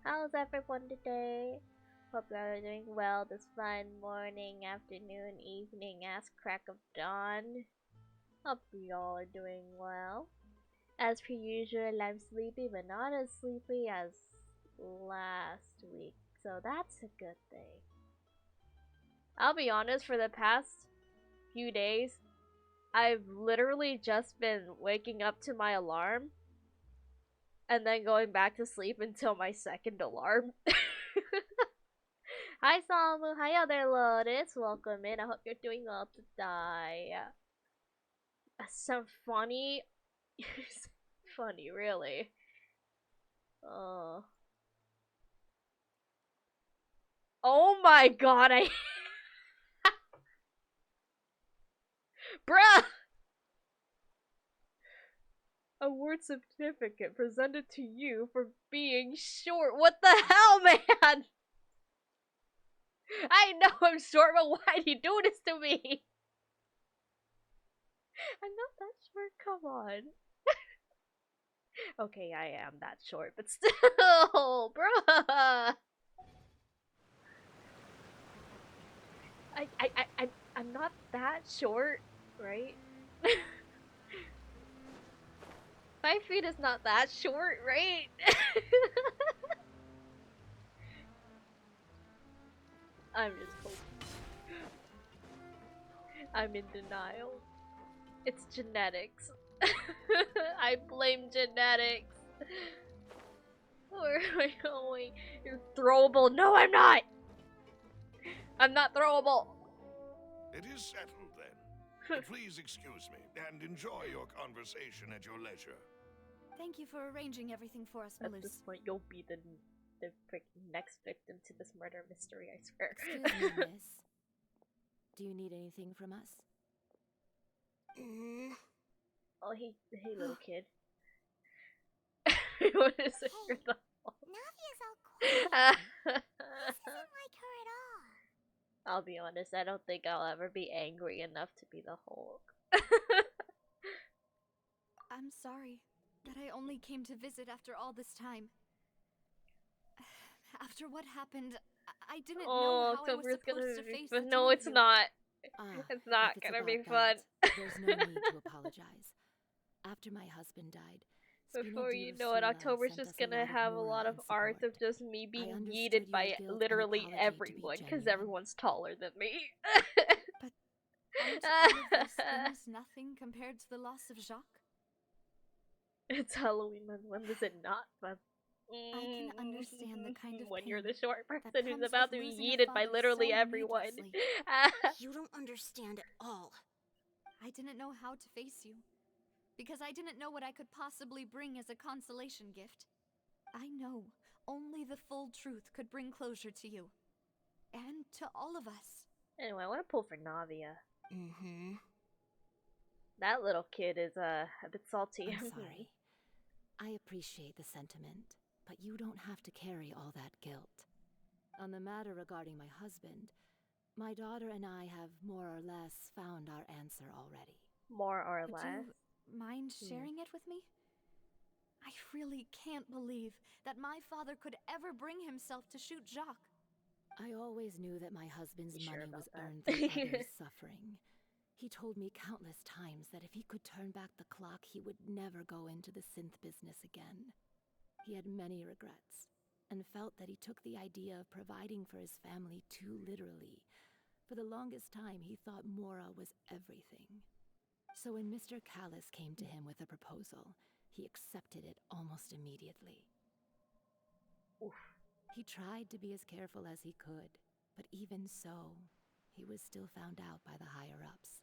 How's everyone today? Hope you all are doing well this fine morning, afternoon, evening, ass crack of dawn. Hope you all are doing well. As per usual, I'm sleepy, but not as sleepy as last week, so that's a good thing. I'll be honest, for the past few days, I've literally just been waking up to my alarm and then going back to sleep until my second alarm. Hi Salmu, hi other Lotus, welcome in. I hope you're doing well today. Some funny, funny, really. Oh, oh my god, bruh. Award certificate presented to you for being short. What the hell, man? I know I'm short, but why do you do this to me? I'm not that short, come on. Okay, I am that short, but still, bruh. I'm not that short, right? 5 feet is not that short, right? I'm just hoping. I'm in denial. It's genetics. I blame genetics. Where am I going? You're throwable. No, I'm not! I'm not throwable. It is settled then. Please excuse me and enjoy your conversation at your leisure. Thank you for arranging everything for us, At Malus. this point, you'll be the next victim to this murder mystery, I swear. Excuse me, miss. Do you need anything from us? Oh, hey, little kid. What is it? You're the Navia's all quiet. This isn't like her at all. I'll be honest, I don't think I'll ever be angry enough to be the Hulk. I'm sorry that I only came to visit after all this time. After what happened, I didn't know how I was supposed to face the No, two it's of you. not. Ah, It's not if gonna be about fun. that, there's no need to apologize. After my husband died, Before Spina you know it, Divasula October's sent just us a gonna lot of have a moral lot of and art of support. just me being understood yeeted your by guilt and literally apology to be everyone, because genuine. everyone's taller than me. But aren't all of those things nothing compared to the loss of Jacques? It's Halloween month. When is it not fun? I can understand the kind of when you're pain the short that person who's comes about with to be losing a yeeted by father literally so everyone. needlessly. You don't understand at all. I didn't know how to face you, because I didn't know what I could possibly bring as a consolation gift. I know only the full truth could bring closure to you, and to all of us. Anyway, I want to pull for Navia. Mm-hmm. That little kid is a bit salty. I'm sorry. I appreciate the sentiment, but you don't have to carry all that guilt. On the matter regarding my husband, my daughter and I have more or less found our answer already. More or Would less. you mind sharing it with me? I really can't believe that my father could ever bring himself to shoot Jacques. I always knew that my husband's You sure money about was that? earned through others' suffering. He told me countless times that if he could turn back the clock, he would never go into the synth business again. He had many regrets, and felt that he took the idea of providing for his family too literally. For the longest time, he thought Mora was everything. So when Mr. Callis came to him with a proposal, he accepted it almost immediately. Oof. He tried to be as careful as he could, but even so, he was still found out by the higher-ups.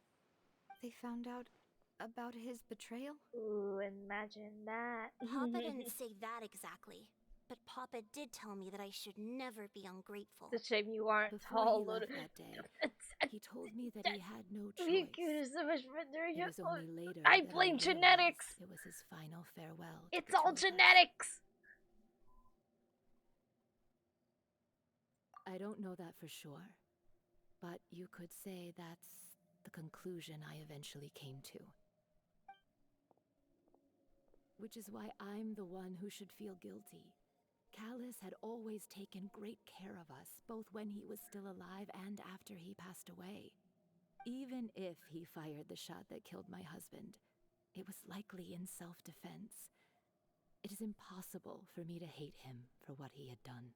They found out about his betrayal? Ooh, imagine that. Papa didn't say that exactly, but Papa did tell me that I should never be ungrateful. It's a shame you aren't Before tall. he left that day, he told me that he had no You choice. give so much better. It was only later I that blame realized genetics. It was his final farewell to It's the all two of us. genetics. I don't know that for sure, but you could say that's the conclusion I eventually came to. which is why I'm the one who should feel guilty. Callus had always taken great care of us, both when he was still alive and after he passed away. Even if he fired the shot that killed my husband, it was likely in self-defense. It is impossible for me to hate him for what he had done.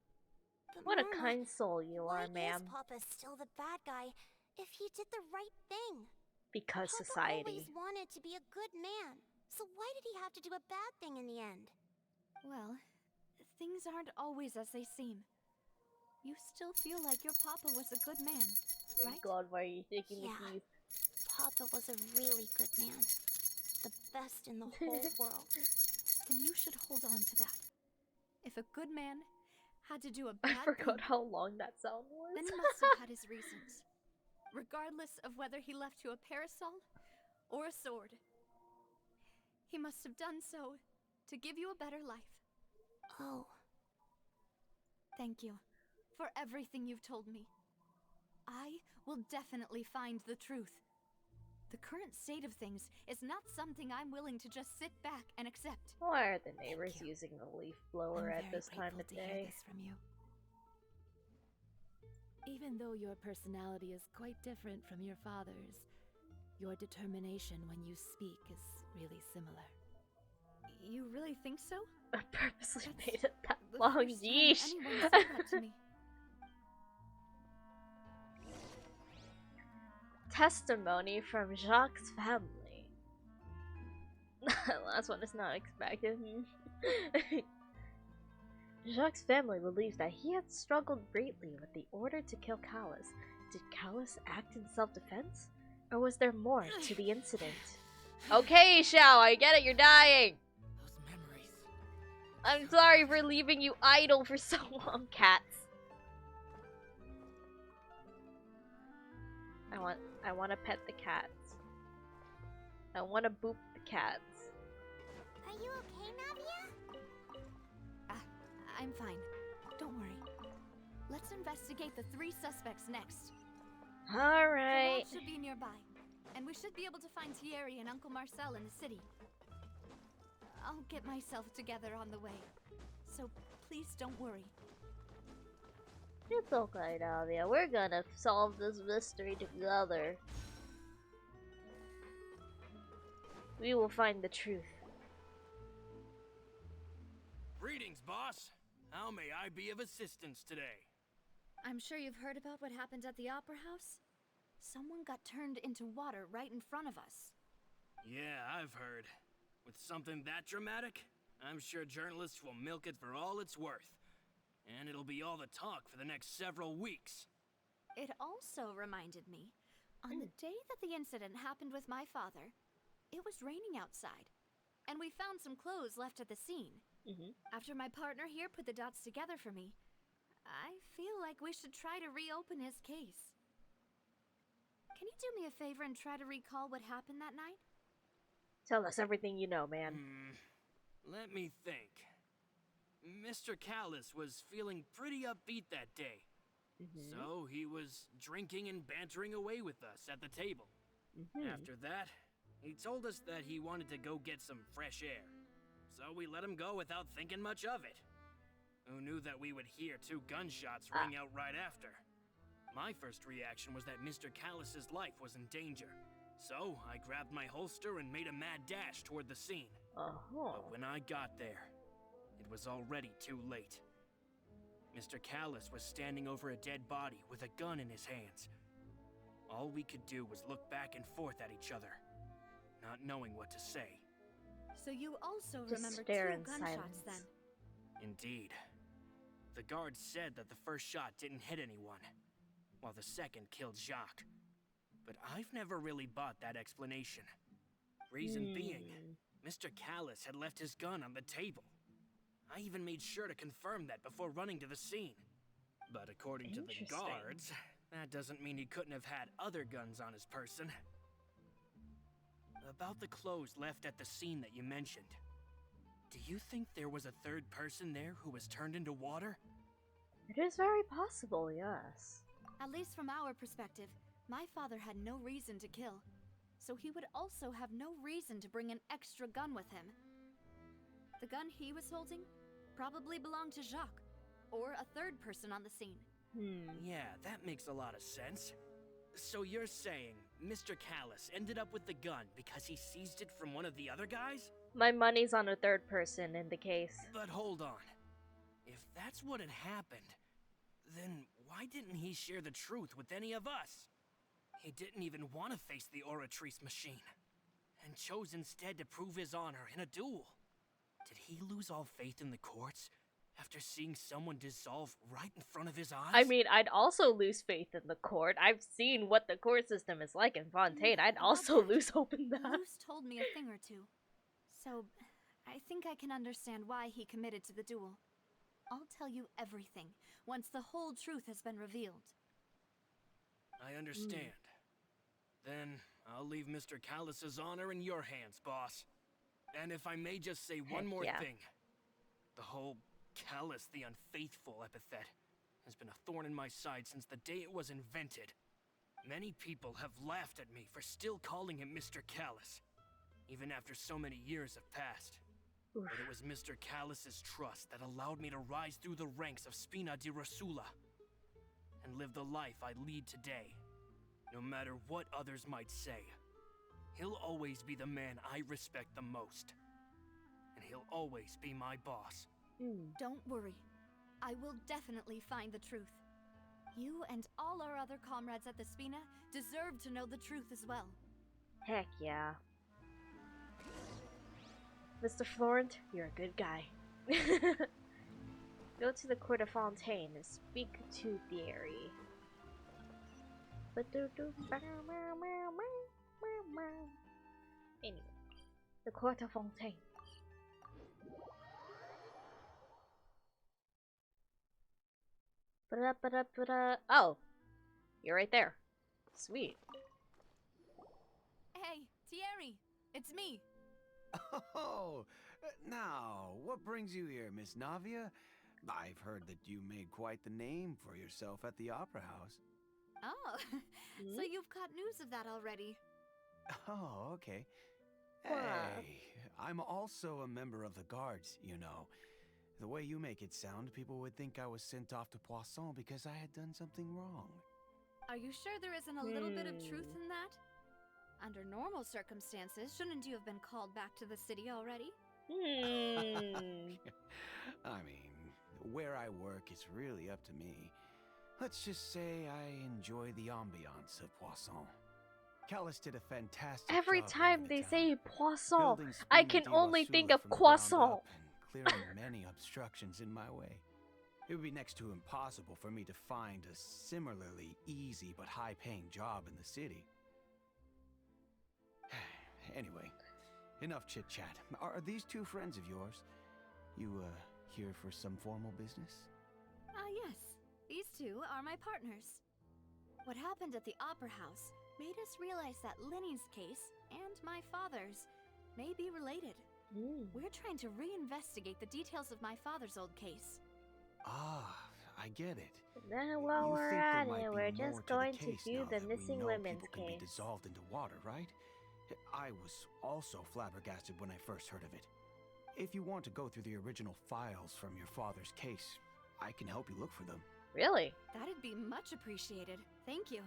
But What a Mama, kind soul you why are, ma'am. is Papa still the bad guy if he did the right thing? Because Papa society. always wanted to be a good man, so why did he have to do a bad thing in the end? Well, things aren't always as they seem. You still feel like your papa was a good man, Oh my right? god, why are you taking Yeah. the keys? Papa was a really good man. The best in the whole world. Then you should hold on to that. If a good man had to do a I bad forgot thing, how long that sound was. then he must have had his reasons. Regardless of whether he left you a parasol or a sword. He must have done so to give you a better life. Oh, Thank you for everything you've told me. I will definitely find the truth. The current state of things is not something I'm willing to just sit back and accept. Why are the neighbors you. using the leaf blower I'm at very this time grateful of to hear day? this from you. Even though your personality is quite different from your father's, your determination when you speak is really similar. You really think so? I purposely That's made it that The long, first time yeesh. anyone said that to me. Testimony from Jacques' family. Last one is not expected. Jacques' family believes that he had struggled greatly with the order to kill Callus. Did Callus act in self-defense? Or was there more to the incident? Okay, Xiao, I get it, you're dying! Those memories. I'm sorry for leaving you idle for so long, cats. I want to pet the cats. I want to boop the cats. are you okay, Navia? I'm fine. Don't worry. Let's investigate the 3 suspects next. The Alright. vault should be nearby, and we should be able to find Thierry and Uncle Marcel in the city. I'll get myself together on the way, so please don't worry. It's okay, Navia. We're gonna solve this mystery together. We will find the truth. Greetings, boss. How may I be of assistance today? I'm sure you've heard about what happened at the Opera House. Someone got turned into water right in front of us. Yeah, I've heard. With something that dramatic, I'm sure journalists will milk it for all it's worth. And it'll be all the talk for the next several weeks. It also reminded me, on the day that the incident happened with my father, it was raining outside, and we found some clothes left at the scene. After my partner here put the dots together for me, I feel like we should try to reopen his case. Can you do me a favor and try to recall what happened that night? Tell us everything you know, man. Let me think. Mr. Callus was feeling pretty upbeat that day. So he was drinking and bantering away with us at the table. After that, he told us that he wanted to go get some fresh air. So we let him go without thinking much of it. Who knew that we would hear 2 gunshots ring out right after? My first reaction was that Mr. Callus's life was in danger. So I grabbed my holster and made a mad dash toward the scene. But when I got there, it was already too late. Mr. Callus was standing over a dead body with a gun in his hands. All we could do was look back and forth at each other, not knowing what to say. So you also Just remember stare 2 in gunshots silence. then? Indeed. The guard said that the first shot didn't hit anyone, while the second killed Jacques. But I've never really bought that explanation. Reason being, Mr. Callus had left his gun on the table. I even made sure to confirm that before running to the scene. But according to the Interesting. guards, that doesn't mean he couldn't have had other guns on his person. About the clothes left at the scene that you mentioned, do you think there was a 3rd person there who was turned into water? It is very possible, yes. At least from our perspective, my father had no reason to kill. So he would also have no reason to bring an extra gun with him. The gun he was holding probably belonged to Jacques, or a third person on the scene. Yeah, that makes a lot of sense. So you're saying Mr. Callus ended up with the gun because he seized it from one of the other guys? My money's on a third person in the case. But hold on. If that's what had happened, then why didn't he share the truth with any of us? He didn't even want to face the Oratrice machine, and chose instead to prove his honor in a duel. Did he lose all faith in the courts after seeing someone dissolve right in front of his eyes? I mean, I'd also lose faith in the court. I've seen what the court system is like in Fontaine. I'd also lose hope in that. Luce told me a thing or two. So, I think I can understand why he committed to the duel. I'll tell you everything once the whole truth has been revealed. I understand. Then I'll leave Mr. Callus's honor in your hands, boss. And if I may just say one more thing. The whole Callus the Unfaithful epithet has been a thorn in my side since the day it was invented. Many people have laughed at me for still calling him Mr. Callus, even after so many years have passed. But it was Mr. Callus's trust that allowed me to rise through the ranks of Spina di Rosula and live the life I lead today. No matter what others might say, he'll always be the man I respect the most. And he'll always be my boss. Don't worry. I will definitely find the truth. You and all our other comrades at the Spina deserve to know the truth as well. Heck yeah. Mr. Florent, you're a good guy. Go to the court of Fontaine and speak to Thierry. Anyway, the court of Fontaine. Oh, you're right there. Sweet. Hey, Thierry, it's me. Oh, now, what brings you here, Miss Navia? I've heard that you made quite the name for yourself at the Opera House. Oh, so you've got news of that already. Oh, okay. Wow. Hey, I'm also a member of the guards, you know. The way you make it sound, people would think I was sent off to Poisson because I had done something wrong. Are you sure there isn't a little bit of truth in that? Under normal circumstances, shouldn't you have been called back to the city already? I mean, where I work is really up to me. Let's just say I enjoy the ambiance of Poisson. Callus did a fantastic Every job time running they the say town, poisson, building I Spina can di only Rosula think of from the ground croissant. up and clearing many obstructions in my way. It would be next to impossible for me to find a similarly easy but high-paying job in the city. Anyway, enough chit-chat. Are these two friends of yours? You, here for some formal business? Yes. These two are my partners. What happened at the Opera House made us realize that Lenny's case and my father's may be related. We're trying to reinvestigate the details of my father's old case. Ah, I get it. Then while You we're think there at might it, be we're more just to the going to case view now the that we missing know women's people can be case. dissolved into water, right? I was also flabbergasted when I first heard of it. If you want to go through the original files from your father's case, I can help you look for them. Really? That'd be much appreciated. Thank you.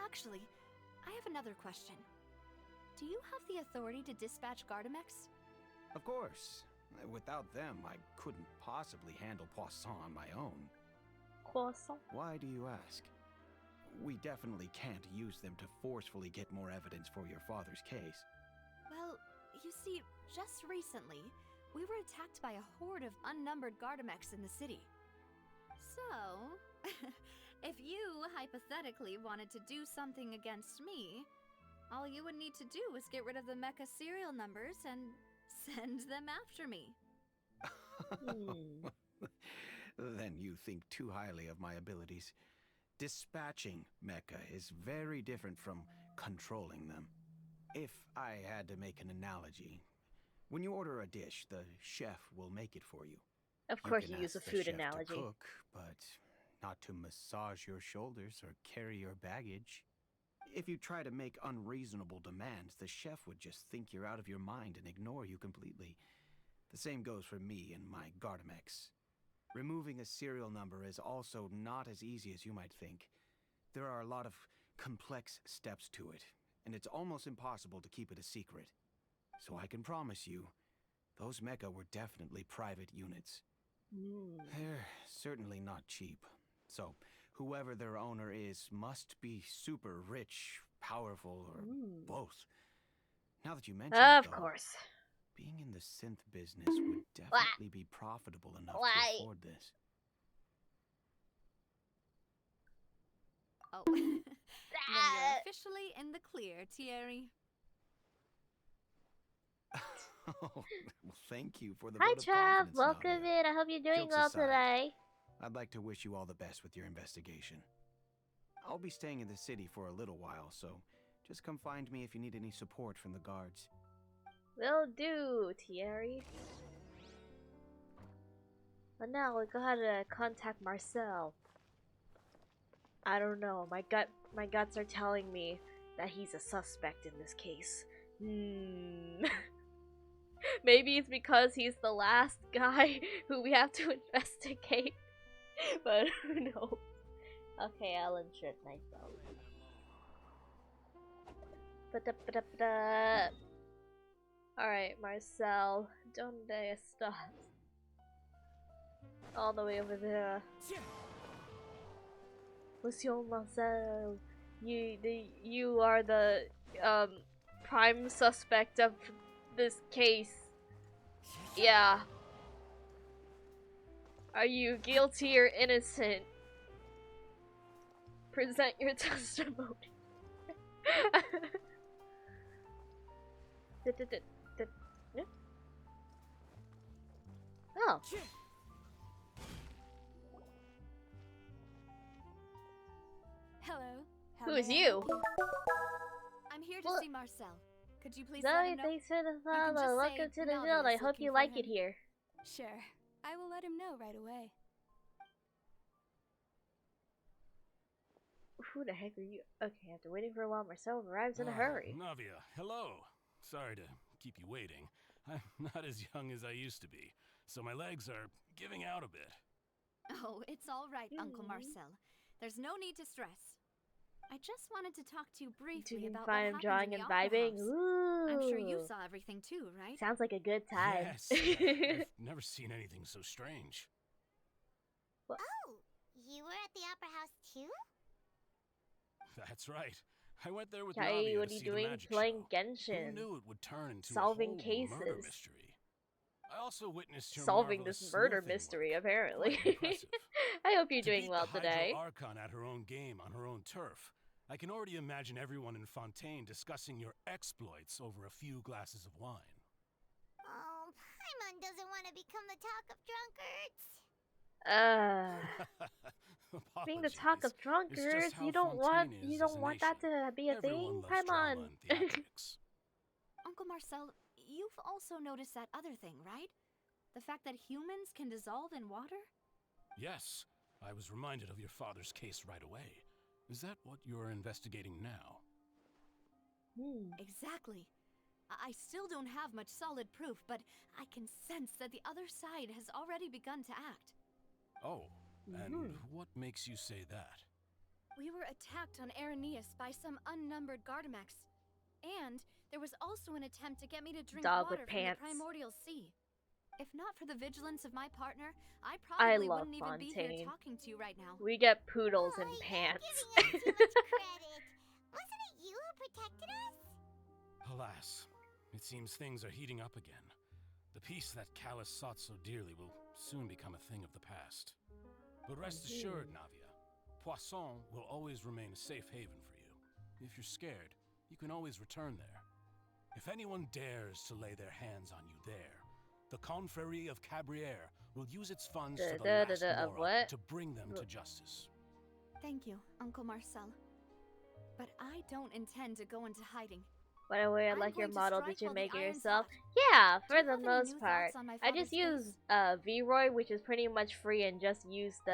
Actually, I have another question. Do you have the authority to dispatch Gardamex? Of course. Without them, I couldn't possibly handle Poisson on my own. Croissant? Why do you ask? We definitely can't use them to forcefully get more evidence for your father's case. Well, you see, just recently, we were attacked by a horde of unnumbered Gardamex in the city. So, if you hypothetically wanted to do something against me, all you would need to do is get rid of the mecha serial numbers and send them after me. Then you think too highly of my abilities. Dispatching mecha is very different from controlling them. If I had to make an analogy, when you order a dish, the chef will make it for you. Of course can you use a ask the food chef analogy. to cook, but not to massage your shoulders or carry your baggage. If you try to make unreasonable demands, the chef would just think you're out of your mind and ignore you completely. The same goes for me and my Gardamex. Removing a serial number is also not as easy as you might think. There are a lot of complex steps to it, and it's almost impossible to keep it a secret. So I can promise you, those mecha were definitely private units. They're certainly not cheap. So, whoever their owner is must be super rich, powerful, or both. Now that you mention it, Of though, course. being in the synth business would definitely be profitable enough to afford this. Oh. Then you're officially in the clear, Thierry. Oh, well, thank you for the Hi, vote of Trav. confidence, Welcome Nadia. in. I hope you're doing Jokes well aside, today. I'd like to wish you all the best with your investigation. I'll be staying in the city for a little while, so just come find me if you need any support from the guards. Will do, Thierry. But now we gotta contact Marcel. I don't know. My guts are telling me that he's a suspect in this case. Maybe it's because he's the last guy who we have to investigate. But who knows? Okay, I'll insert myself. Alright, Marcel. Donde estás? All the way over there. Monsieur Marcel, you are the prime suspect of this case. Yeah. Are you guilty or innocent? Present your testimony. Oh. Hello. Who is you? I'm here to Well, see Marcel. Could you please let Zoe, him know? thanks for the can follow. just Welcome say to the Navi guild. I is hope you looking like for it him. here. Sure. I will let him know right away. Who the heck are you? Okay, after waiting for a while, Marcel arrives in a hurry. Navia, hello. Sorry to keep you waiting. I'm not as young as I used to be, so my legs are giving out a bit. Oh, it's all right, Uncle Marcel. There's no need to stress. I just wanted to talk to you briefly Didn't about find him what drawing happened and in the Opera vibing. House. Ooh. I'm sure you saw everything too, right? Sounds like a good time. Yes, I've never seen anything so strange. Oh, you were at the Opera House too? That's right. I went there with Kai, Navia what to are you see the doing? magic Playing show. Genshin. Who knew it would turn into Solving a whole murder cases. mystery? I also witnessed your Solving marvelous this murder sleuthing mystery, work. apparently. Quite impressive. I hope you're To doing beat well the today. Hydro Archon at her own game on her own turf. I can already imagine everyone in Fontaine discussing your exploits over a few glasses of wine. Oh, Paimon doesn't want to become the talk of drunkards. Being the talk of Apologies. It's drunkards, just how you don't want Fontaine is you as don't a want that nation. to be a Everyone thing, loves drama Paimon. and theatrics. Uncle Marcel, you've also noticed that other thing, right? The fact that humans can dissolve in water? Yes, I was reminded of your father's case right away. Is that what you're investigating now? Exactly. I still don't have much solid proof, but I can sense that the other side has already begun to act. Oh, and what makes you say that? We were attacked on Arrhenius by some unnumbered Gardamex. And there was also an attempt to get me to drink Dog with water from the pants. primordial sea. If not for the vigilance of my partner, I I probably love wouldn't even be here Fontaine. talking to you right now. We get poodles Oh, in you're pants. giving us too much credit. Wasn't it you who protected us? Alas, it seems things are heating up again. The peace that Callus sought so dearly will soon become a thing of the past. But rest assured, Navia, Poisson will always remain a safe haven for you. If you're scared, you can always return there. If anyone dares to lay their hands on you there, the Confrérie of Cabriere will use its funds to the last Of Mora what? to bring them to justice. Thank you, Uncle Marcel. But I don't intend to go into hiding. By the way, I I'm like your going to model. strike Did you while the make it iron's yourself? hot. Yeah, Do for you the have any most new part. thoughts on my I just father's use case? V-Roy, which is pretty much free, and just use the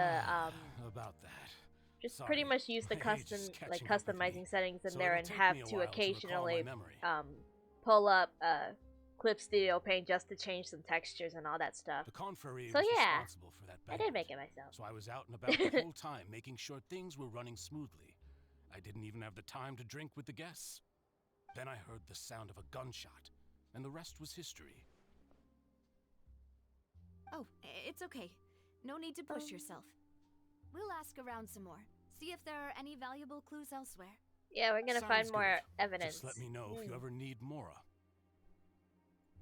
About that. just Sorry, pretty much use the my age is custom like catching up with me, customizing settings in so there it'll and take have me a to while to recall my occasionally memory. pull up Clip Studio Paint just to change some textures and all that stuff. The confrerie So was yeah, responsible for that I banquet. did make it myself. So I was out and about the whole time, making sure things were running smoothly. I didn't even have the time to drink with the guests. Then I heard the sound of a gunshot, and the rest was history. Oh, it's okay. No need to push yourself. We'll ask around some more. See if there are any valuable clues elsewhere. Yeah, we're gonna find Sounds more good. evidence. Just let me know if you ever need Mora.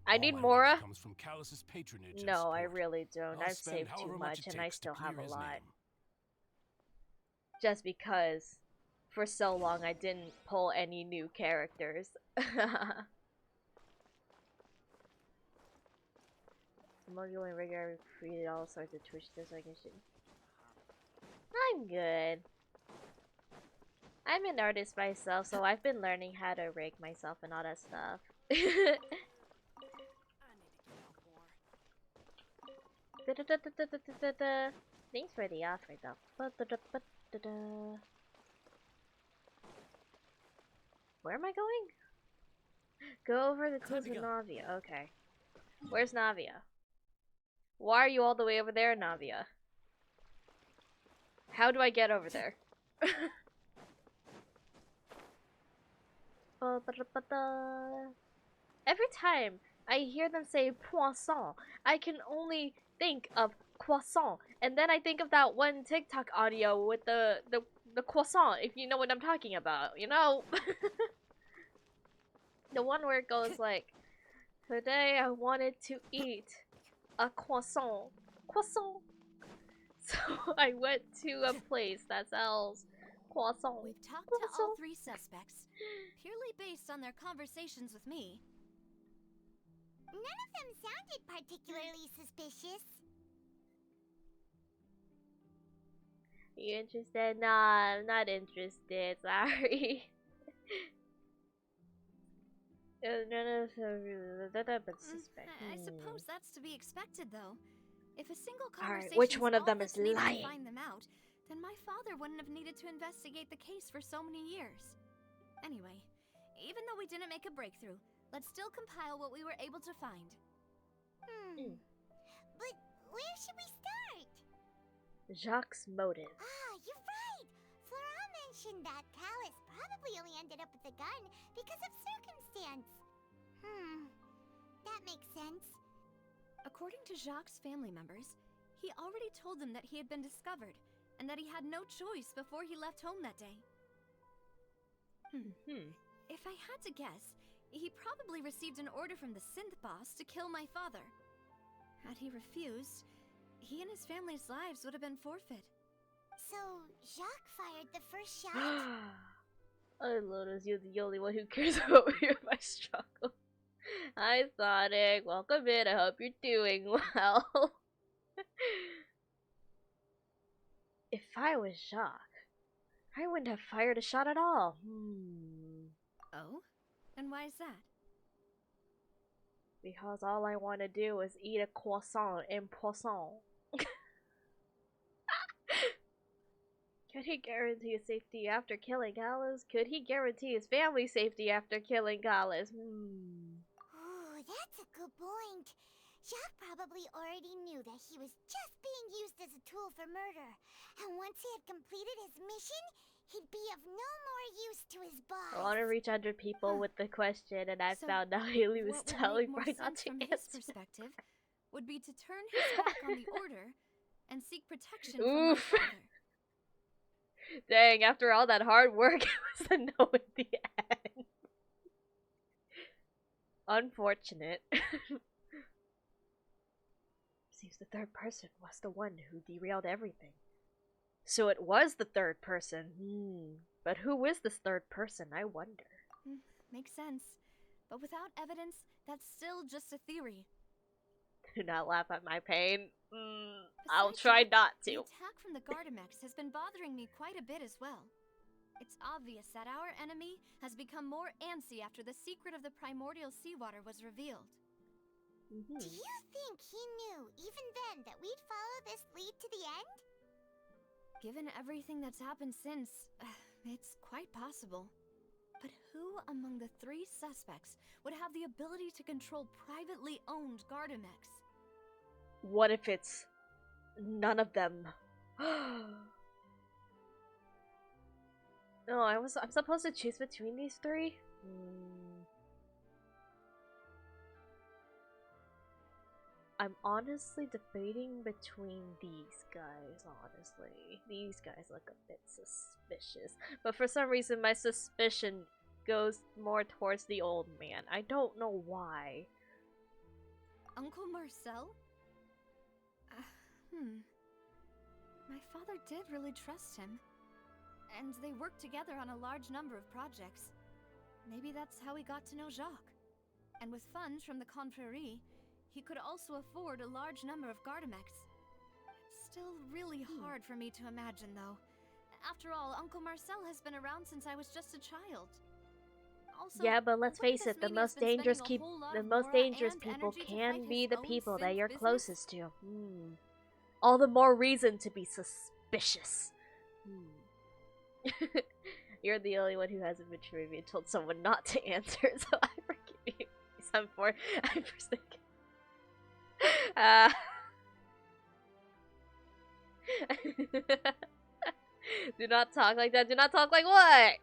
I All need my Mora? wealth comes from Callus's patronage and No, I support. really don't. I'll I've spend saved too however much it and I takes to still have clear a his lot. name. Just because for so long I didn't pull any new characters. Mogul and Rigor created all sorts of Twitch so I can shoot. I'm good. I'm an artist myself, so I've been learning how to rig myself and all that stuff. Thanks for the offer, though. Where am I going? Go over the clues with Navia. Okay. Where's Navia? Why are you all the way over there, Navia? How do I get over there? Every time I hear them say poisson, I can only think of croissant, and then I think of that one TikTok audio with the croissant, if you know what I'm talking about, you know? The one where it goes like, today I wanted to eat a croissant. Croissant! So I went to a place that sells croissant. We've talked to all three suspects, purely based on their conversations with me. None of them sounded particularly suspicious. You interested? Nah, I'm not interested. Sorry. None of them but suspect. I suppose that's to be expected, though. If a single Alright, conversation which one of them is that's needed lying? to find them out, then my father wouldn't have needed to investigate the case for so many years. Anyway, even though we didn't make a breakthrough, let's still compile what we were able to find. But where should we start? Jacques' motive. Ah, you're right! Flora mentioned that Callus probably only ended up with the gun because of circumstance. That makes sense. According to Jacques' family members, he already told them that he had been discovered, and that he had no choice before he left home that day. If I had to guess, he probably received an order from the synth boss to kill my father. Had he refused, he and his family's lives would have been forfeit. So, Jacques fired the first shot? Oh, Lotus, you're the only one who cares about me and my struggle. Hi, Sonic. Welcome in. I hope you're doing well. If I was Jacques, I wouldn't have fired a shot at all. Oh? And why is that? Because all I want to do is eat a croissant in Poisson. Could he guarantee his safety after killing Gallus? Could he guarantee his family's safety after killing Gallus? Ooh, that's a good point. Jacques probably already knew that he was just being used as a tool for murder. And once he had completed his mission, he'd be of no more use to his boss. I want to reach 100 people with the question, and I So found out Haley was what would telling make more Brian not sense to from his answer. perspective would be to turn his back on the order and seek protection from my Oof. father. Dang, after all that hard work, it was a no in the end. Unfortunate. Seems the third person was the one who derailed everything. So it was the third person. But who is this third person, I wonder? Makes sense. But without evidence, that's still just a theory. Do not laugh at my pain. I'll Besides try that, not The to. attack from the Gardamex has been bothering me quite a bit as well. It's obvious that our enemy has become more antsy after the secret of the primordial seawater was revealed. Do you think he knew, even then, that we'd follow this lead to the end? Given everything that's happened since, it's quite possible. But who among the 3 suspects would have the ability to control privately owned Gardamex? What if it's none of them? No, I'm supposed to choose between these 3? I'm honestly debating between these guys, honestly. These guys look a bit suspicious. But for some reason, my suspicion goes more towards the old man. I don't know why. Uncle Marcel? My father did really trust him. And they worked together on a large number of projects. Maybe that's how he got to know Jacques. And with funds from the Confrérie, he could also afford a large number of Gardamex. It's still really hard for me to imagine, though. After all, Uncle Marcel has been around since I was just a child. Also, Yeah, but let's what if face this it, the media has most been dangerous spending a whole lot the of most Mora dangerous and people energy to can fight be his the own people that synth you're business? closest to. All the more reason to be suspicious. You're the only one who hasn't been trivia told someone not to answer, so I forgive you. I'm first thinking. Do not talk like that. Do not talk like what?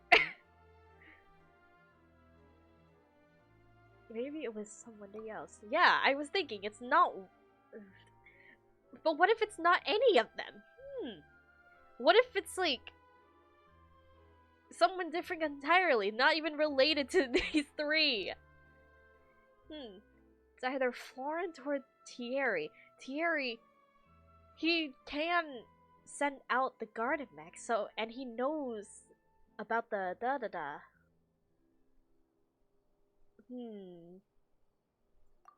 Maybe it was somebody else. Yeah, I was thinking it's not. But what if it's not any of them? What if it's like someone different entirely, not even related to these 3? It's either Florent or Thierry. Thierry, he can send out the Gardamex, so, and he knows about the da-da-da.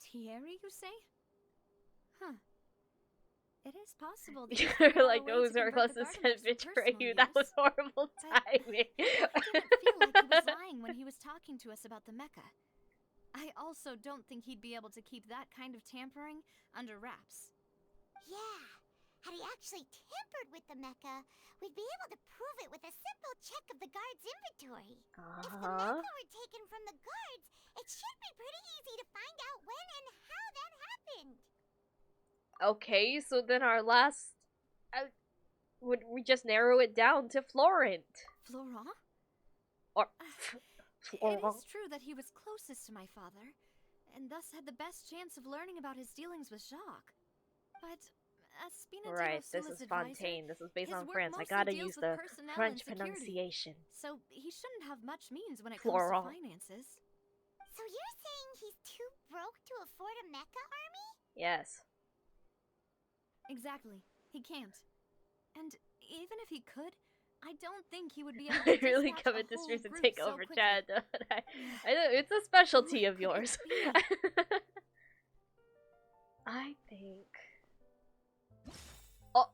Thierry, you say? Huh. It is possible that You're like, those are close to send betray you. That was horrible timing. But he didn't feel like he was lying when he was talking to us about the mecha. I also don't think he'd be able to keep that kind of tampering under wraps. Yeah, had he actually tampered with the mecha, we'd be able to prove it with a simple check of the guard's inventory. If the mecha were taken from the guards, it should be pretty easy to find out when and how that happened. Okay, so then our last... would we just narrow it down to Florent? Florent? Or... It is true that he was closest to my father, and thus had the best chance of learning about his dealings with Jacques. But as Spina right, this is Fontaine. This is based on France. I gotta use the French pronunciation. So he shouldn't have much means when it comes to finances. So you're saying he's too broke to afford a mecha army? Yes. Exactly. He can't. And even if he could, I don't think he would be able I to really dispatch come a at this whole reason group take so over quickly. Chad. I know it's a specialty of yours. I think. Oh,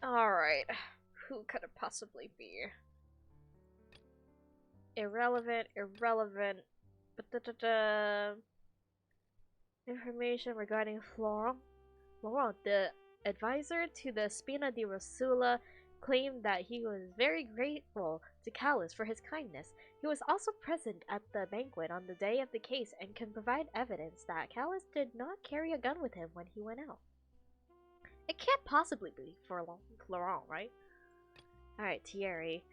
all right. Who could it possibly be? Irrelevant. Information regarding Florent. Florent, the advisor to the Spina di Rosula, claimed that he was very grateful to Callus for his kindness. He was also present at the banquet on the day of the case and can provide evidence that Callus did not carry a gun with him when he went out. It can't possibly be Florent, right? Alright, Thierry.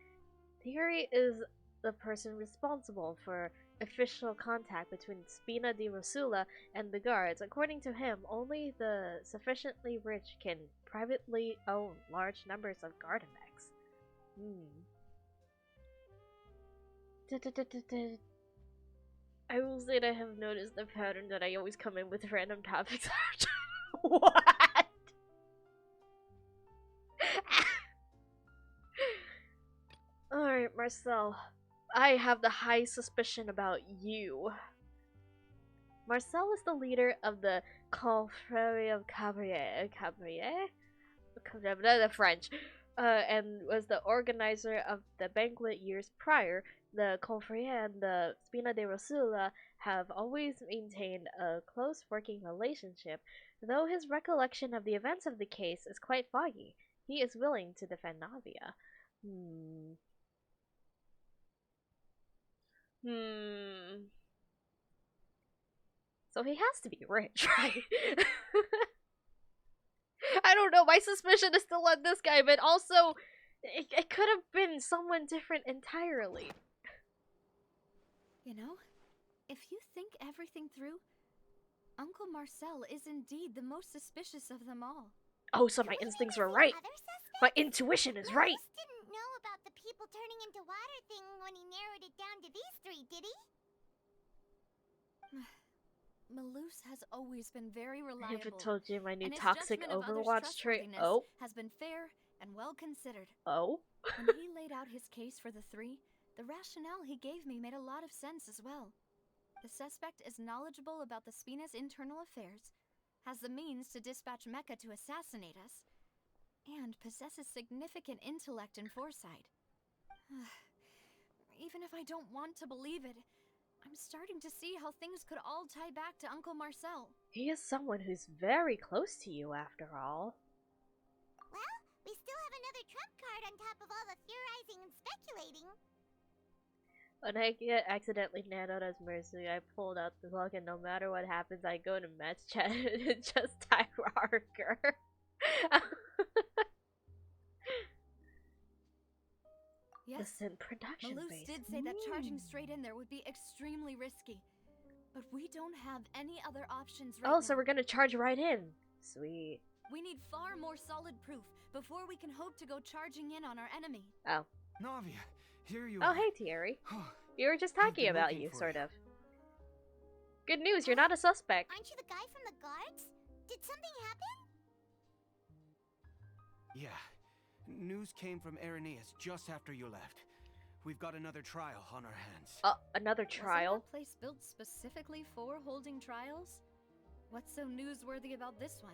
Thierry is the person responsible for official contact between Spina di Rosula and the guards. According to him, only the sufficiently rich can privately own large numbers of Gardamex. I will say that I have noticed the pattern that I always come in with random topics. What? Alright, Marcel. I have the high suspicion about you. Marcel is the leader of the Confrérie of Cabrier, the French, and was the organizer of the banquet years prior. The Confrérie and the Spina de Rosula have always maintained a close working relationship, though his recollection of the events of the case is quite foggy. He is willing to defend Navia. So he has to be rich, right? I don't know, my suspicion is still on this guy, but also, it could have been someone different entirely. You know, if you think everything through, Uncle Marcel is indeed the most suspicious of them all. Oh, so my instincts were right. My intuition is right. Malus didn't know about the people turning into water thing when he narrowed it down to these three, did he? Malus has always been very I reliable. haven't told you my new and his toxic judgment of others' Overwatch trait. trustworthiness Oh. has been fair and well considered. Oh? When he laid out his case for the three, the rationale he gave me made a lot of sense as well. The suspect is knowledgeable about the Spina's internal affairs, has the means to dispatch Mecha to assassinate us, and possesses significant intellect and foresight. Even if I don't want to believe it, I'm starting to see how things could all tie back to Uncle Marcel. He is someone who's very close to you, after all. Well, we still have another trump card on top of all the theorizing and speculating. When I get accidentally nanoed as Mercy, I pulled out the plug, and no matter what happens, I go to match chat and just type Harker. Yes, Listen, production Malus base. did say that charging straight in there would be extremely risky. But we don't have any other options right Oh, now. so we're gonna charge right in. Sweet. We need far more solid proof before we can hope to go charging in on our enemy. Oh. Navia, here you Oh, are. hey, Thierry. Oh, We were just I've talking been about looking you, for sort you. of. Good news, you're not a suspect. Aren't you the guy from the guards? Did something happen? Yeah. News came from Irenaeus just after you left. We've got another trial on our hands. Another trial? Wasn't that place built specifically for holding trials? What's so newsworthy about this one?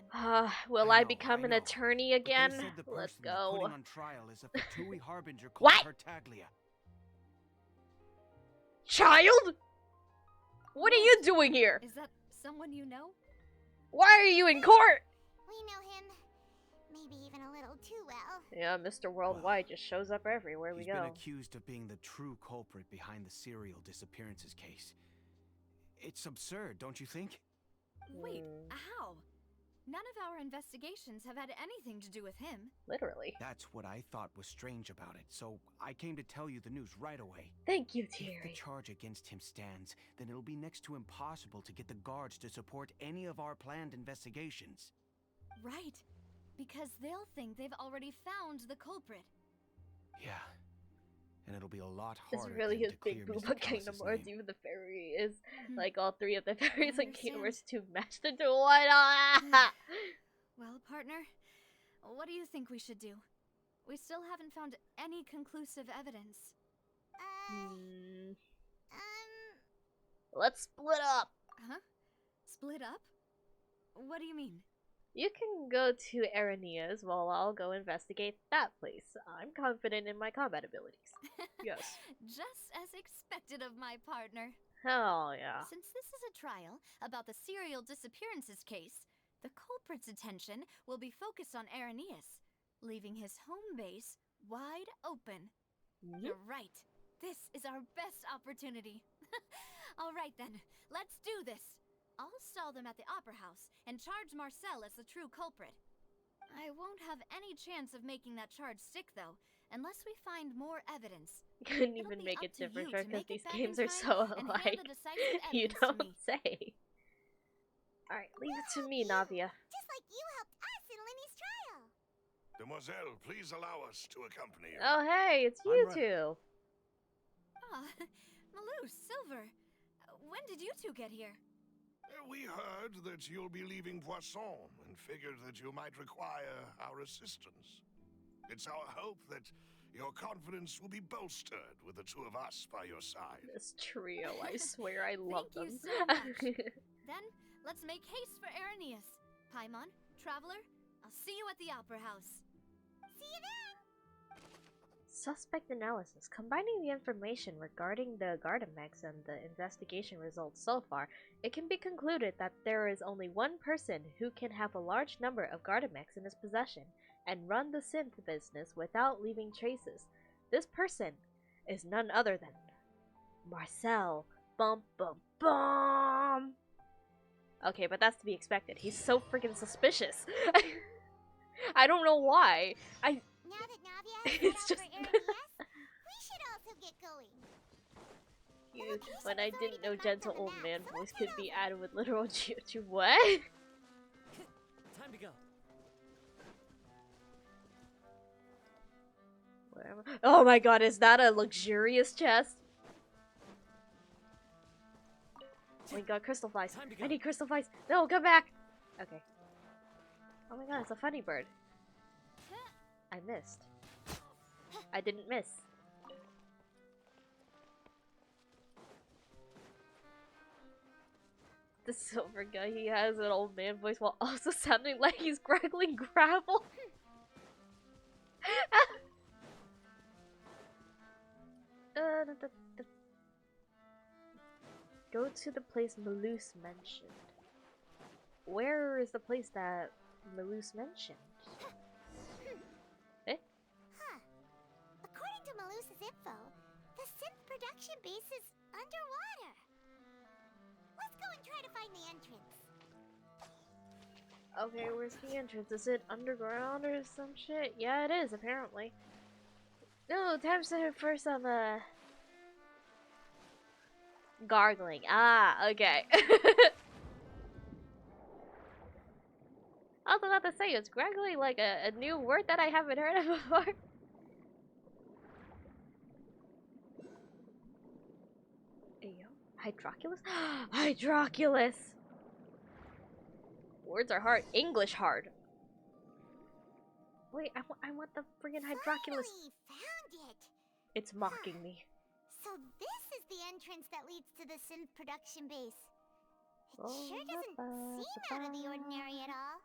Will I I know, become I an know. attorney But they again? said the Let's person they're go. putting on trial is a Fatui harbinger called What? Tartaglia. Child? What are you doing here? Is that someone you know? Why are you in court? We know him. Maybe even a little too well. Yeah, Mr. Worldwide just shows up everywhere we He's go. been accused of being the true culprit behind the serial disappearances case. It's absurd, don't you think? Wait, how? None of our investigations have had anything to do with him. Literally. That's what I thought was strange about it, so I came to tell you the news right away. Thank you, If the Thierry. charge against him stands, then it'll be next to impossible to get the guards to support any of our planned investigations. Right. Because they'll think they've already found the culprit. Yeah. And it'll be a lot This harder really then is to Big clear Booba Mr. Kingdom Callus's Hearts, name. even the fairy is Hmm. like all three of the fairies in Kingdom understand. Hearts 2 mashed into one. Ah! Well, partner, what do you think we should do? We still haven't found any conclusive evidence. Hmm. Let's split up. Huh? Split up? What do you mean? You can go to Irenaeus while I'll go investigate that place. I'm confident in my combat abilities. Yes. Just as expected of my partner. Hell yeah. Since this is a trial about the serial disappearances case, the culprit's attention will be focused on Irenaeus, leaving his home base wide open. You're right. This is our best opportunity. All right then, let's do this. I'll stall them at the Opera House and charge Marcel as the true culprit. I won't have any chance of making that charge stick, though, unless we find more evidence. Couldn't It'll even be make up it to different you to because make it these back games in are time so and hand alike. the decisive You evidence to don't me. say. Alright, leave it to me, You, Navia. Just like you helped us in Lenny's trial. Demoiselle, please allow us to accompany you. Oh, hey, it's I'm you ready. two. Ah, Malus, Silver, when did you two get here? We heard that you'll be leaving Poisson and figured that you might require our assistance. It's our hope that your confidence will be bolstered with the two of us by your side. This trio, I swear I love Thank them. you so much. Then, let's make haste for Irenaeus. Paimon, Traveler, I'll see you at the Opera House. See you then. Suspect analysis. Combining the information regarding the Gardamex and the investigation results so far, it can be concluded that there is only one person who can have a large number of Gardamex in his possession and run the synth business without leaving traces. This person is none other than Marcel. Bum bum bum. Okay, but that's to be expected. He's so freaking suspicious. I don't know why. Now that Navia has It's set out just- for Erinias, we should also get going. Cute. When I has already didn't know been marked gentle on the old map, man so voice let's could head be over. added with literal geometry. What? Time to go. Where am I? Oh my god, is that a luxurious chest? Oh my god, crystal flies. Time to go. I need crystal flies. No, come back. Okay. Oh my god, it's a funny bird. I missed. I didn't miss. The silver guy, he has an old man voice while also sounding like he's grappling gravel. Da, da, da. Go to the place Malus mentioned. Where is the place that Malus mentioned? Eh? Huh. According to Malus's info, the synth production base is underwater. Let's go and try to find the entrance. Okay, where's the entrance? Is it underground or some shit? Yeah, it is, apparently. No, time for some, gargling. Ah, okay. I was about to say, is gargling like a new word that I haven't heard of before? Ayo. Hydroculus? Hydroculus! Words are hard. English hard. Wait, I want the friggin' Hydroculus. Finally found it. It's mocking me. So this is the entrance that leads to the synth production base. It Oh, sure doesn't seem out of the ordinary at all.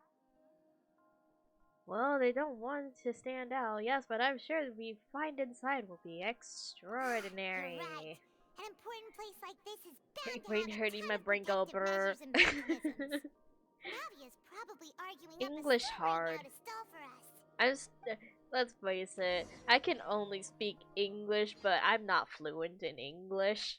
Well, they don't want to stand out, yes, but I'm sure we find inside will be extraordinary. You're right. An important place like this is bound to Brain have a hurting, ton my of brain go protective brr. measures and mechanisms. Navia's probably arguing English up a storm hard. right now to stall for us. Let's face it, I can only speak English, but I'm not fluent in English.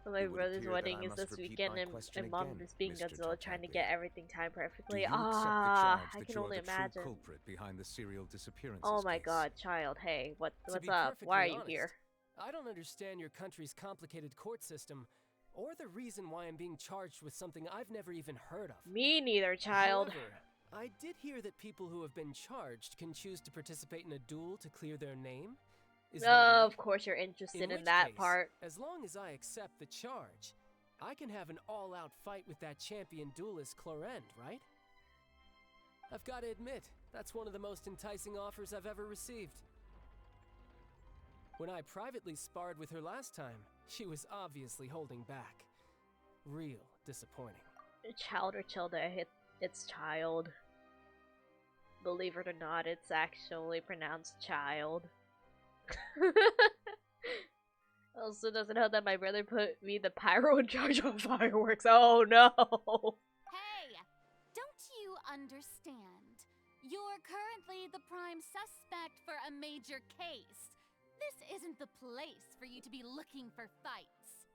My It would brother's appear that wedding I is must this repeat weekend, my and question mom again, is being Mr. Godzilla, trying to Tartaglia. get everything time perfectly. Do you accept the Ah, charge I that can you are only the true imagine. culprit behind the serial disappearances Oh my case? god, child, hey, To what's be up? Why are perfectly you here? honest, I don't understand your country's complicated court system, or the reason why I'm being charged with something I've never even heard of. Me neither, child. However, I did hear that people who have been charged can choose to participate in a duel to clear their name. Is that right? Of course you're interested in which that case, part. As long as I accept the charge, I can have an all-out fight with that champion duelist Clorend, right? I've got to admit, that's one of the most enticing offers I've ever received. When I privately sparred with her last time, she was obviously holding back. Real disappointing. Child or childa, it's child. Believe it or not, it's actually pronounced child. Also doesn't help that my brother put me the pyro in charge of fireworks. Oh no! Hey, don't you understand? You're currently the prime suspect for a major case. This isn't the place for you to be looking for fights.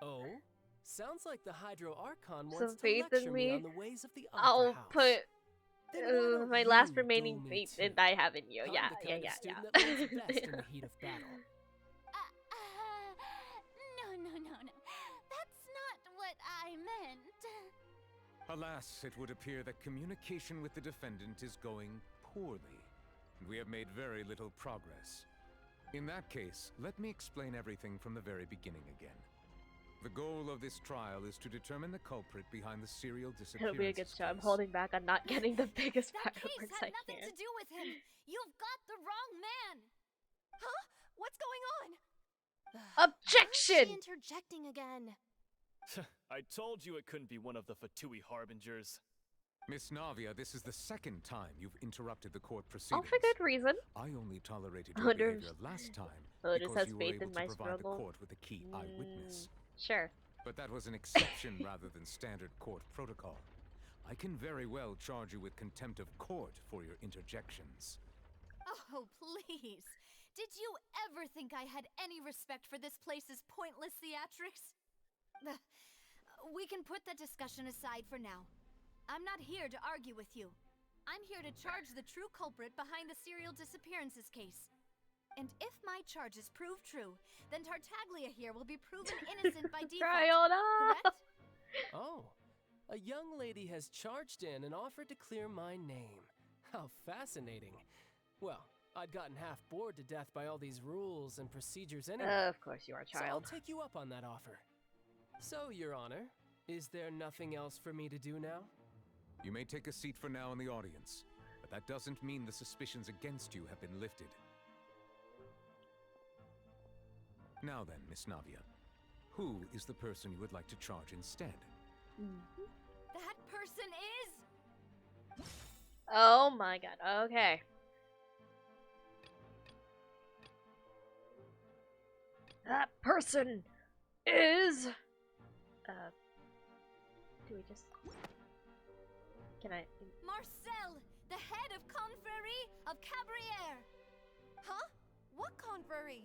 Oh? Sounds like the Hydro Archon wants Some to faith lecture in me me. on the ways of the I'll Opera House. put Then why don't my you last remaining duel me faith too? in I have in you. I'm Yeah, the yeah, kind yeah, of student yeah. that learns best in the heat of battle. No. That's not what I meant. Alas, it would appear that communication with the defendant is going poorly, and we have made very little progress. In that case, let me explain everything from the very beginning again. The goal of this trial is to determine the culprit behind the serial It'll disappearances be a good show. I'm case. holding back on not getting the biggest That case fireworks I had nothing can. to do with him. You've got the wrong man. Huh? What's going on? Why is Objection! she interjecting again? I told you it couldn't be one of the Fatui Harbingers. Miss Navia, this is the second time you've interrupted the court All proceedings. for good reason. I only tolerated your Under- behavior last time Lotus because has you were faith able in to my provide the struggle. court with a key eyewitness. Sure. But that was an exception rather than standard court protocol. I can very well charge you with contempt of court for your interjections. Oh, please. Did you ever think I had any respect for this place's pointless theatrics? We can put that discussion aside for now. I'm not here to argue with you. I'm here to charge the true culprit behind the serial disappearances case. And if my charges prove true, then Tartaglia here will be proven innocent by default. Correct? Oh, a young lady has charged in and offered to clear my name. How fascinating. Well, I'd gotten half bored to death by all these rules and procedures anyway. Of course you are, So I'll child. take you up on that offer. So, Your Honor, is there nothing else for me to do now? You may take a seat for now in the audience, but that doesn't mean the suspicions against you have been lifted. Now then, Miss Navia, who is the person you would like to charge instead? That person is... Oh my god, okay. That person is... do we just... Can I... Marcel, the head of Confrérie of Cabrières. Huh? What confrérie?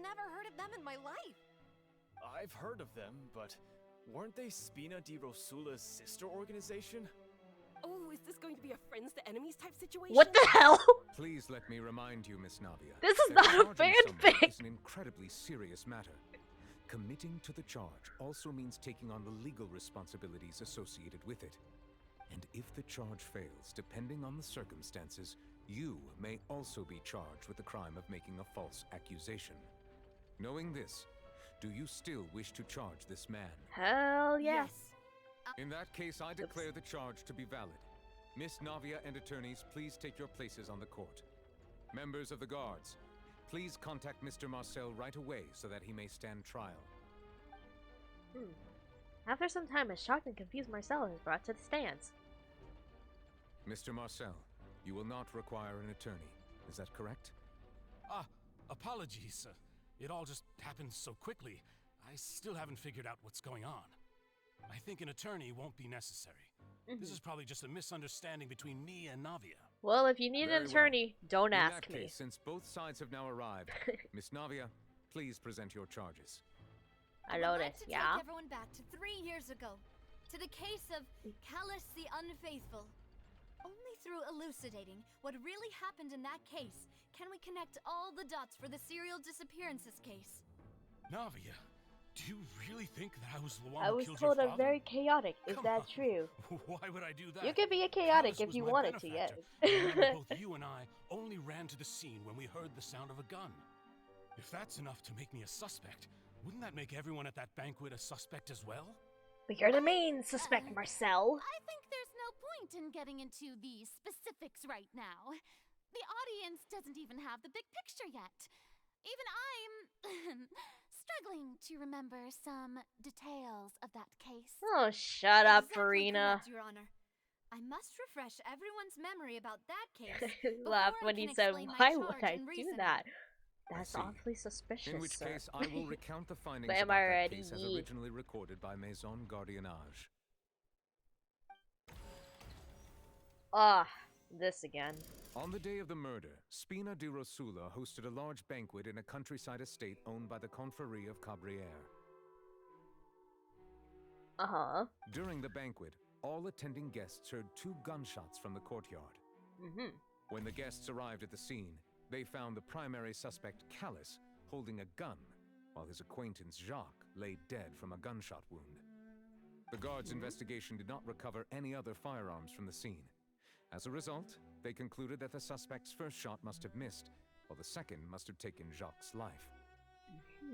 Never heard of them in my life. I've heard of them, but weren't they Spina di Rosula's sister organization? Oh, is this going to be a friends to enemies type situation? What the hell? Please let me remind you, Miss Navia. This is that not a charging fanfic. someone is an incredibly serious matter. Committing to the charge also means taking on the legal responsibilities associated with it. And if the charge fails, depending on the circumstances, you may also be charged with the crime of making a false accusation. Knowing this, do you still wish to charge this man? Hell yes. In that case, I declare the charge to be valid. Miss Navia and attorneys, please take your places on the court. Members of the guards, please contact Mr. Marcel right away so that he may stand trial. After some time, a shocked and confused Marcel is brought to the stands. Mr. Marcel, you will not require an attorney. Is that correct? Apologies. It all just happened so quickly. I still haven't figured out what's going on. I think an attorney won't be necessary. This is probably just a misunderstanding between me and Navia. Well, if you need Very an attorney, don't In ask that me. case, since both sides have now arrived, Miss Navia, please present your charges. I I'd know like this, to yeah? take everyone back to 3 years ago, to the case of Callus the Unfaithful. Only through elucidating what really happened in that case can we connect all the dots for the serial disappearances case. Navia, do you really think that I was the one I who was killed told your I'm father? very chaotic. Is Come that on. true? Why would I do that? You could be a chaotic Callus if was you my wanted to, yes. benefactor, and both you and I only ran to the scene when we heard the sound of a gun. If that's enough to make me a suspect, wouldn't that make everyone at that banquet a suspect as well? But you're the main suspect, Marcel. I think there's no point in getting into the specifics right now. The audience doesn't even have the big picture yet. Even I'm struggling to remember some details of that case. Oh, shut up, Exactly Farina. correct, Your Honor. I must refresh everyone's memory about that case. Laughed before I when he can said, explain my "Why charge would I and do reasoning." that?" I That's see. awfully suspicious, In which sir. case, I will recount the findings But am about I that ready? case as originally recorded by Maison Gardiennage. Ah, this again. On the day of the murder, Spina di Rosula hosted a large banquet in a countryside estate owned by the Confrérie of Cabrières. Uh-huh. During the banquet, all attending guests heard 2 gunshots from the courtyard. When the guests arrived at the scene, they found the primary suspect, Callus, holding a gun, while his acquaintance, Jacques, lay dead from a gunshot wound. The guards' investigation did not recover any other firearms from the scene. As a result, they concluded that the suspect's first shot must have missed, while the second must have taken Jacques' life.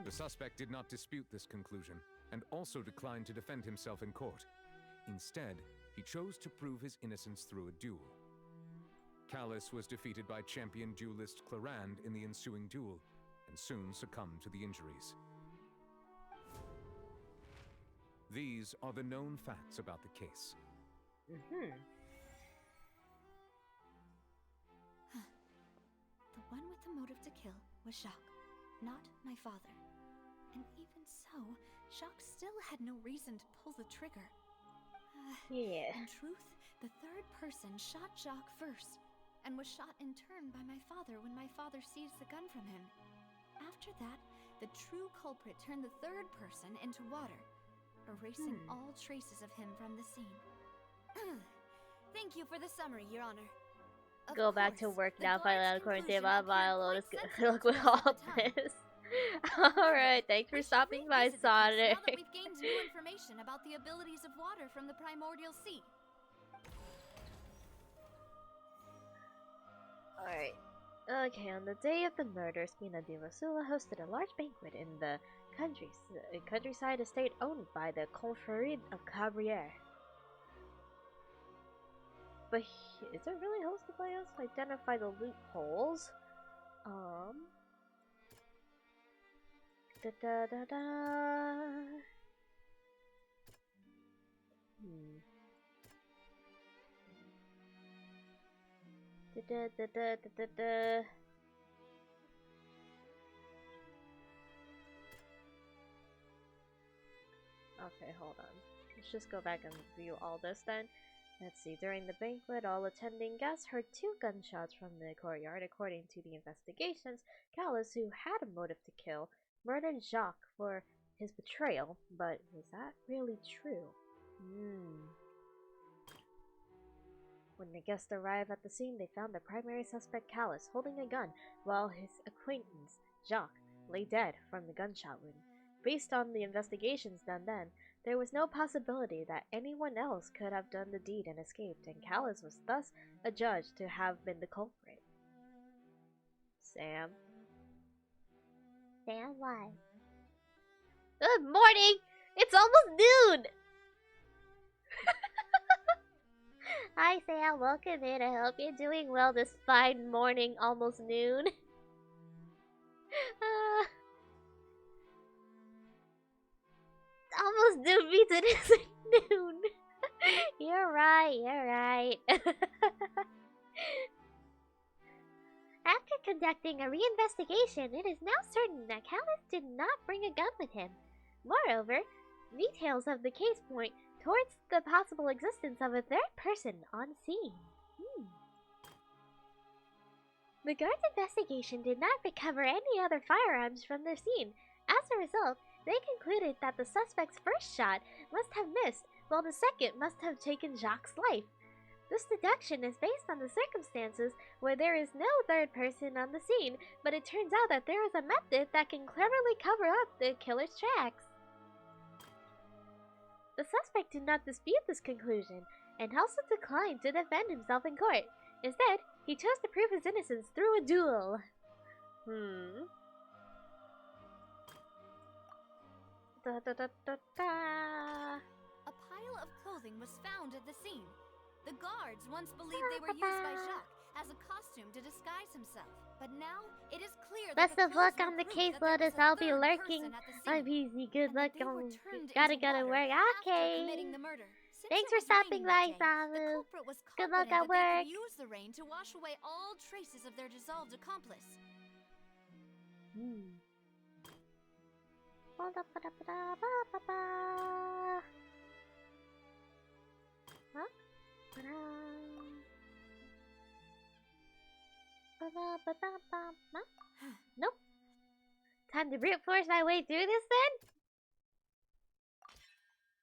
The suspect did not dispute this conclusion, and also declined to defend himself in court. Instead, he chose to prove his innocence through a duel. Callus was defeated by champion duelist Clarand in the ensuing duel, and soon succumbed to the injuries. These are the known facts about the case. The one with the motive to kill was Jacques, not my father. And even so, Jacques still had no reason to pull the trigger. Yeah. In truth, The third person shot Jacques first, and was shot in turn by my father when my father seized the gun from him. After that, the true culprit turned the third person into water, erasing all traces of him from the scene. Thank you for the summary, Your Honor. Of Go back to course, work the now, guard's finally according to conclusion Viola appeared is quite good luck with sensible to us all at the time. this. Alright, thanks for We should stopping by, revisit the case Sonic. now that we've gained new information about the abilities of water from the primordial sea. Alright. Okay, on the day of the murder, Spina di Rosula hosted a large banquet in the countryside estate owned by the Confrérie of Cabrières. But is it really hosted by us? Identify the loopholes. Da da da da. Da da da da da da da. Okay, hold on. Let's just go back and view all this then. Let's see, during the banquet, all attending guests heard 2 gunshots from the courtyard. According to the investigations, Callus, who had a motive to kill, murdered Jacques for his betrayal. But was that really true? When the guests arrived at the scene, they found the primary suspect, Callus, holding a gun, while his acquaintance, Jacques, lay dead from the gunshot wound. Based on the investigations done then, there was no possibility that anyone else could have done the deed and escaped, and Callus was thus adjudged to have been the culprit. Sam? Sam, why? Good morning! It's almost noon! Hi Sam, welcome in. I hope you're doing well this fine morning, almost noon. Almost noon means it isn't noon. You're right, you're right. After conducting a reinvestigation, it is now certain that Callus did not bring a gun with him. Moreover, details of the case point towards the possible existence of a third person on scene. The guard's investigation did not recover any other firearms from the scene. As a result, they concluded that the suspect's first shot must have missed, while the second must have taken Jacques' life. This deduction is based on the circumstances where there is no third person on the scene, but it turns out that there is a method that can cleverly cover up the killer's tracks. The suspect did not dispute this conclusion, and also declined to defend himself in court. Instead, he chose to prove his innocence through a duel. Da da da da da. A pile of clothing was found at the scene. The guards once believed they were used by Jacques as a costume to disguise himself, but now it is clear that Best of luck on the case, Lotus. I'll be lurking. I'm easy. Good luck on. Gotta work. Okay. Thanks for stopping by, Samu. Good luck at work. Use the rain to wash away all traces of their dissolved accomplice. Huh? Nope. Time to brute force my way through this then?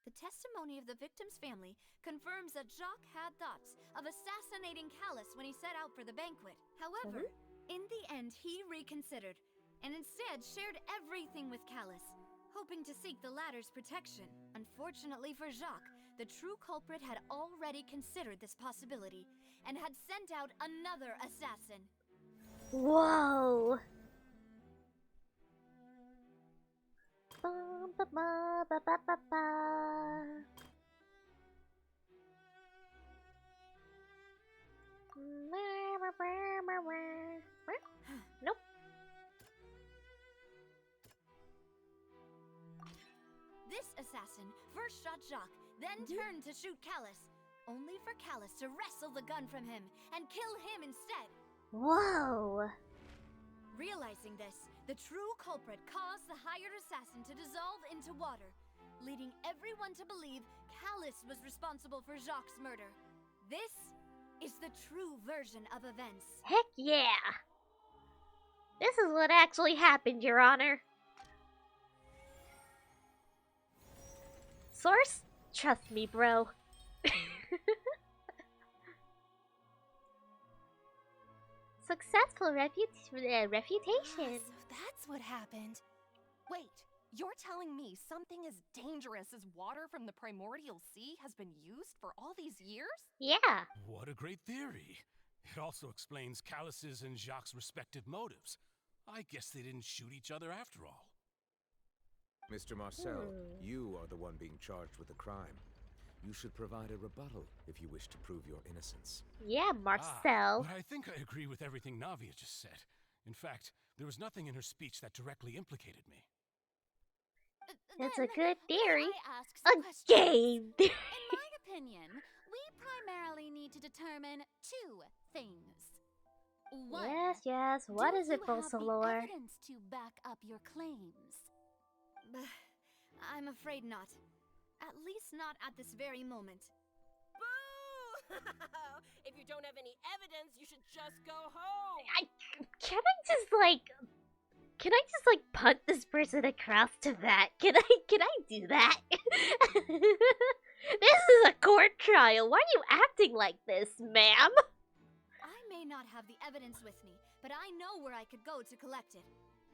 The testimony of the victim's family confirms that Jacques had thoughts of assassinating Callus when he set out for the banquet. However, in the end he reconsidered, and instead shared everything with Callus, hoping to seek the latter's protection. Unfortunately for Jacques, the true culprit had already considered this possibility, and had sent out another assassin. Whoa! Nope. This assassin first shot Jacques, then turned to shoot Callus, only for Callus to wrestle the gun from him and kill him instead. Whoa! Realizing this, the true culprit caused the hired assassin to dissolve into water, leading everyone to believe Callus was responsible for Jacques' murder. This is the true version of events. Heck yeah! This is what actually happened, Your Honor. Source? Trust me, bro. Successful refutation. So that's what happened. Wait, you're telling me something as dangerous as water from the primordial sea has been used for all these years? Yeah. What a great theory. It also explains Callus's and Jacques' respective motives. I guess they didn't shoot each other after all. Mr. Marcel, you are the one being charged with the crime. You should provide a rebuttal if you wish to prove your innocence. Yeah, Marcel. But I think I agree with everything Navia just said. In fact, there was nothing in her speech that directly implicated me. That's a good theory. A game. In my opinion, we primarily need to determine two things. One, Yes. What is it, do you have the Bolsalor? evidence to back up your claims? I'm afraid not. At least not at this very moment. Boo! If you don't have any evidence, you should just go home. Can I just like punt this person across to that? Can I do that? This is a court trial. Why are you acting like this, ma'am? I may not have the evidence with me, but I know where I could go to collect it.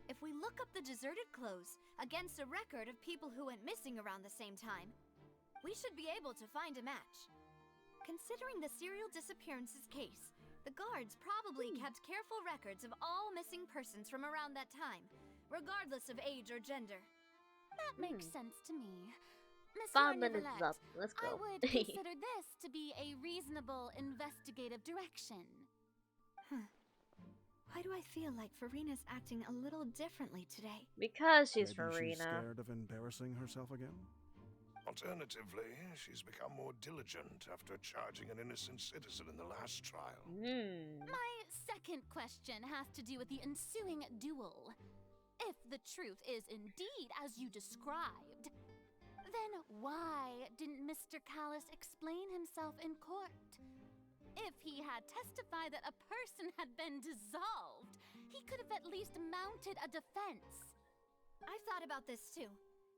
If we look up the deserted clothes against a record of people who went missing around the same time, we should be able to find a match. Considering the serial disappearances case, the guards probably kept careful records of all missing persons from around that time, regardless of age or gender. That makes sense to me. Miss 5 minutes Neverlet, up. Let's I go. would consider this to be a reasonable investigative direction. Why do I feel like Farina's acting a little differently today? Because she's Maybe she's Farina. scared of embarrassing herself again? Alternatively, she's become more diligent after charging an innocent citizen in the last trial. My second question has to do with the ensuing duel. If the truth is indeed as you described, then why didn't Mr. Callus explain himself in court? If he had testified that a person had been dissolved, he could have at least mounted a defense. I've thought about this too,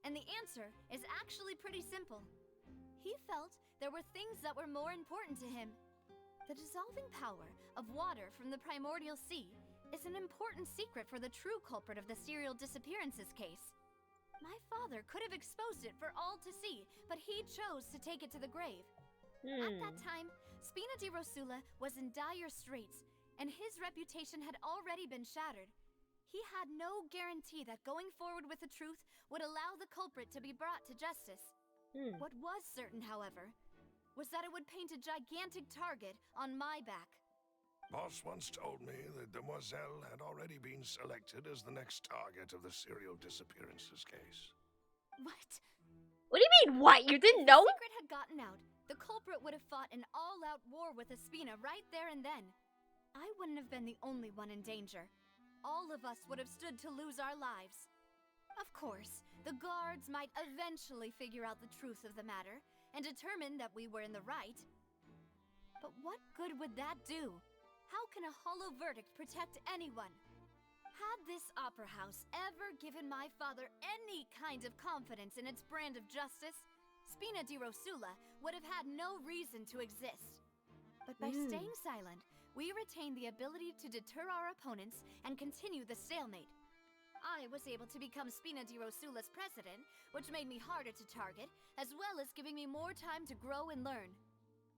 and the answer is actually pretty simple. He felt there were things that were more important to him. The dissolving power of water from the primordial sea is an important secret for the true culprit of the serial disappearances case. My father could have exposed it for all to see, but he chose to take it to the grave. At that time, Spina di Rosula was in dire straits, and his reputation had already been shattered. He had no guarantee that going forward with the truth would allow the culprit to be brought to justice. What was certain, however, was that it would paint a gigantic target on my back. Boss once told me that Demoiselle had already been selected as the next target of the serial disappearances case. What? What do you mean, what? You didn't know? If the secret had gotten out, the culprit would have fought an all-out war with Espina right there and then. I wouldn't have been the only one in danger. All of us would have stood to lose our lives. Of course, the guards might eventually figure out the truth of the matter and determine that we were in the right. But what good would that do? How can a hollow verdict protect anyone? Had this opera house ever given my father any kind of confidence in its brand of justice, Spina di Rosula would have had no reason to exist. But by staying silent, we retained the ability to deter our opponents and continue the stalemate. I was able to become Spina di Rosula's president, which made me harder to target, as well as giving me more time to grow and learn.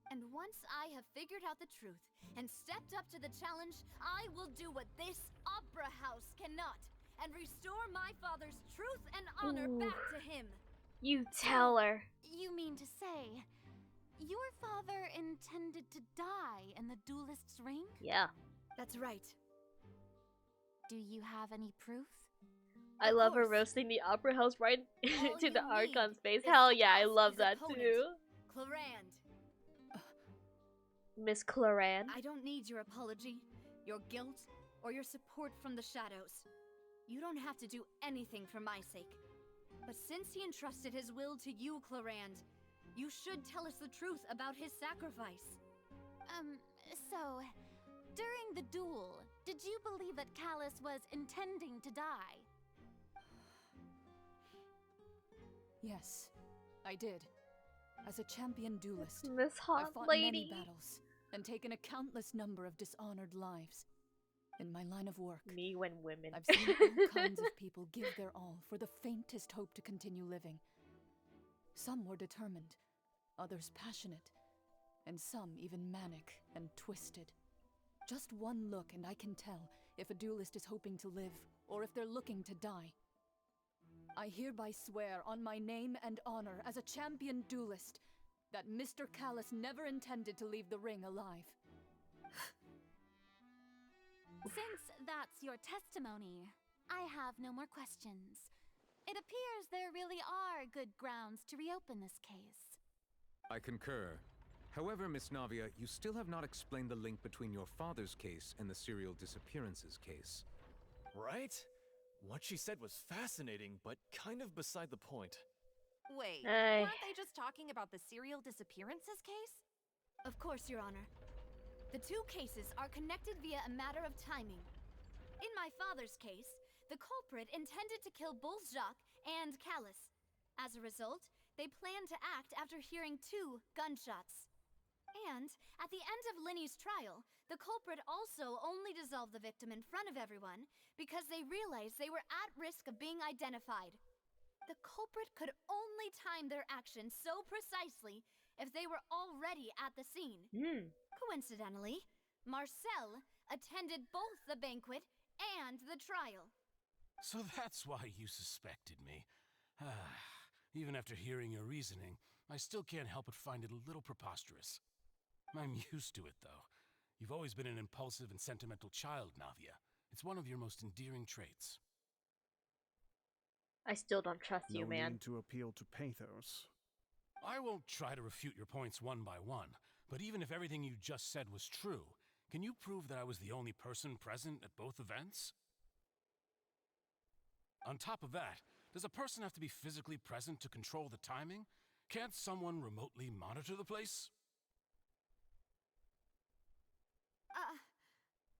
And once I have figured out the truth and stepped up to the challenge, I will do what this opera house cannot and restore my father's truth and honor back to him. You tell her. You mean to say, your father intended to die in the duelist's ring? Yeah. That's right. Do you have any proof? I love her roasting the opera house right to the you Archon's face. need Hell is yeah, I to ask love his that opponent, too. Clorand. Miss Cloran. I don't need your apology, your guilt, or your support from the shadows. You don't have to do anything for my sake. But since he entrusted his will to you, Clorand, you should tell us the truth about his sacrifice. So, during the duel, did you believe that Callus was intending to die? Yes, I did. As a champion duelist, Miss I Hot fought Lady. many battles and taken a countless number of dishonored lives. In my line of work, Me when women. I've seen all kinds of people give their all for the faintest hope to continue living. Some were determined, others passionate, and some even manic and twisted. Just one look and I can tell if a duelist is hoping to live or if they're looking to die. I hereby swear on my name and honor as a champion duelist that Mr. Callus never intended to leave the ring alive. Since that's your testimony, I have no more questions. It appears there really are good grounds to reopen this case. I concur. However, Miss Navia, you still have not explained the link between your father's case and the serial disappearances case. Right? What she said was fascinating, but kind of beside the point. Wait, Ay. weren't they just talking about the serial disappearances case? Of course, Your Honor. The two cases are connected via a matter of timing. In my father's case, the culprit intended to kill both Jacques and Callus. As a result, they planned to act after hearing 2 gunshots. And, at the end of Linny's trial, the culprit also only dissolved the victim in front of everyone because they realized they were at risk of being identified. The culprit could only time their actions so precisely if they were already at the scene. Coincidentally, Marcel attended both the banquet and the trial. So that's why you suspected me. Even after hearing your reasoning, I still can't help but find it a little preposterous. I'm used to it, though. You've always been an impulsive and sentimental child, Navia. It's one of your most endearing traits. I still don't trust you, No man. need to appeal to pathos. I won't try to refute your points one by one, but even if everything you just said was true, can you prove that I was the only person present at both events? On top of that, does a person have to be physically present to control the timing? Can't someone remotely monitor the place?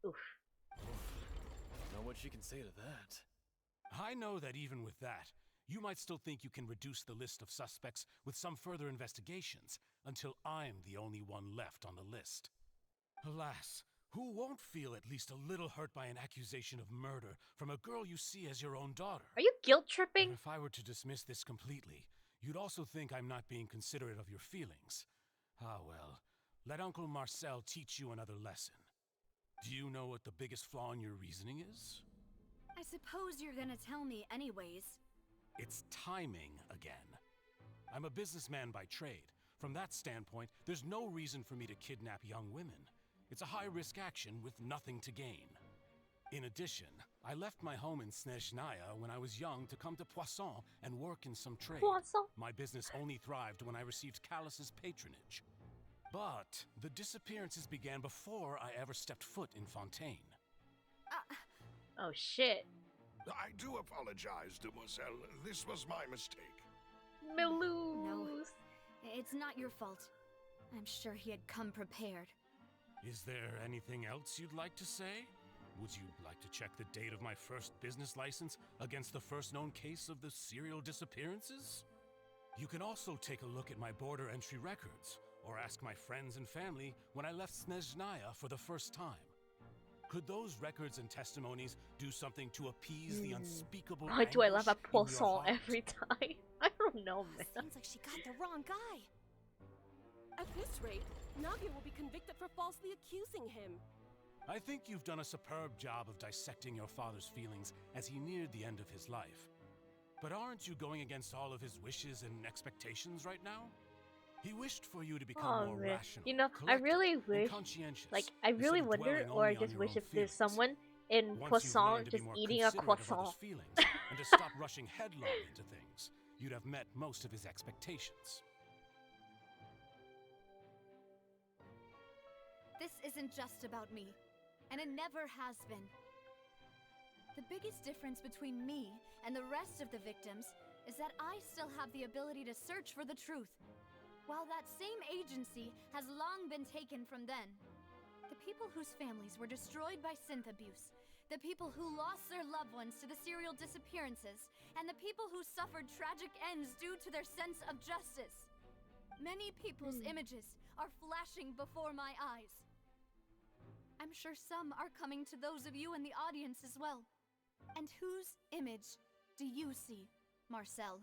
Oof. Know what she can say to that. I know that even with that, you might still think you can reduce the list of suspects with some further investigations until I'm the only one left on the list. Alas, who won't feel at least a little hurt by an accusation of murder from a girl you see as your own daughter? Are you guilt tripping? But if I were to dismiss this completely, you'd also think I'm not being considerate of your feelings. Ah well, let Uncle Marcel teach you another lesson. Do you know what the biggest flaw in your reasoning is? I suppose you're gonna tell me anyways. It's timing again. I'm a businessman by trade. From that standpoint, there's no reason for me to kidnap young women. It's a high-risk action with nothing to gain. In addition, I left my home in Snezhnaya when I was young to come to Poisson and work in some trade. Poisson? My business only thrived when I received Callus's patronage. But the disappearances began before I ever stepped foot in Fontaine. Oh shit. I do apologize, Demoiselle. This was my mistake. Milou. No, it's not your fault. I'm sure he had come prepared. Is there anything else you'd like to say? Would you like to check the date of my first business license against the first known case of the serial disappearances? You can also take a look at my border entry records, or ask my friends and family when I left Snezhnaya for the first time. Could those records and testimonies do something to appease the unspeakable Why do I laugh at anguish in your Poisson heart? every time? I don't know, man. Seems like she got the wrong guy. At this rate, Navia will be convicted for falsely accusing him. I think you've done a superb job of dissecting your father's feelings as he neared the end of his life. But aren't you going against all of his wishes and expectations right now? He wished for you to become more man. rational, You know, I collected, really and wish, conscientious, like, I instead really of wonder, dwelling or I only on just your wish own if there's feelings. someone in Once you've Poisson learned to be just more eating a considerate of croissant. others' feelings and to stop rushing headlong into things, you'd have met most of his expectations. This isn't just about me, and it never has been. The biggest difference between me and the rest of the victims is that I still have the ability to search for the truth. while that same agency has long been taken from them. The people whose families were destroyed by synth abuse, the people who lost their loved ones to the serial disappearances, and the people who suffered tragic ends due to their sense of justice. Many people's images are flashing before my eyes. I'm sure some are coming to those of you in the audience as well. And whose image do you see, Marcel?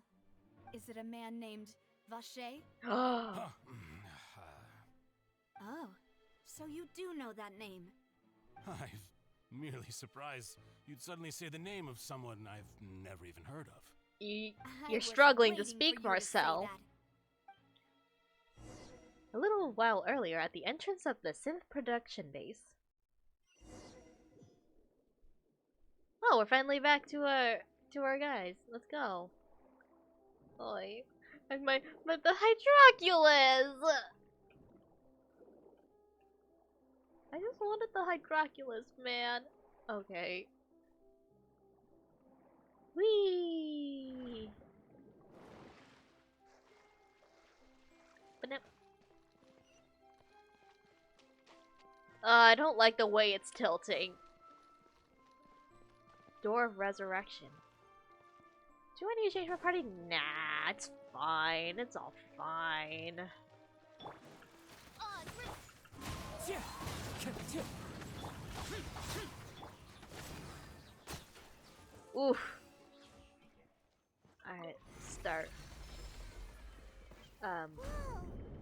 Is it a man named Vacher? Oh, so you do know that name. I'm merely surprised you'd suddenly say the name of someone I've never even heard of. You're struggling to speak, Marcel. A little while earlier, at the entrance of the synth production base. Oh, we're finally back to our guys. Let's go. Boy, and the Hydroculus. I just wanted the Hydroculus, man. Okay. Whee! But no. I don't like the way it's tilting. Door of Resurrection. Do I need to change my party? Nah, it's fine. It's all fine. Oof. Alright, start.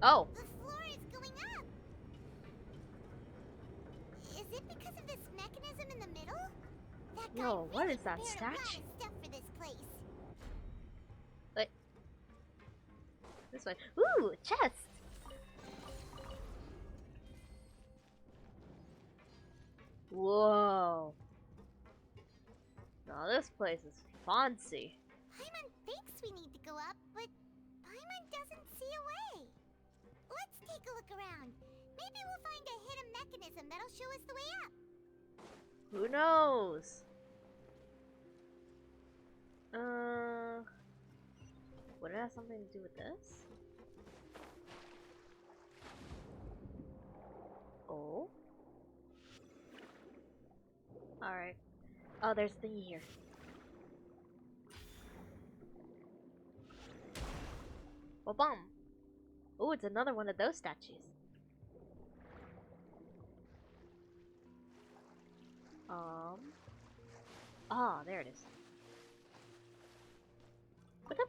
Oh. The floor is going up. Is it because of this mechanism in the middle? That guy Yo, what really is that prepared a lot statue? of stuff for this place. Wait. This way. Ooh, chest. Whoa. Now this place is fancy. Paimon thinks we need to go up, but Paimon doesn't see a way. Let's take a look around. Maybe we'll find a hidden mechanism that'll show us the way up. Who knows? Would it have something to do with this? Oh. Alright. Oh, there's a thingy here. Well, bum. Oh, it's another one of those statues. Ah, there it is. What up?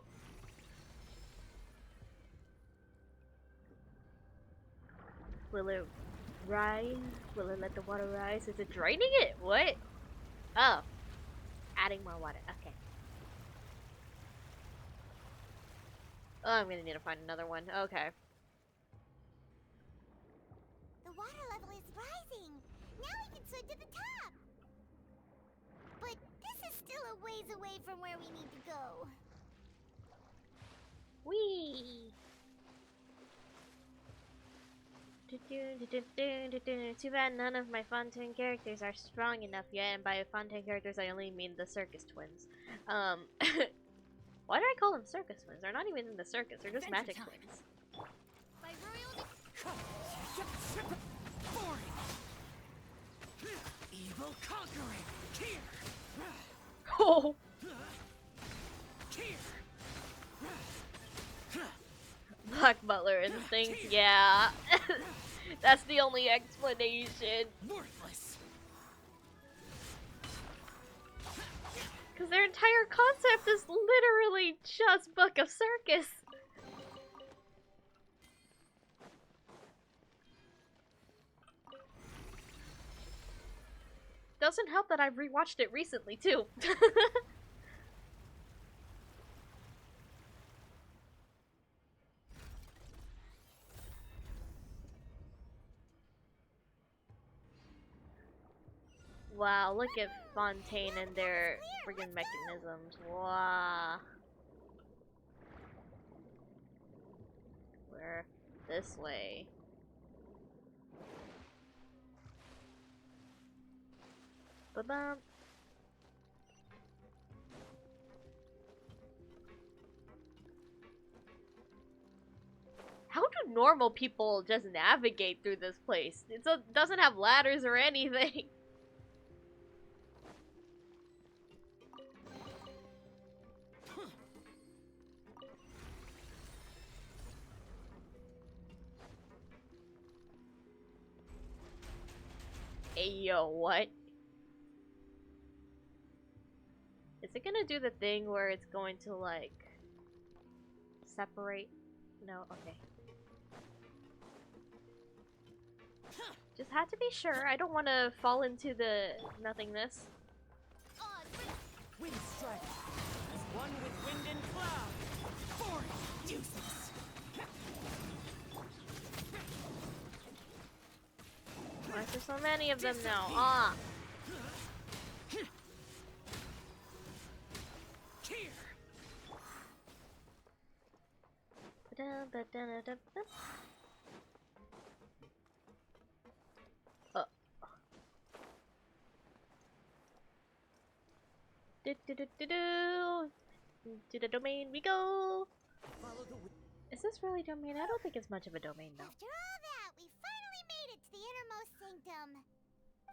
Will it rise? Will it let the water rise? Is it draining it? What? Oh. Adding more water. Okay. Oh, I'm gonna need to find another one. Okay. The water level is rising. Now we can swim to the top. But this is still a ways away from where we need to go. Whee! Too bad none of my Fontaine characters are strong enough yet, and by Fontaine characters I only mean the circus twins. Why do I call them circus twins? They're not even in the circus, they're just magic twins. Evil conquering! Here! Oh! Here! Black Butler instincts, yeah. That's the only explanation. Worthless! Because their entire concept is literally just Book of Circus. Doesn't help that I've rewatched it recently, too. Wow, look at Fontaine and their friggin' mechanisms. Wow. Where? This way. Ba-bum. How do do normal people just navigate through this place? It doesn't have ladders or anything. Hey, yo, what? Is it gonna do the thing where it's going to, like, separate? No? Okay. Just had to be sure. I don't want to fall into the nothingness. Wind strike. As one with wind and cloud. Force useless. Why is there so many of them now? Ah! To the domain we go! Is this really domain? I don't think it's much of a domain though. After all that, we finally made it to the innermost sanctum.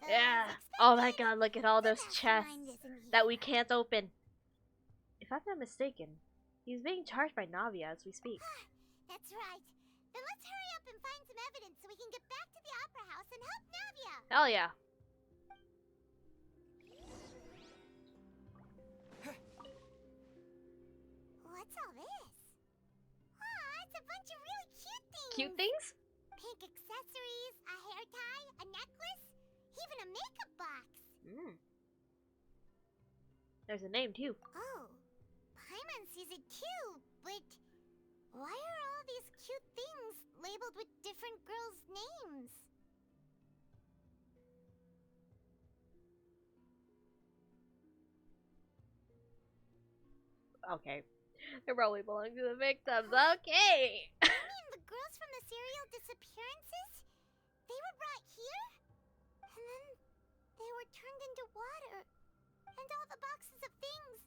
Yeah! Oh my god, look at all those chests that we can't open. If I'm not mistaken, he's being charged by Navia as we speak. That's right. Then let's hurry up and find some evidence so we can get back to the Opera House and help Navia. Hell yeah. What's all this? Aw, it's a bunch of really cute things. Cute things? Pink accessories, a hair tie, a necklace, even a makeup box. There's a name too. Oh, Paimon sees it too, but why are all these cute things labeled with different girls' names? Okay. They probably belong to the victims. Okay! You mean the girls from the serial disappearances? They were brought here? And then they were turned into water. And all the boxes of things.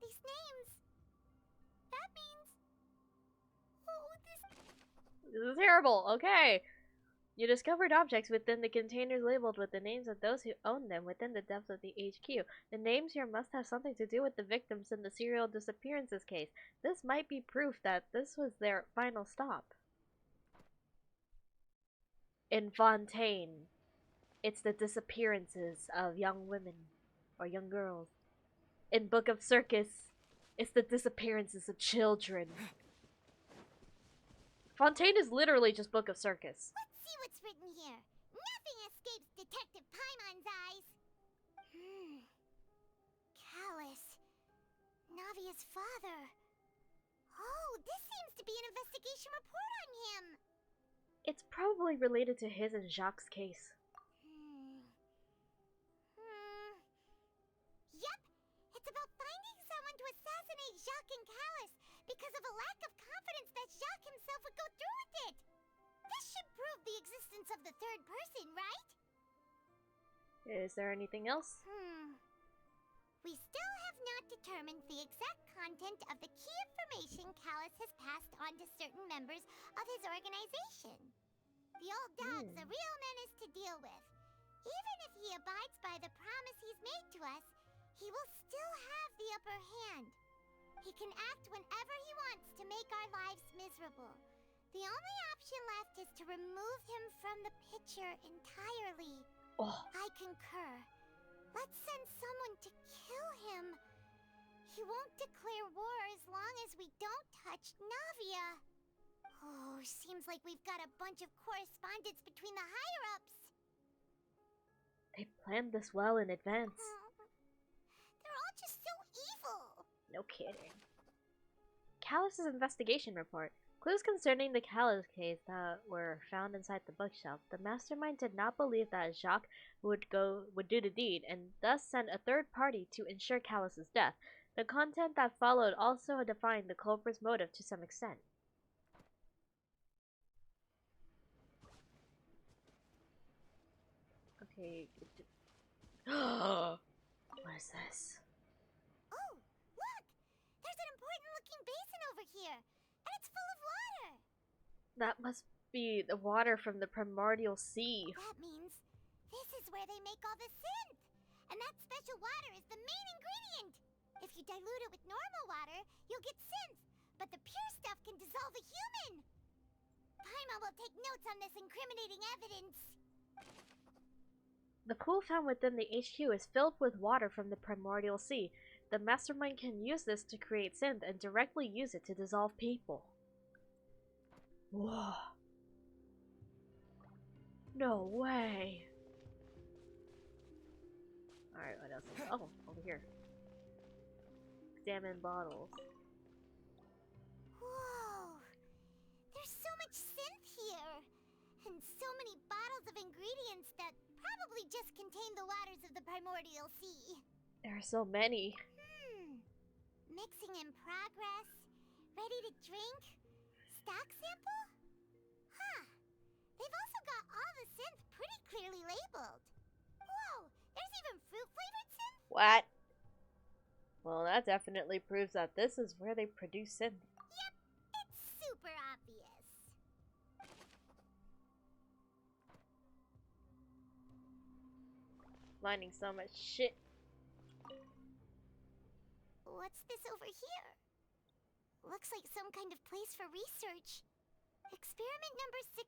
These names. That means... Oh, this This is terrible. Okay. You discovered objects within the containers labeled with the names of those who own them within the depths of the HQ. The names here must have something to do with the victims in the serial disappearances case. This might be proof that this was their final stop. In Fontaine, it's the disappearances of young women or young girls. In Book of Circus, it's the disappearances of children. Fontaine is literally just Book of Circus. Let's see what's written here. Nothing escapes Detective Paimon's eyes. Callus. Navia's father. Oh, this seems to be an investigation report on him. It's probably related to his and Jacques' case. Yep, it's about finding someone to assassinate Jacques and Callus because of a lack of confidence that Jacques himself would go through with it. This should prove the existence of the third person, right? Is there anything else? We still have not determined the exact content of the key information Callus has passed on to certain members of his organization. The old dog's a real menace to deal with. Even if he abides by the promise he's made to us, he will still have the upper hand. He can act whenever he wants to make our lives miserable. The only option left is to remove him from the picture entirely. I concur. Let's send someone to kill him. He won't declare war as long as we don't touch Navia. Oh, seems like we've got a bunch of correspondence between the higher-ups. They planned this well in advance. They're all just so evil. No kidding. Callus's investigation report. Clues concerning the Callus case that were found inside the bookshelf. The mastermind did not believe that Jacques would do the deed, and thus sent a third party to ensure Callus's death. The content that followed also defined the culprit's motive to some extent. Okay. What is this? Oh, look! There's an important-looking basin over here, and it's full of water. That must be the water from the primordial sea. That means this is where they make all the synth! And that special water is the main ingredient! If you dilute it with normal water, you'll get synth, but the pure stuff can dissolve a human! Paimon will take notes on this incriminating evidence. The pool found within the HQ is filled with water from the primordial sea. The mastermind can use this to create synth and directly use it to dissolve people. Whoa. No way. Alright, what else? Oh, over here. Examine bottles. Whoa! There's so much synth here! And so many bottles of ingredients that probably just contain the waters of the primordial sea. There are so many. Mixing in progress. Ready to drink? Stock sample? Huh. They've also got all the synth pretty clearly labeled. Whoa! There's even fruit-flavored synth? What? Well, that definitely proves that this is where they produce synth. Yep, it's super obvious. Finding so much shit. What's this over here? Looks like some kind of place for research. Experiment number 16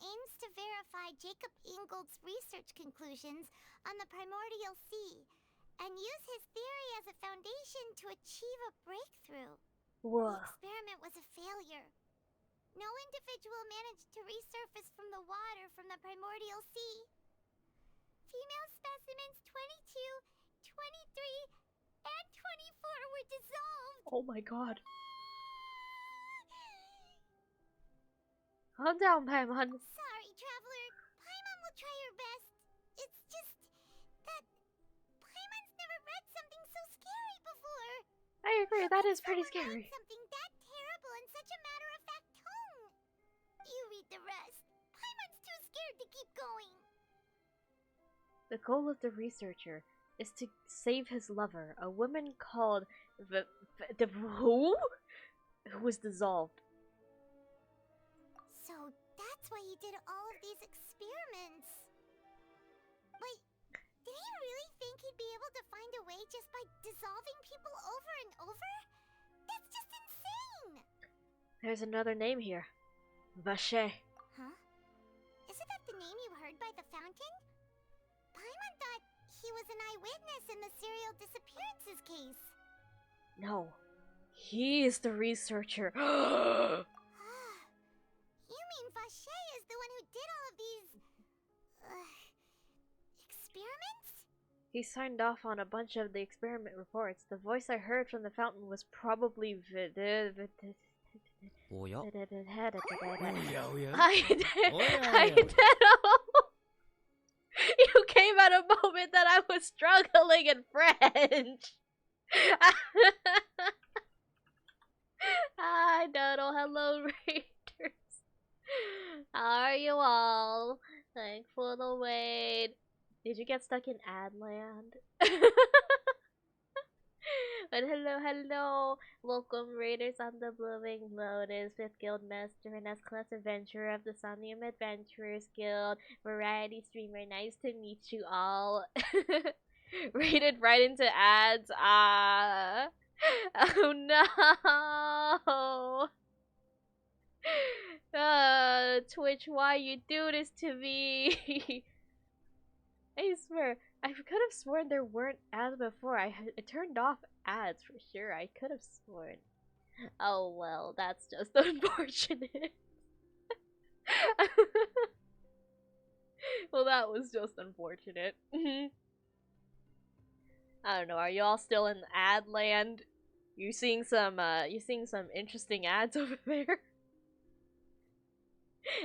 aims to verify Jacob Ingold's research conclusions on the primordial sea and use his theory as a foundation to achieve a breakthrough. Whoa. The experiment was a failure. No individual managed to resurface from the water from the primordial sea. Female specimens 22, 23, and 24 were dissolved. Oh my god. Calm down, Paimon. Sorry, Traveler. Paimon will try her best. It's just that Paimon's never read something so scary before. I agree, that is pretty scary. Something that terrible in such a matter-of-fact tone. You read the rest. Paimon's too scared to keep going. The goal of the researcher is to save his lover, a woman called who was dissolved. So that's why he did all of these experiments. Wait, did he really think he'd be able to find a way just by dissolving people over and over? That's just insane! There's another name here. Vacher. Huh? Isn't that the name you heard by the fountain? Paimon thought he was an eyewitness in the serial disappearances case. No. He is the researcher. You mean Vacher is the one who did all of these... experiments? He signed off on a bunch of the experiment reports. The voice I heard from the fountain was probably You came at a moment that I was struggling in French. Hi, Doodle. Hello, Raiders. How are you all? Thanks for the wait. Did you get stuck in Adland? But hello. Welcome, Raiders on the Blooming Lotus, 5th Guildmaster and S-Class Adventurer of the Somnium Adventurers Guild. Variety streamer, nice to meet you all. Raided right into ads. Oh no! Twitch, why you do this to me? I swear, I could have sworn there weren't ads before. I turned off ads for sure. I could have sworn. Oh well, that's just unfortunate. Well, that was just unfortunate. I don't know. Are you all still in ad land? You seeing some interesting ads over there?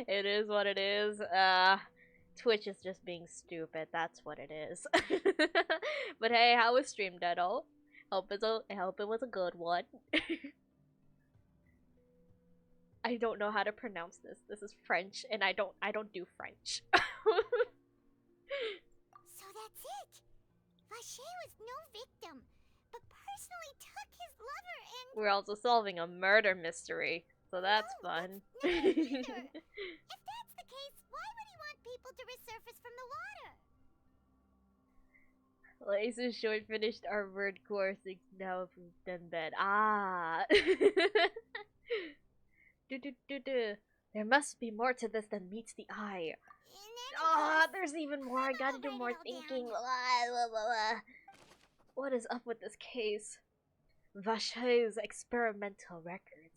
It is what it is. Twitch is just being stupid. That's what it is. But hey, how was stream, Doodle? I hope it was a good one. I don't know how to pronounce this. This is French, and I don't do French. So that's it. Vacher was no victim, but personally took his lover and... We're also solving a murder mystery. So that's fun. If that's the case, why would he want people to resurface from the water? Laser short finished our word course. It's now done bed. Ah. There must be more to this than meets the eye. Ah, there's even more. I gotta do more thinking. What is up with this case? Vache's experimental records.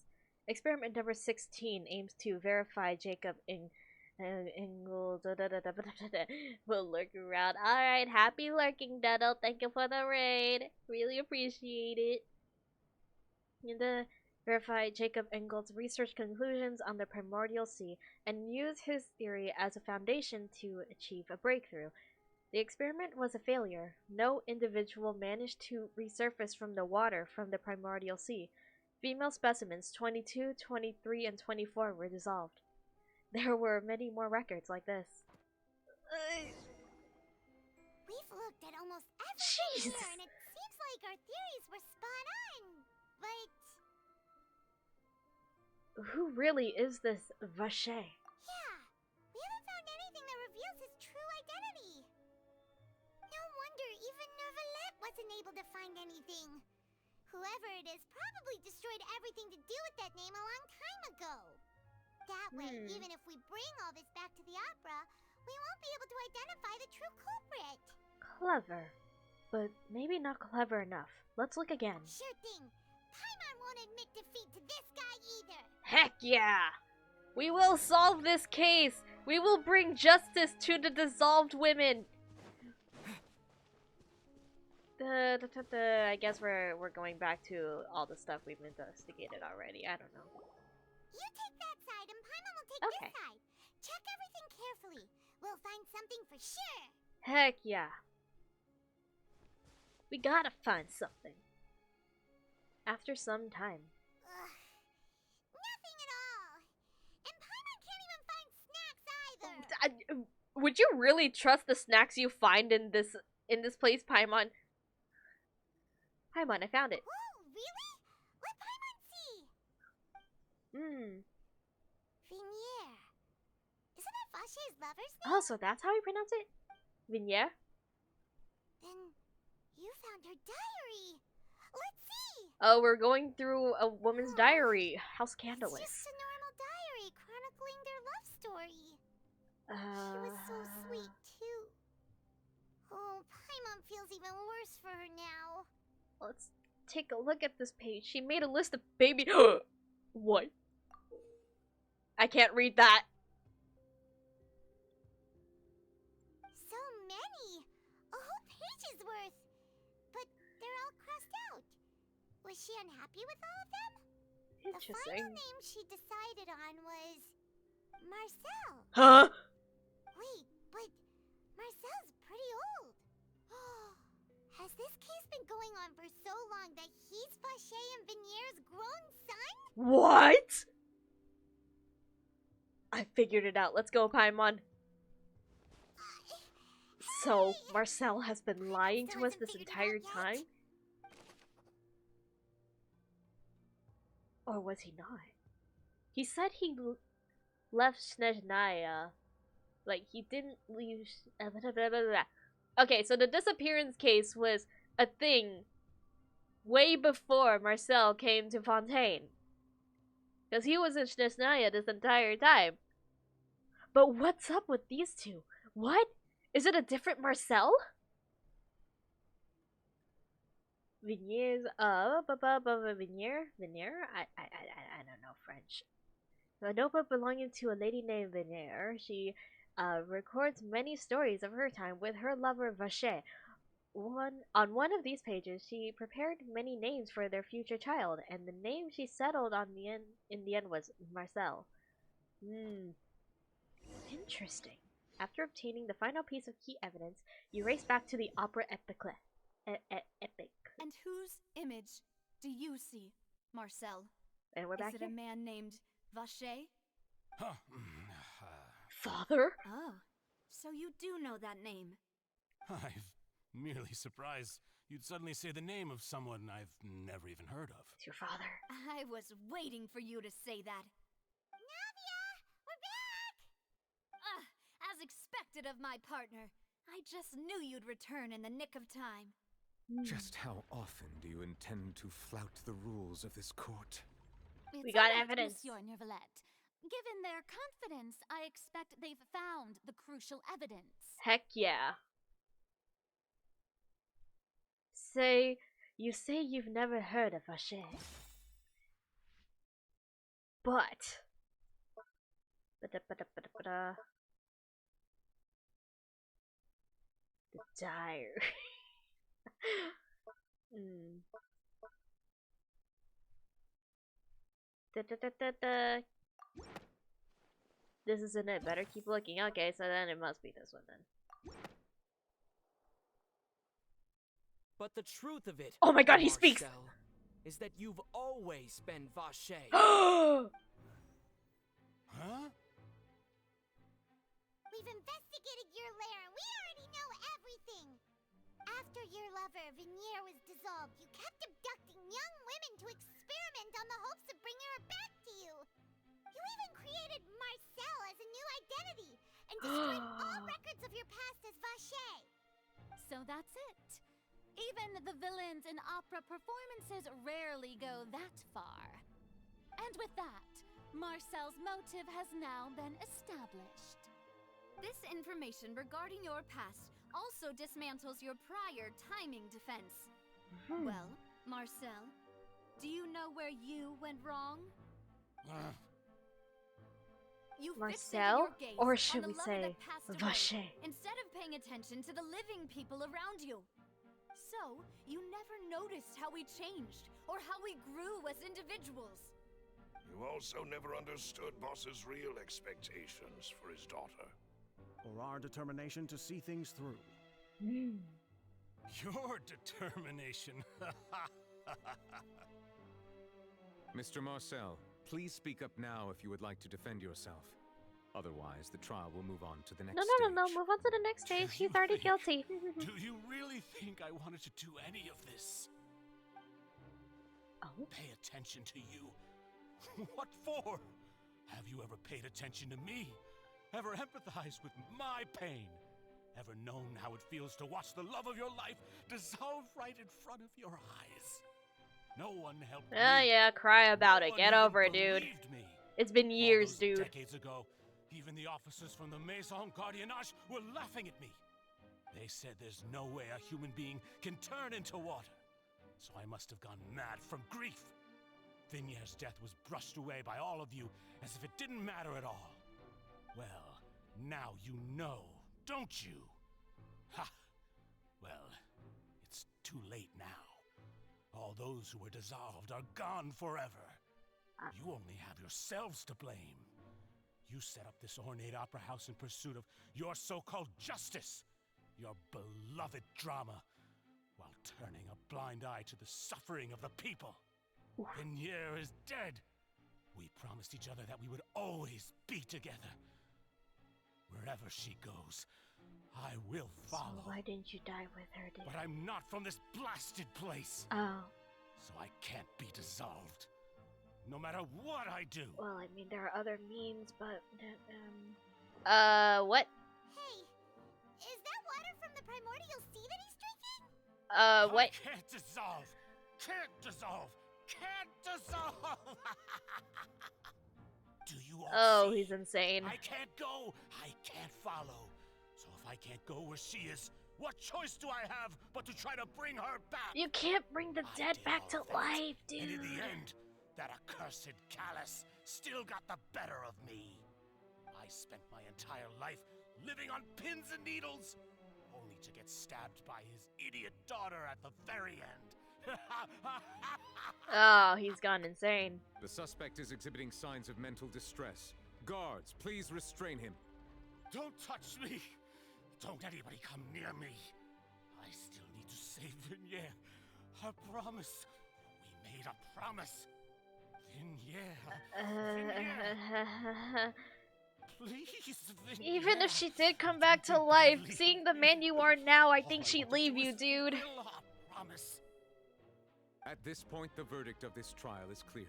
Experiment number 16 aims to verify Jacob Engel. Will lurk around. Alright, happy lurking, Duddle. Thank you for the raid. Really appreciate it. And verify Jacob Engel's research conclusions on the primordial sea and use his theory as a foundation to achieve a breakthrough. The experiment was a failure. No individual managed to resurface from the water from the primordial sea. Female specimens 22, 23, and 24 were dissolved. There were many more records like this. We've looked at almost everything here, and it seems like our theories were spot on. But who really is this Vache? yeah, we haven't found anything that reveals his true identity. No wonder even Neuvillette wasn't able to find anything. Whoever it is probably destroyed everything to do with that name a long time ago. That way, even if we bring all this back to the opera, we won't be able to identify the true culprit. Clever. But maybe not clever enough. Let's look again. Sure thing. Paimon won't admit defeat to this guy either. Heck yeah! We will solve this case! We will bring justice to the dissolved women! I guess we're going back to all the stuff we've investigated already. I don't know. You take that side and Paimon will take this side. Check everything carefully. We'll find something for sure. Heck yeah. We gotta find something. After some time. Nothing at all. And Paimon can't even find snacks either. Would you really trust the snacks you find in this place, Paimon? Paimon, I found it. Whoa, really? Let Paimon see. Vinier. Isn't that Vache's lover's name? Oh, so that's how you pronounce it? Vinier? Then you found her diary. Let's see. Oh, we're going through a woman's diary. How scandalous. It's just a normal diary chronicling their love story. She was so sweet, too. Oh, Paimon feels even worse for her now. Let's take a look at this page. She made a list of baby... What? I can't read that. So many. A whole page's worth. But they're all crossed out. Was she unhappy with all of them? Interesting. The final name she decided on was Marcel. Huh? Wait, but Marcel's pretty old. Has this case been going on for so long that he's Vache and Vinier's grown son? What? I figured it out. Let's go, Paimon. So, Marcel has been lying to us this entire time? Or was he not? He said he left Snezhnaya. Like, he didn't leave... Okay, so the disappearance case was a thing way before Marcel came to Fontaine. Because he was in Snezhnaya this entire time. But what's up with these two? What? Is it a different Marcel? Vinier's Vinier? I don't know French. A notebook belonging to a lady named Vinier. She records many stories of her time with her lover Vache. On one of these pages, she prepared many names for their future child, and the name she settled on in the end was Marcel. Interesting. After obtaining the final piece of key evidence, you race back to the Opera Epic. And whose image do you see, Marcel? And we're back Is it here. a man named Vache? Father? Oh, so you do know that name. I've Merely surprised you'd suddenly say the name of someone I've never even heard of. It's your father. I was waiting for you to say that. Navia! We're back! As expected of my partner. I just knew you'd return in the nick of time. Just how often do you intend to flout the rules of this court? We got all right, evidence. Monsieur Neuvillette. Given their confidence, I expect they've found the crucial evidence. Heck yeah. You say you've never heard of Vacher. But the diary. This isn't it. Better keep looking. Okay, so then it must be this one then. But the truth of it, Oh my god, he speaks! Marcel, is that you've always been Vacher. Huh? We've investigated your lair and we already know everything. After your lover, Venier, was dissolved, you kept abducting young women to experiment on the hopes of bringing her back to you. You even created Marcel as a new identity and destroyed all records of your past as Vacher. So that's it. Even the villains in opera performances rarely go that far. And with that, Marcel's motive has now been established. This information regarding your past also dismantles your prior timing defense. Well, Marcel, do you know where you went wrong? You Marcel? fixated your gaze Or should on the we lover say that passed away, Vacher? instead of paying attention to the living people around you. So, you never noticed how we changed, or how we grew as individuals. You also never understood Boss's real expectations for his daughter. Or our determination to see things through. Your determination. Mr. Marcel, please speak up now if you would like to defend yourself. Otherwise, the trial will move on to the next No, move on to the next stage. He's already guilty. Do you really think I wanted to do any of this? Oh? Pay attention to you? What for? Have you ever paid attention to me? Ever empathized with my pain? Ever known how it feels to watch the love of your life dissolve right in front of your eyes? No one helped me. Yeah, cry about it. No Get one over it, even dude. believed me. It's been All years, those dude. Decades ago, even the officers from the Maison Gardiennage were laughing at me. They said there's no way a human being can turn into water. So I must have gone mad from grief. Vinier's death was brushed away by all of you as if it didn't matter at all. Well, now you know, don't you? Ha! Well, it's too late now. All those who were dissolved are gone forever. You only have yourselves to blame. You set up this ornate opera house in pursuit of your so-called justice, your beloved drama, while turning a blind eye to the suffering of the people. Venier is dead. We promised each other that we would always be together. Wherever she goes, I will follow. So why didn't you die with her, dude? But I'm not from this blasted place. Oh. So I can't be dissolved. No matter what I do. Well, I mean, there are other means, but... what? Hey, is that water from the primordial sea that he's drinking? What? I can't dissolve. Can't dissolve. Can't dissolve. Do you all see? He's insane. I can't go. I can't follow. So if I can't go where she is, what choice do I have but to try to bring her back? You can't bring the dead back to life, dude. And in the end, that accursed Callus still got the better of me. I spent my entire life living on pins and needles, only to get stabbed by his idiot daughter at the very end. Oh, he's gone insane. The suspect is exhibiting signs of mental distress. Guards, please restrain him. Don't touch me! Don't anybody come near me. I still need to save Venier. I promise. We made a promise. Venier. Please, Even if she did come back to life, seeing the man you are now, I think she'd leave you, dude. Promise. At this point, the verdict of this trial is clear.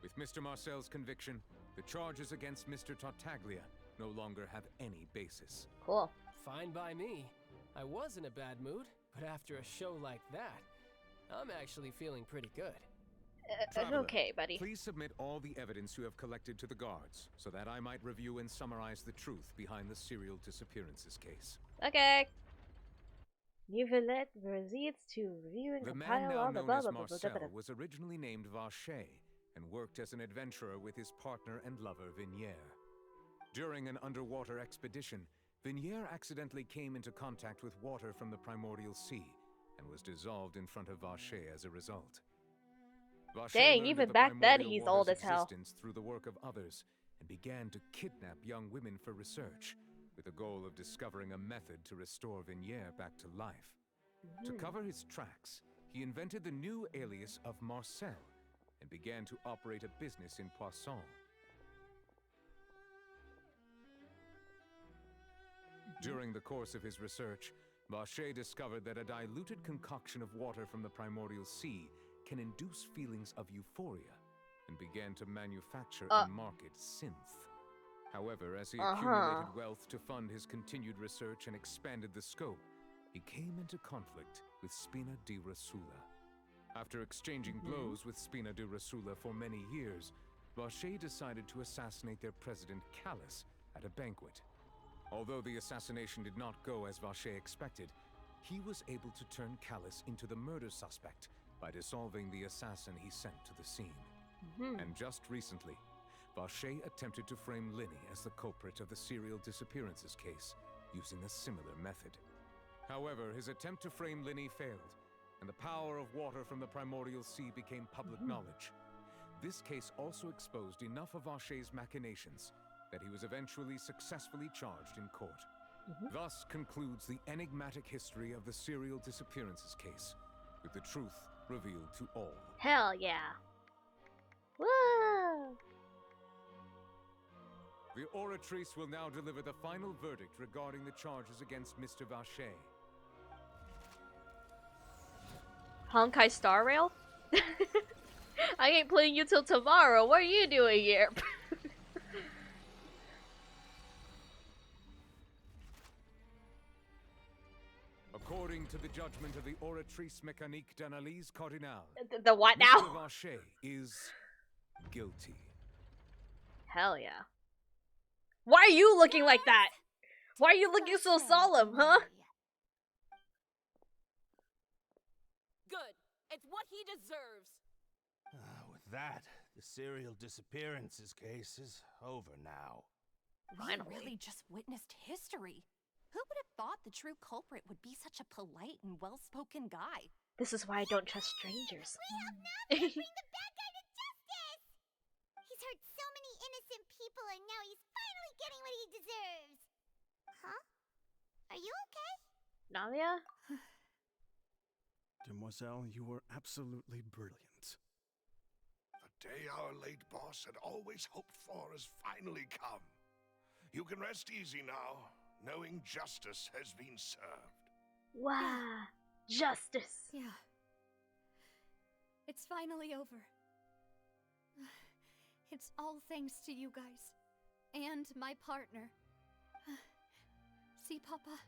With Mr. Marcel's conviction, the charges against Mr. Tartaglia no longer have any basis. Cool. Fine by me. I was in a bad mood, but after a show like that, I'm actually feeling pretty good. Traveler, Okay, buddy. Please submit all the evidence you have collected to the guards, so that I might review and summarize the truth behind the serial disappearances case. Okay. Nivelet proceeds to review and The man compile now all the known blah as blah blah blah Marcel blah. was originally named Vacher and worked as an adventurer with his partner and lover Vignier. During an underwater expedition, Vignier accidentally came into contact with water from the primordial sea and was dissolved in front of Vacher as a result. Vacher Dang, learned even of the back then primordial he's water's old as hell. existence through the work of others and began to kidnap young women for research, with the goal of discovering a method to restore Vignier back to life. To cover his tracks, he invented the new alias of Marcel and began to operate a business in Poisson. During the course of his research, Vacher discovered that a diluted concoction of water from the primordial sea can induce feelings of euphoria, and began to manufacture and market synth. However, as he accumulated wealth to fund his continued research and expanded the scope, he came into conflict with Spina di Rosula. After exchanging blows with Spina di Rosula for many years, Vacher decided to assassinate their president Callus at a banquet. Although the assassination did not go as Vacher expected, he was able to turn Callus into the murder suspect by dissolving the assassin he sent to the scene. And just recently, Vacher attempted to frame Linny as the culprit of the serial disappearances case, using a similar method. However, his attempt to frame Linny failed, and the power of water from the primordial sea became public knowledge. This case also exposed enough of Vacher's machinations that he was eventually successfully charged in court. Thus concludes the enigmatic history of the serial disappearances case, with the truth revealed to all. Hell yeah. Woo! The Oratrice will now deliver the final verdict regarding the charges against Mr. Vacher. Honkai Star Rail? I ain't playing you till tomorrow. What are you doing here? According to the judgment of the Oratrice Mécanique d'Analyse Cardinale, The what now? Mr. Vacher is guilty. Hell yeah. Why are you looking like that? Why are you looking so solemn, huh? Good. It's what he deserves. With that, the serial disappearances case is over now. We really just witnessed history. Who would have thought the true culprit would be such a polite and well-spoken guy? This is why I don't trust strangers. We help Navia bring the bad guy to justice! He's hurt so many innocent people and now he's finally getting what he deserves. Huh? Are you okay? Navia? Demoiselle, you were absolutely brilliant. The day our late boss had always hoped for has finally come. You can rest easy now, knowing justice has been served. Wow. Justice. Yeah. It's finally over. It's all thanks to you guys. And my partner. See, Papa?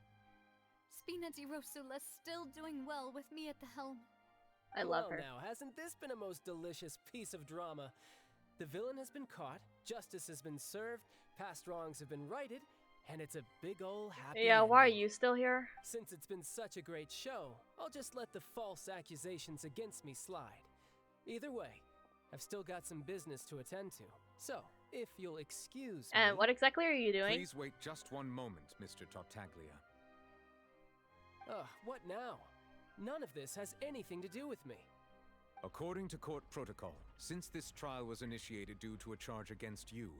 Spina di Rosula's still doing well with me at the helm. I love her. Now, hasn't this been a most delicious piece of drama? The villain has been caught, justice has been served, past wrongs have been righted, and it's a big ol' happy Yeah, why are ending. you still here? Since it's been such a great show, I'll just let the false accusations against me slide. Either way, I've still got some business to attend to. So, if you'll excuse me... And what exactly are you doing? Please wait just one moment, Mr. Tartaglia. Ugh, what now? None of this has anything to do with me. According to court protocol, since this trial was initiated due to a charge against you,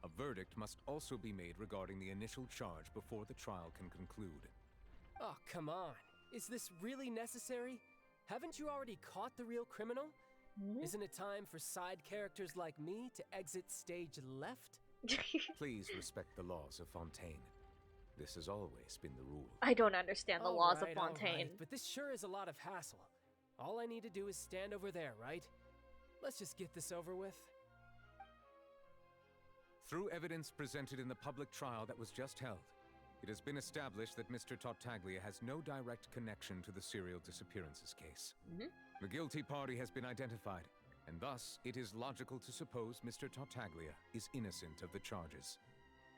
a verdict must also be made regarding the initial charge before the trial can conclude. Oh, come on. Is this really necessary? Haven't you already caught the real criminal? Isn't it time for side characters like me to exit stage left? Please respect the laws of Fontaine. This has always been the rule. I don't understand the laws of Alright, Fontaine. but this sure is a lot of hassle. All I need to do is stand over there, right? Let's just get this over with. Through evidence presented in the public trial that was just held, it has been established that Mr. Tartaglia has no direct connection to the serial disappearances case. The guilty party has been identified, and thus it is logical to suppose Mr. Tartaglia is innocent of the charges.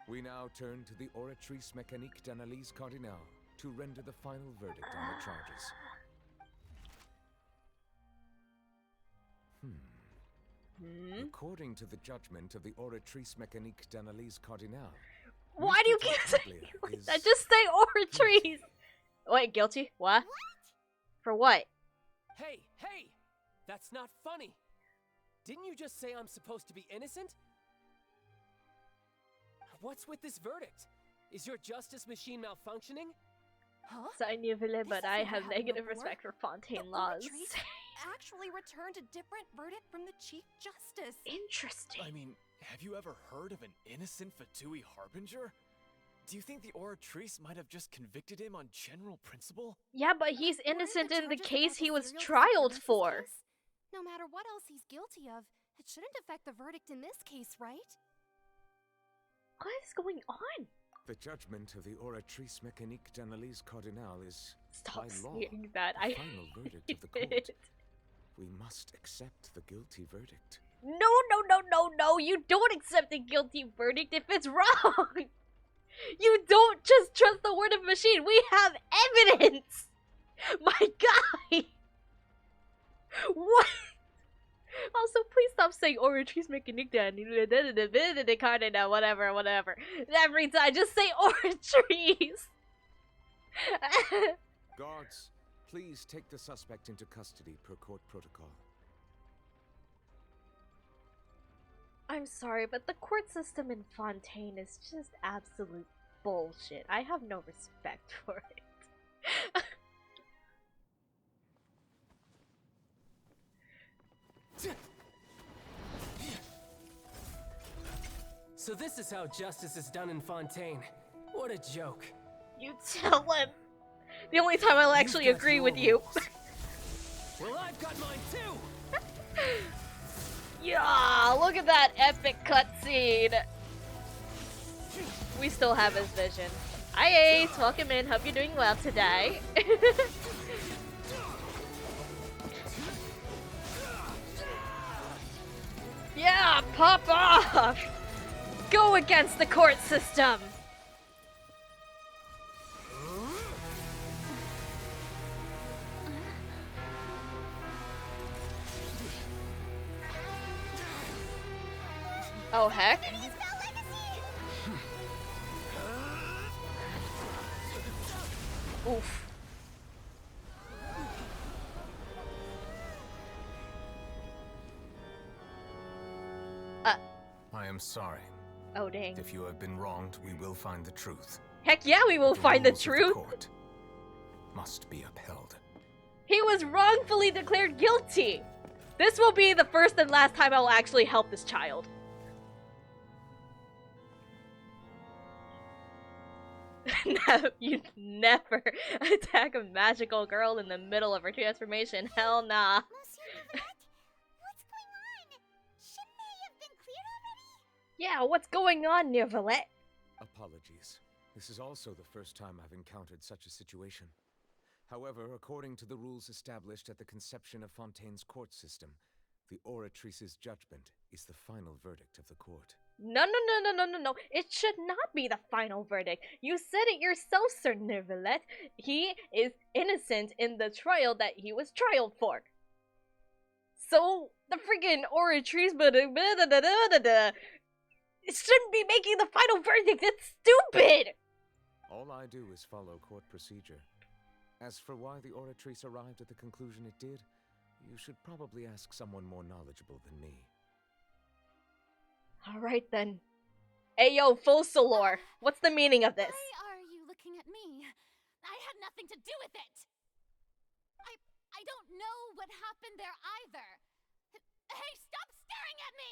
We now turn to the Oratrice Mécanique d'Analyse Cardinal to render the final verdict on the charges. According to the judgment of the Oratrice Mécanique d'Analyse Cardinal, Why do you keep saying like that? Just say Oratrice! Wait, guilty? What? For what? Hey, hey! That's not funny! Didn't you just say I'm supposed to be innocent? What's with this verdict? Is your justice machine malfunctioning? Huh? But I have happened negative before. respect for Fontaine The laws. Oratrice actually returned a different verdict from the Chief Justice. Interesting. I mean, have you ever heard of an innocent Fatui Harbinger? Do you think the Oratrice might have just convicted him on general principle? Yeah, but he's innocent in the charges case about he the was serial trialed disappearances for. case, no matter what else he's guilty of, it shouldn't affect the verdict in this case, right? What is going on? the judgment of the Oratrice Mécanique d'Analyse Cardinal is, Stop by law, saying that. the I final verdict of the hate court. it. We must accept the guilty verdict. No, you don't accept the guilty verdict if it's wrong! You don't just trust the word of machine, we have evidence! My guy! What? Also, please stop saying Oratrice Mécanique d'Analyse Cardinal, whatever. Every time, just say Oratrice! Guards, please take the suspect into custody per court protocol. I'm sorry, but the court system in Fontaine is just absolute bullshit. I have no respect for it. So this is how justice is done in Fontaine. What a joke. You tell him. The only time I'll actually agree with you. Well, I've got mine too! Yeah, look at that epic cutscene. We still have his vision. Hi Ace, welcome in. Hope you're doing well today. Yeah, pop off! Go against the court system! Oh heck. Oof. I am sorry. Oh dang. If you have been wronged, we will find the truth. Heck yeah, we will find the rules of truth! court must be upheld. He was wrongfully declared guilty! This will be the first and last time I will actually help this child. No, you'd never attack a magical girl in the middle of her transformation. Hell nah. Yeah, what's going on, Neuvillette? Apologies. This is also the first time I've encountered such a situation. However, according to the rules established at the conception of Fontaine's court system, the Oratrice's judgment is the final verdict of the court. No. It should not be the final verdict. You said it yourself, Sir Neuvillette. He is innocent in the trial that he was trialed for. So, the freaking Oratrice, it shouldn't be making the final verdict. It's stupid! All I do is follow court procedure. As for why the Oratrice arrived at the conclusion it did, you should probably ask someone more knowledgeable than me. Alright then. Ayo, Focalor, what's the meaning of this? Why are you looking at me? I had nothing to do with it! I don't know what happened there either. Hey, stop staring at me!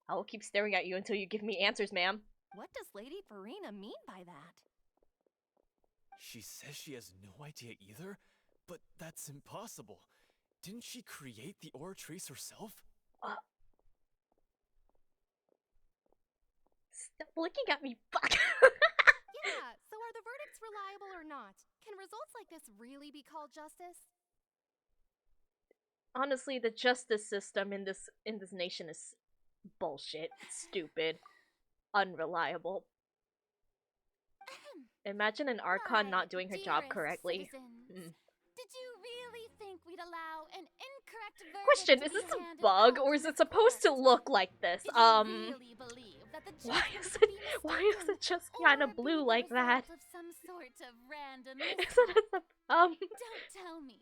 I will keep staring at you until you give me answers, ma'am. What does Lady Farina mean by that? She says she has no idea either, but that's impossible. Didn't she create the Oratrice herself? Stop looking at me, fuck! Yeah, so are the verdicts reliable or not? Can results like this really be called justice? Honestly, the justice system in this nation is bullshit, stupid, unreliable. Imagine an Archon not doing her job correctly. Did you really think we'd allow an incorrect verdict Question, to is be this a handed bug out or to is the it supposed to look like this? Did you really believe that the Why is it just kind of blue like that? of some sort of random Isn't it the, Don't tell me.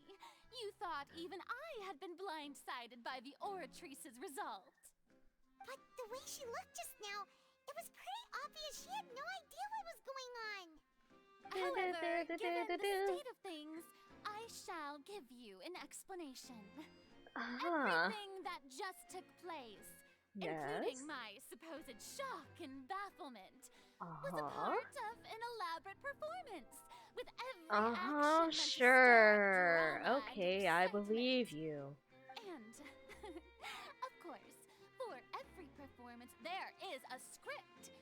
You thought even I had been blindsided by the Oratrice's result. But the way she looked just now, it was pretty obvious she had no idea what was going on. However, given the state of things, I shall give you an explanation. Everything that just took place, including my supposed shock and bafflement, was a part of an elaborate performance. With every action meant to sure. Okay, I believe you. And, of course, for every performance, there is a script.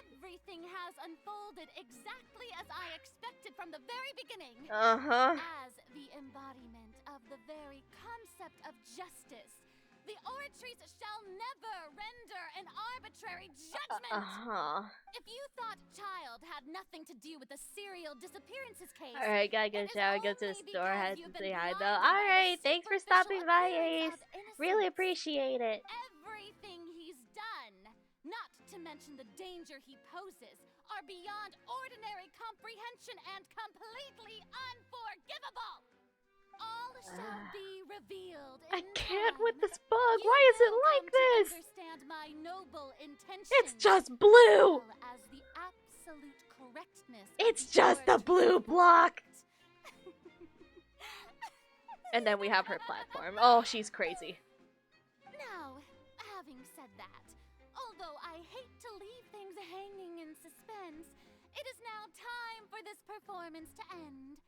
Everything has unfolded exactly as I expected from the very beginning. As the embodiment of the very concept of justice, the Oratrice shall never render an arbitrary judgment. If you thought Child had nothing to do with the serial disappearances case, Alright, gotta go shower, go to the store, had to say hi though. Alright, thanks for stopping by, Ace. Really appreciate it. everything he's done, not to mention the danger he poses, are beyond ordinary comprehension and completely unforgivable. All shall be revealed. I can't with this bug. Why is it like this? Understand my noble intentions. It's just blue. As the absolute correctness. It's just a blue block. And then we have her platform. Oh, she's crazy. Now, having said that, although I hate to leave things hanging in suspense, it is now time for this performance to end.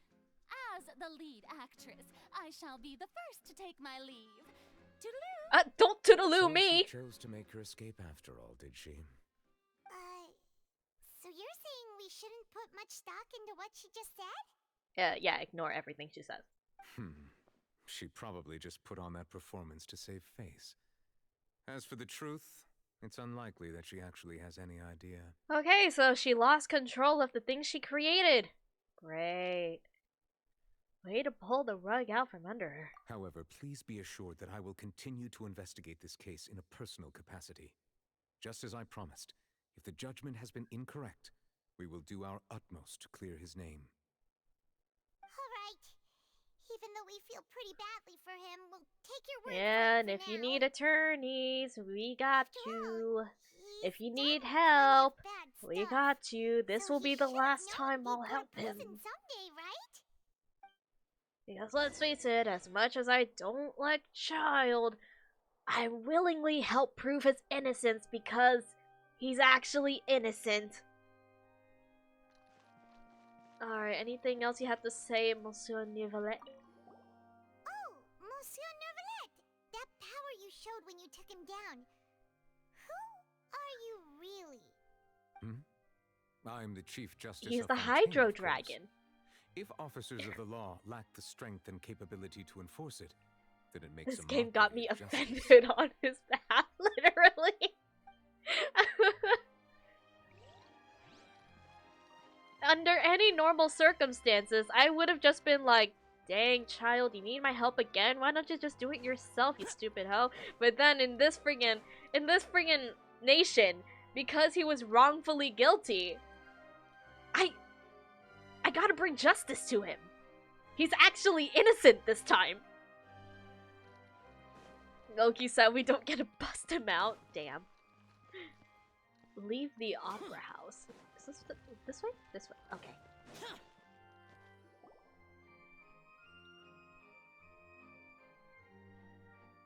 As the lead actress, I shall be the first to take my leave. Toodaloo! Don't toodaloo me! She chose to make her escape after all, did she? So you're saying we shouldn't put much stock into what she just said? Yeah, ignore everything she says. She probably just put on that performance to save face. As for the truth, it's unlikely that she actually has any idea. Okay, so she lost control of the things she created. Great. Way to pull the rug out from under her. However, please be assured that I will continue to investigate this case in a personal capacity. Just as I promised, if the judgment has been incorrect, we will do our utmost to clear his name. Alright. Even though we feel pretty badly for him, we'll take your word And for it if for you now. need attorneys, we got you. If you need done help, plenty of bad we got you. This will be the last time I'll help him. Someday, right? Because let's face it, as much as I don't like Child, I willingly help prove his innocence because he's actually innocent. Alright, anything else you have to say, Monsieur Neuvillette? Oh, Monsieur Neuvillette! That power you showed when you took him down. Who are you really? I'm the Chief Justice He's of the Fontaine, Hydro of course. Dragon. If officers of the law lack the strength and capability to enforce it, then it makes This a game got mockery me of justice. offended on his behalf, literally. Under any normal circumstances, I would have just been like, dang, Child, you need my help again? Why don't you just do it yourself, you stupid hoe? But then in this friggin' nation, because he was wrongfully guilty, I gotta bring justice to him. He's actually innocent this time. Loki said we don't get to bust him out. Damn. Leave the opera house. Is this way? This way. Okay.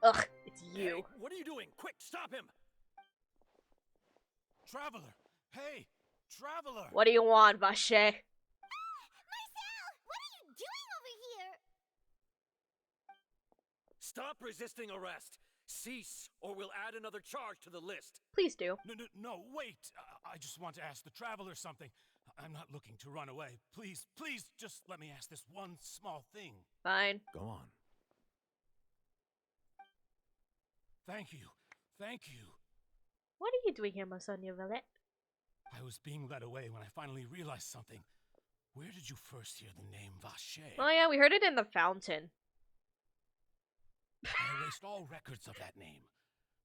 Ugh, it's you. Hey, what are you doing? Quick, stop him! Traveler! Hey! Traveler! What do you want, Vache? Marcel, what are you doing over here? Stop resisting arrest! Cease, or we'll add another charge to the list. Please do. No, wait! I just want to ask the Traveler something. I'm not looking to run away. Please, just let me ask this one small thing. Fine. Go on. Thank you. Thank you. What are you doing here, Monseigneur Valette? I was being led away when I finally realized something. Where did you first hear the name Vache? Oh yeah, we heard it in the fountain. I erased all records of that name.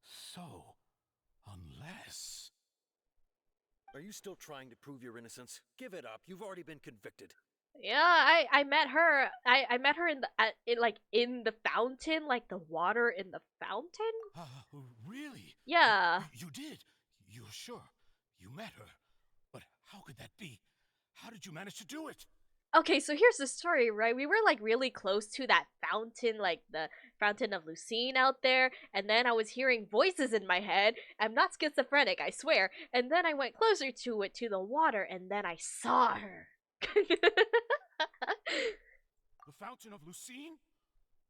So, unless... Are you still trying to prove your innocence? Give it up. You've already been convicted. Yeah, I met her. I met her in the fountain, like the water in the fountain. Really? Yeah. You did? You're sure? You met her? But how could that be? How did you manage to do it? Okay, so here's the story, right? We were like really close to that fountain, like the Fountain of Lucine out there, and then I was hearing voices in my head. I'm not schizophrenic, I swear. And then I went closer to it, to the water, and then I saw her. The Fountain of Lucine?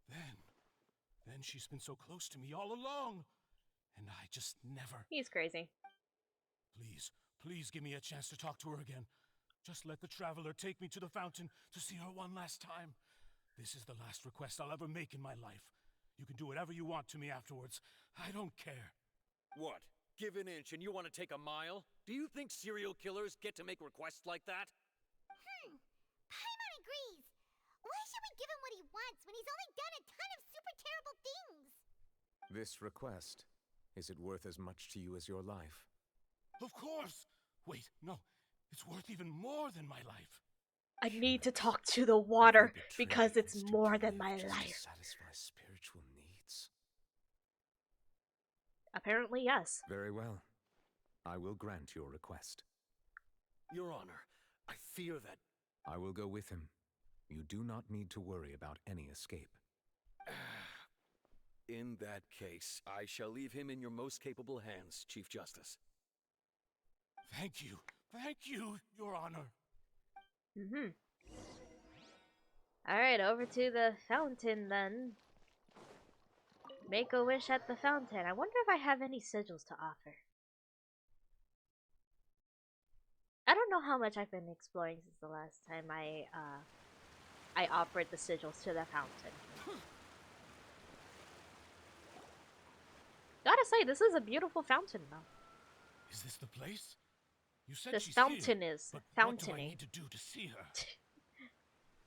Then she's been so close to me all along. And I just never... He's crazy. Please give me a chance to talk to her again. Just let the Traveler take me to the fountain to see her one last time. This is the last request I'll ever make in my life. You can do whatever you want to me afterwards. I don't care. What? Give an inch and you want to take a mile? Do you think serial killers get to make requests like that? Paimon agrees. Why should we give him what he wants when he's only done a ton of super terrible things? This request, is it worth as much to you as your life? Of course! Wait, no. It's worth even more than my life. I need to talk to the water because it's more than my life. Satisfy spiritual needs? Apparently, yes. Very well. I will grant your request. Your Honor, I fear that... I will go with him. You do not need to worry about any escape. In that case, I shall leave him in your most capable hands, Chief Justice. Thank you. Thank you, Your Honor. Alright, over to the fountain then. Make a wish at the fountain. I wonder if I have any sigils to offer. I don't know how much I've been exploring since the last time I offered the sigils to the fountain. Gotta say, this is a beautiful fountain though. Is this the place? You said This she's fountain here, is but fountain-y. What do I need to do to see her?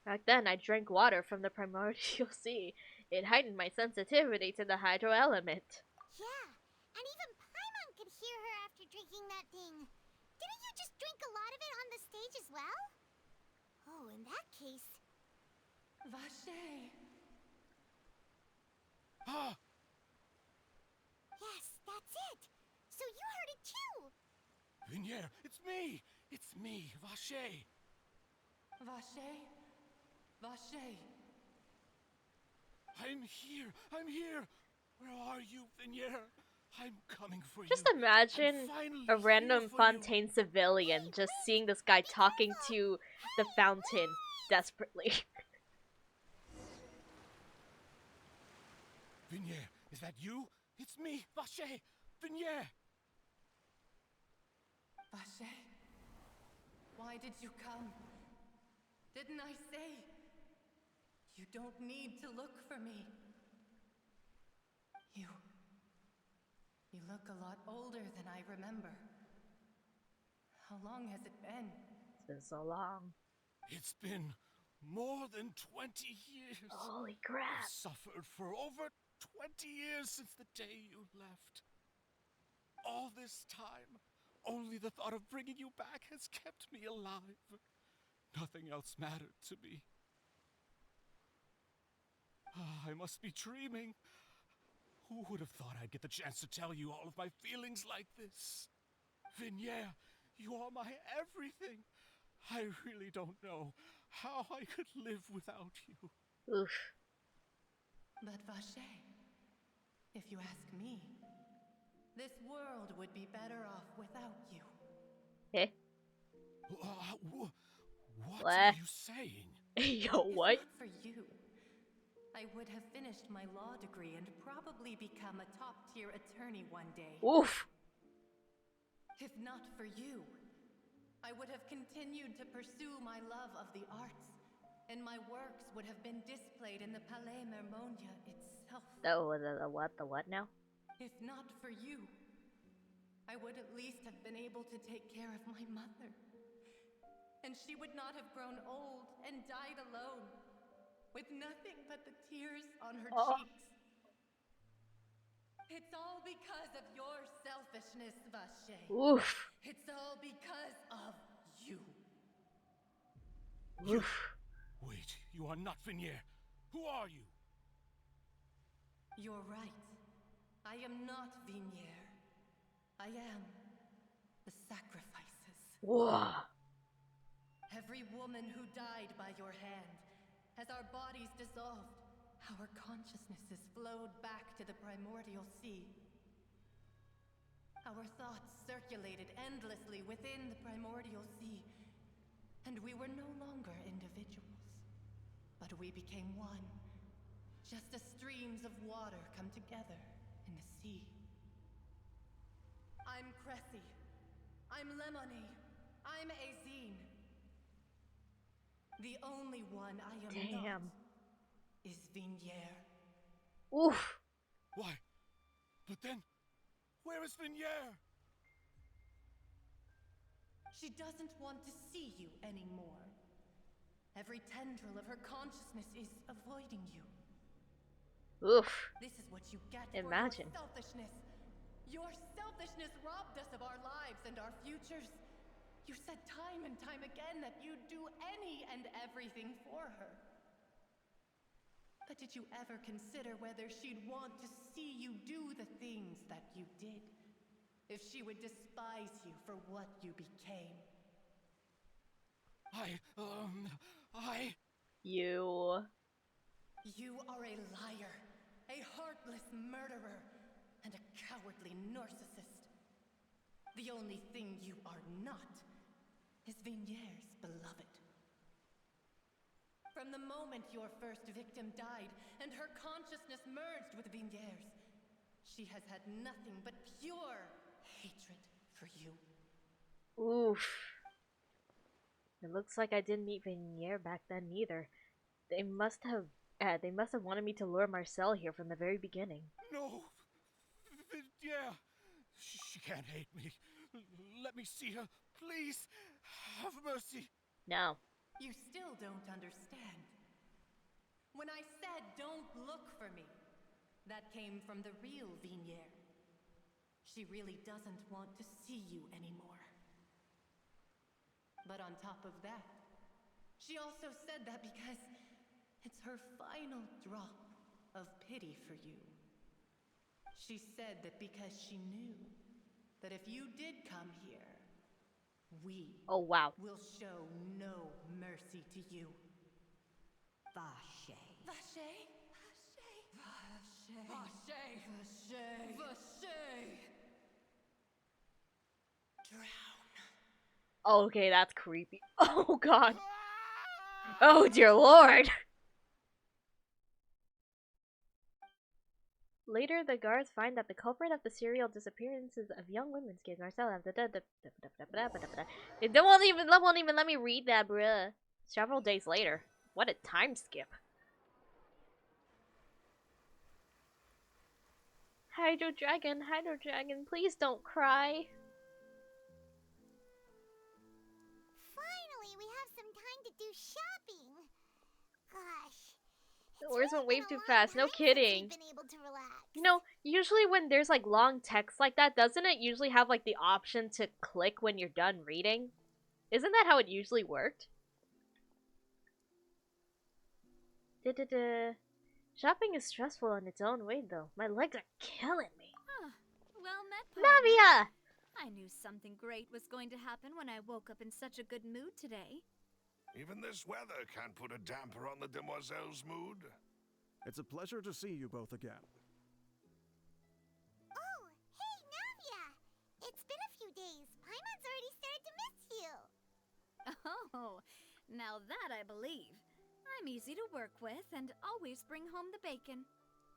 Back then, I drank water from the primordial sea. It heightened my sensitivity to the hydro element. Yeah, and even Paimon could hear her after drinking that thing. Didn't you just drink a lot of it on the stage as well? Oh, in that case... Vache. Ah! Yes, that's it. So you heard it too. Vignere, it's me! It's me, Vache! Vache? Vache. I'm here! I'm here! Where are you, Vignere? I'm coming for you. Just imagine I'm finally a random here for Fontaine civilian just seeing this guy talking to the fountain desperately. Vignere, is that you? It's me, Vache! Vignere! Vache, why did you come? Didn't I say? You don't need to look for me. You look a lot older than I remember. How long has it been? It's been so long. It's been more than 20 years. Holy crap. I've suffered for over 20 years since the day you left. All this time, only the thought of bringing you back has kept me alive. Nothing else mattered to me. I must be dreaming. Who would have thought I'd get the chance to tell you all of my feelings like this? Vignere, you are my everything. I really don't know how I could live without you. Oof. But Vache, if you ask me, This world would be better off without you. Eh? What What? are you saying? Yo, what? If not for you, I would have finished my law degree and probably become a top-tier attorney one day. Oof. If not for you, I would have continued to pursue my love of the arts, and my works would have been displayed in the Palais Mermonia itself. The what? The what now? If not for you, I would at least have been able to take care of my mother. And she would not have grown old and died alone, with nothing but the tears on her cheeks. It's all because of your selfishness, Vache. Oof. It's all because of you. Oof. Wait, you are not Vignier. Who are you? You're right. I am not Vignier. I am the sacrifices. Whoa. Every woman who died by your hand, as our bodies dissolved, our consciousnesses flowed back to the primordial sea. Our thoughts circulated endlessly within the primordial sea, and we were no longer individuals, but we became one, just as streams of water come together in the sea. I'm Cressy. I'm Lemony. I'm Azine. The only one I am not is Vignier. Oof. Why? But then, where is Vignier? She doesn't want to see you anymore. Every tendril of her consciousness is avoiding you. Oof. This is what you get Imagine. for your selfishness. Your selfishness robbed us of our lives and our futures. You said time and time again that you'd do any and everything for her. But did you ever consider whether she'd want to see you do the things that you did? If she would despise you for what you became? You. You are a liar, a heartless murderer, and a cowardly narcissist. The only thing you are not is Vignier's beloved. From the moment your first victim died and her consciousness merged with Vignier's, she has had nothing but pure hatred for you. Oof. It looks like I didn't meet Vignier back then either. They must have wanted me to lure Marcel here from the very beginning. No! Vignier! She can't hate me. Let me see her, please. Have mercy. No. You still don't understand. When I said don't look for me, that came from the real Vignier. She really doesn't want to see you anymore. But on top of that, she also said that because it's her final drop of pity for you. She said that because she knew that if you did come here, we will show no mercy to you. Vache. Vache? Vache? Vache? Vache? Vache? Drown. Okay, that's creepy. Oh god. Oh dear lord. Later, the guards find that the culprit of the serial disappearances of young women escaped Marcel. They won't even let me read that, bruh. Several days later. What a time skip. Hydro Dragon, please don't cry. Finally, we have some time to do shopping. Gosh. The oars went way too fast, no kidding. Been able to relax. You know, usually when there's like long text like that, doesn't it usually have like the option to click when you're done reading? Isn't that how it usually worked? Shopping is stressful in its own way though. My legs are killing me. Huh. Well met, partner. Navia! I knew something great was going to happen when I woke up in such a good mood today. Even this weather can't put a damper on the demoiselle's mood. It's a pleasure to see you both again. Oh, hey, Oh, now that I believe. I'm easy to work with and always bring home the bacon.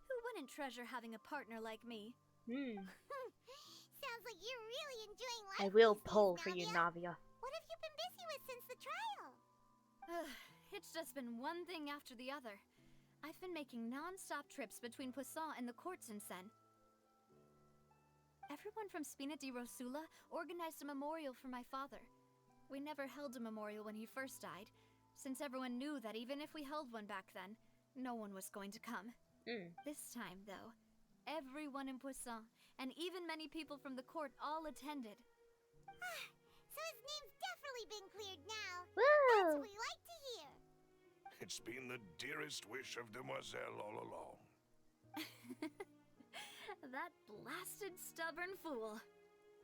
Who wouldn't treasure having a partner like me? Sounds like you're really enjoying life. I will these days, pull for you, Navia. Navia. What have you been busy with since the trial? It's just been one thing after the other. I've been making non-stop trips between Poisson and the courts in Sen. Everyone from Spina di Rosula organized a memorial for my father. We never held a memorial when he first died, since everyone knew that even if we held one back then, no one was going to come. This time, though, everyone in Poisson, and even many people from the court, all attended. So his name's definitely been cleared now. Woo! That's what we like to hear. It's been the dearest wish of Demoiselle all along. That blasted stubborn fool.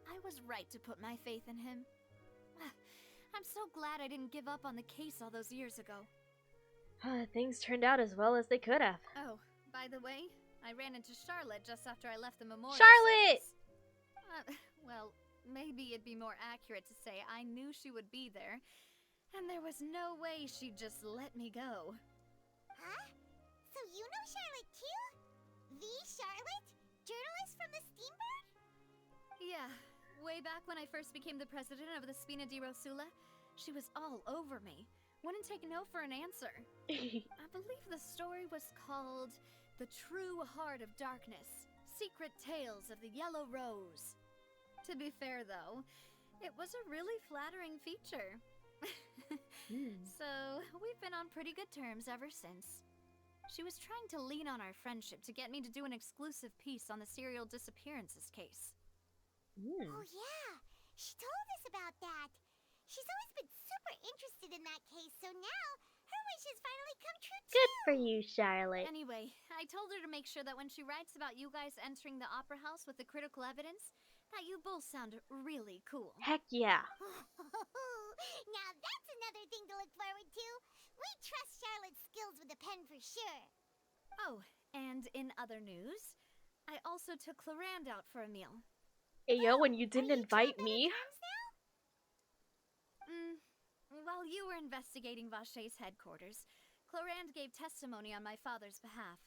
I was right to put my faith in him. I'm so glad I didn't give up on the case all those years ago. Things turned out as well as they could have. Oh, by the way, I ran into Charlotte just after I left the memorial Charlotte! service. Well, maybe it'd be more accurate to say I knew she would be there, and there was no way she'd just let me go. Huh? So you know Charlotte too? The Charlotte? Journalist from the Steambird? Yeah, way back when I first became the president of the Spina di Rosula, she was all over me. Wouldn't take no for an answer. I believe the story was called The True Heart of Darkness, Secret Tales of the Yellow Rose. To be fair, though, it was a really flattering feature. So, we've been on pretty good terms ever since. She was trying to lean on our friendship to get me to do an exclusive piece on the serial disappearances case. Oh yeah, she told us about that. She's always been super interested in that case, so now her wish has finally come true too. Good for you, Charlotte. Anyway, I told her to make sure that when she writes about you guys entering the opera house with the critical evidence, that you both sound really cool. Heck yeah. Now that's another thing to look forward to. We trust Charlotte's skills with a pen for sure. Oh, and in other news, I also took Clorand out for a meal. Hey, yo, when you didn't invite me. While you were investigating Vache's headquarters, Clorand gave testimony on my father's behalf.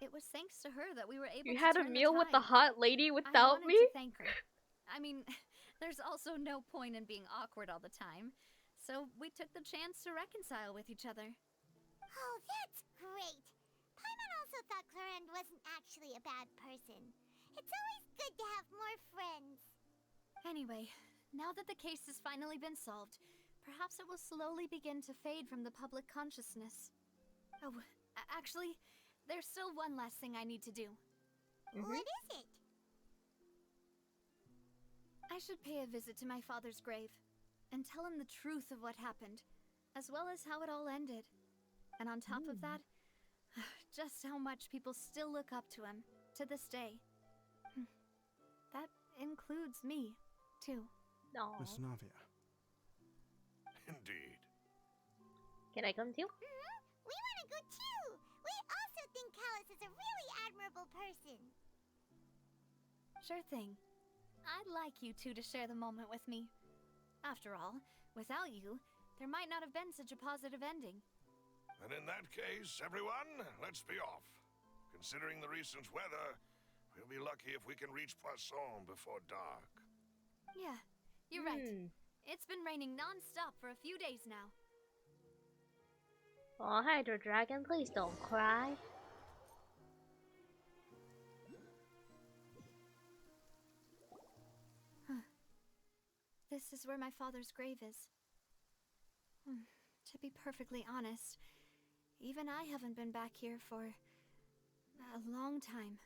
It was thanks to her that we were able to You had a turn meal the with the tide. hot lady I without wanted me? to thank her. I mean, there's also no point in being awkward all the time, so we took the chance to reconcile with each other. Oh, that's great. Paimon also thought Clorand wasn't actually a bad person. It's always good to have more friends. Anyway, now that the case has finally been solved, perhaps it will slowly begin to fade from the public consciousness. Oh, actually, there's still one last thing I need to do. What is it? I should pay a visit to my father's grave and tell him the truth of what happened, as well as how it all ended. And on top of that, just how much people still look up to him to this day. That includes me, too. No. Miss Navia. Indeed. Can I come too? We want to go too. We also think Callus is a really admirable person. Sure thing. I'd like you two to share the moment with me. After all, without you, there might not have been such a positive ending. And in that case, everyone, let's be off. Considering the recent weather, we'll be lucky if we can reach Poisson before dark. Yeah, you're right. It's been raining non-stop for a few days now. Oh, Hydro Dragon, please don't cry. This is where my father's grave is. To be perfectly honest, even I haven't been back here for a long time.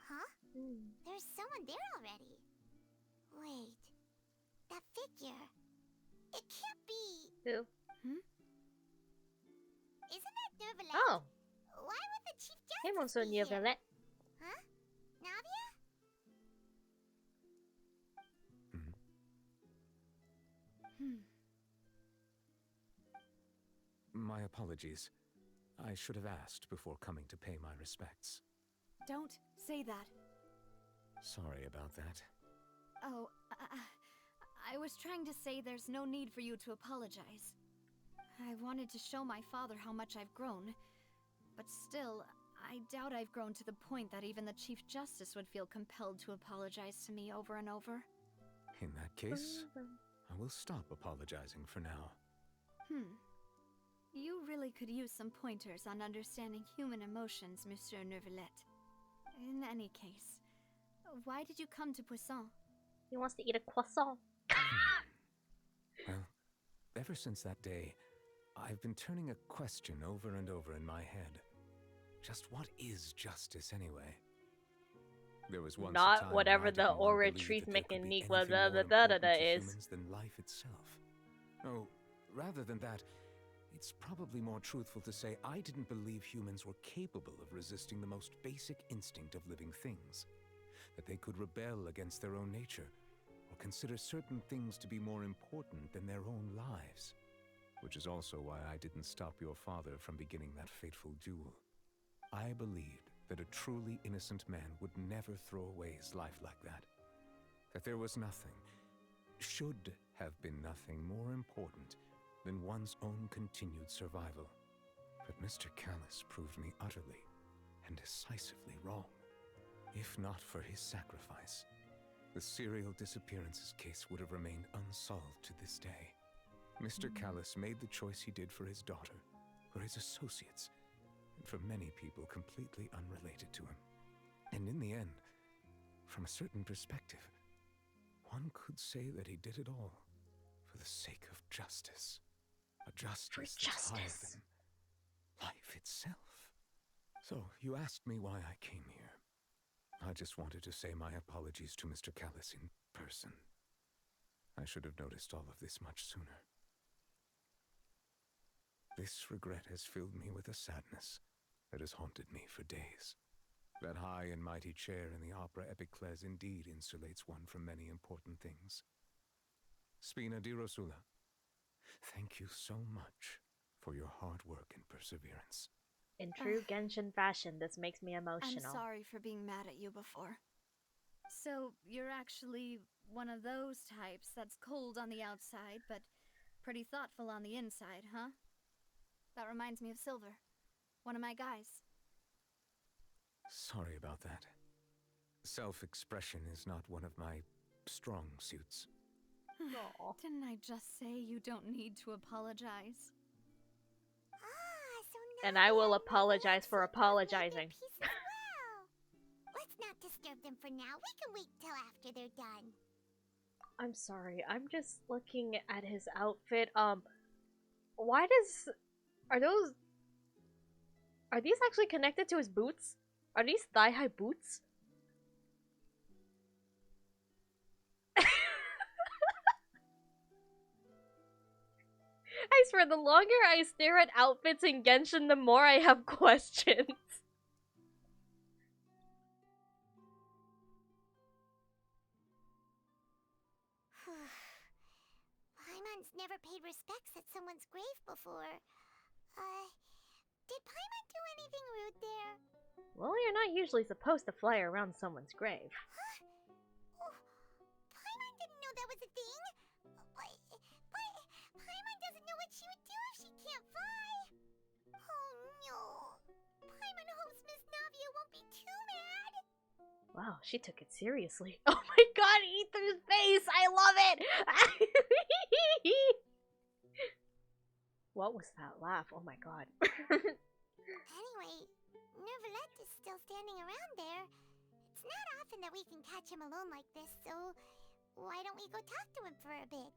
Huh? There's someone there already. Wait. That figure. It can't be. Who? Isn't that Neuvillette? Oh. Why would the Chief Hey, Justice Monsieur be here? Neuvillette. Huh? Navia? My apologies. I should have asked before coming to pay my respects. Don't say that. Sorry about that. Oh, I was trying to say there's no need for you to apologize. I wanted to show my father how much I've grown, but still, I doubt I've grown to the point that even the Chief Justice would feel compelled to apologize to me over and over. In that case, I will stop apologizing for now. You really could use some pointers on understanding human emotions, Monsieur Neuvillette. In any case, why did you come to Poisson? He wants to eat a croissant. Well, ever since that day, I've been turning a question over and over in my head. Just what is justice anyway? There was once a time Not whatever the oratrice mécanique blah blah blah blah blah is. Than life itself. Oh, rather than that, it's probably more truthful to say I didn't believe humans were capable of resisting the most basic instinct of living things. That they could rebel against their own nature, or consider certain things to be more important than their own lives. Which is also why I didn't stop your father from beginning that fateful duel. I believed that a truly innocent man would never throw away his life like that. That there was nothing, should have been nothing more important than one's own continued survival. But Mr. Callus proved me utterly and decisively wrong. If not for his sacrifice, the serial disappearances case would have remained unsolved to this day. Mr. Callus made the choice he did for his daughter, for his associates, and for many people completely unrelated to him. And in the end, from a certain perspective, one could say that he did it all for the sake of justice. A justice that's higher than life itself. So, you asked me why I came here. I just wanted to say my apologies to Mr. Callus in person. I should have noticed all of this much sooner. This regret has filled me with a sadness that has haunted me for days. That high and mighty chair in the Opera Epiclese indeed insulates one from many important things. Spina di Rosula, thank you so much for your hard work and perseverance. In true Genshin fashion, this makes me emotional. I'm sorry for being mad at you before. So, you're actually one of those types that's cold on the outside, but pretty thoughtful on the inside, huh? That reminds me of Silver, one of my guys. Sorry about that. Self-expression is not one of my strong suits. Didn't I just say you don't need to apologize? And I will apologize for apologizing. Let's not disturb them for now. We can wait till after they're done. I'm sorry. I'm just looking at his outfit. Why does... Are these actually connected to his boots? Are these thigh-high boots? I swear, the longer I stare at outfits in Genshin, the more I have questions. Paimon's never paid respects at someone's grave before. Did Paimon do anything rude there? Well, you're not usually supposed to fly around someone's grave. Paimon didn't know that was a thing. But Paimon doesn't know what she would do if she can't fly. Oh no. Paimon hopes Miss Navia won't be too mad. Wow, she took it seriously. Oh my god, Ether's face! I love it! What was that laugh? Oh my god. Anyway, Neuvillette is still standing around there. It's not often that we can catch him alone like this, so why don't we go talk to him for a bit?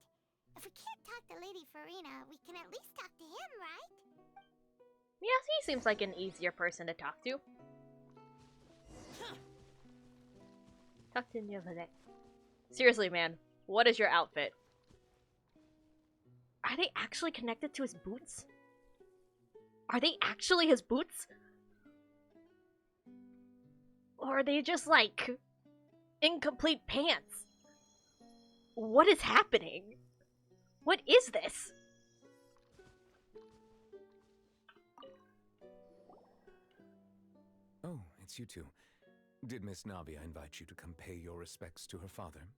If we can't talk to Lady Furina, we can at least talk to him, right? Yes, he seems like an easier person to talk to. Talk to Neuvillette. Seriously, man, what is your outfit? Are they actually connected to his boots? Are they actually his boots? Or are they just like incomplete pants? What is happening? What is this? Oh, it's you two. Did Miss Navia invite you to come pay your respects to her father?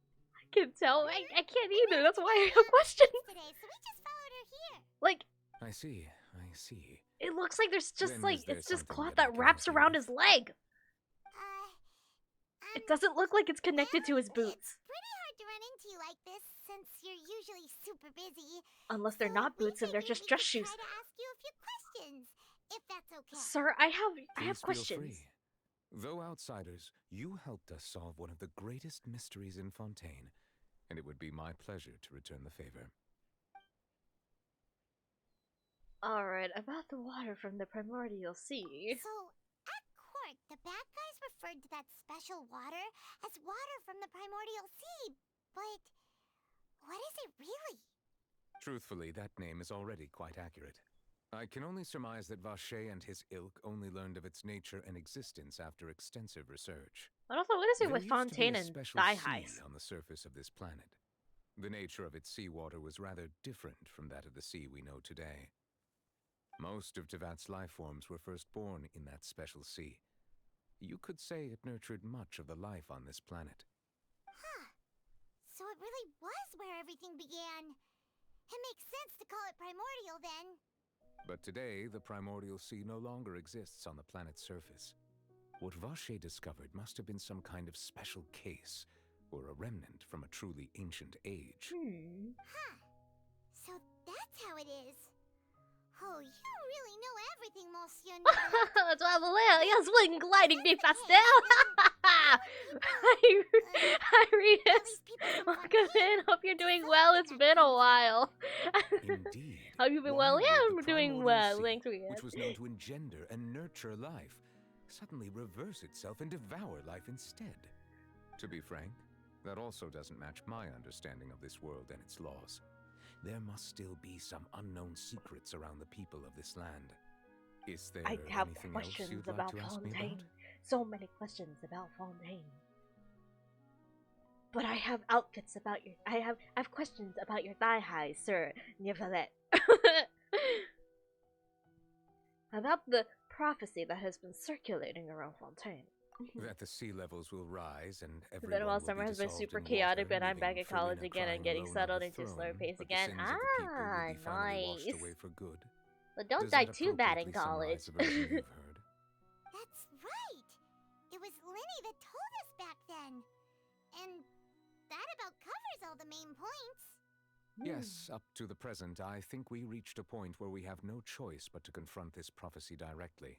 can tell. I can't either. That's why I have questions. Today, so we just followed her here. Like, I see, I see. it looks like there's just Then like is there it's just something cloth that I that can wraps help you around with? his leg. It doesn't look like it's connected to his boots. It's pretty hard to run into you like this since you're usually super busy. Unless they're not boots and they're just dress shoes. Try to ask you a few questions, if that's okay. Sir, I have Please feel questions. free. Though outsiders, you helped us solve one of the greatest mysteries in Fontaine, and it would be my pleasure to return the favor. Alright, about the water from the primordial sea. So, at court, the bad guys referred to that special water as water from the primordial sea, but what is it really? Truthfully, that name is already quite accurate. I can only surmise that Vacher and his ilk only learned of its nature and existence after extensive research. But also, what is it There with used to be Fontaine a and special thigh sea highs? on the surface of this planet. The nature of its seawater was rather different from that of the sea we know today. Most of Tevat's life forms were first born in that special sea. You could say it nurtured much of the life on this planet. Huh. So it really was where everything began. It makes sense to call it primordial then. But today, the primordial sea no longer exists on the planet's surface. What Vacher discovered must have been some kind of special case, or a remnant from a truly ancient age. Huh. So that's how it is. Oh, you really know everything, Monsieur Nicolas. Traveler, yes, swing gliding me faster. Hi, Remus. Welcome in. Hope you're doing well. It's been a while. Indeed. Have you been well? Yeah, I'm doing well. Thanks, Which Remus. was known to engender and nurture life, suddenly reverse itself and devour life instead. To be frank, that also doesn't match my understanding of this world and its laws. There must still be some unknown secrets around the people of this land. Is there I have anything else questions you'd like about to ask me Fontaine. about? So many questions about Fontaine. But I have outfits about your. I have questions about your thigh highs, Sir Nivelet. About the prophecy that has been circulating around Fontaine. That the sea levels will rise and It's everyone been a while. will Summer be has been dissolved super in chaotic, water, but I'm back leaving at college Farina again and crying getting alone settled on into the a slower throne, pace but the again. sins of the people will be finally washed Nice. away for good. But don't Does die that too bad in appropriately college. summarize the version you've heard? That's right. It was Linny that told us back then. And that about covers all the main points. Yes, up to the present, I think we reached a point where we have no choice but to confront this prophecy directly.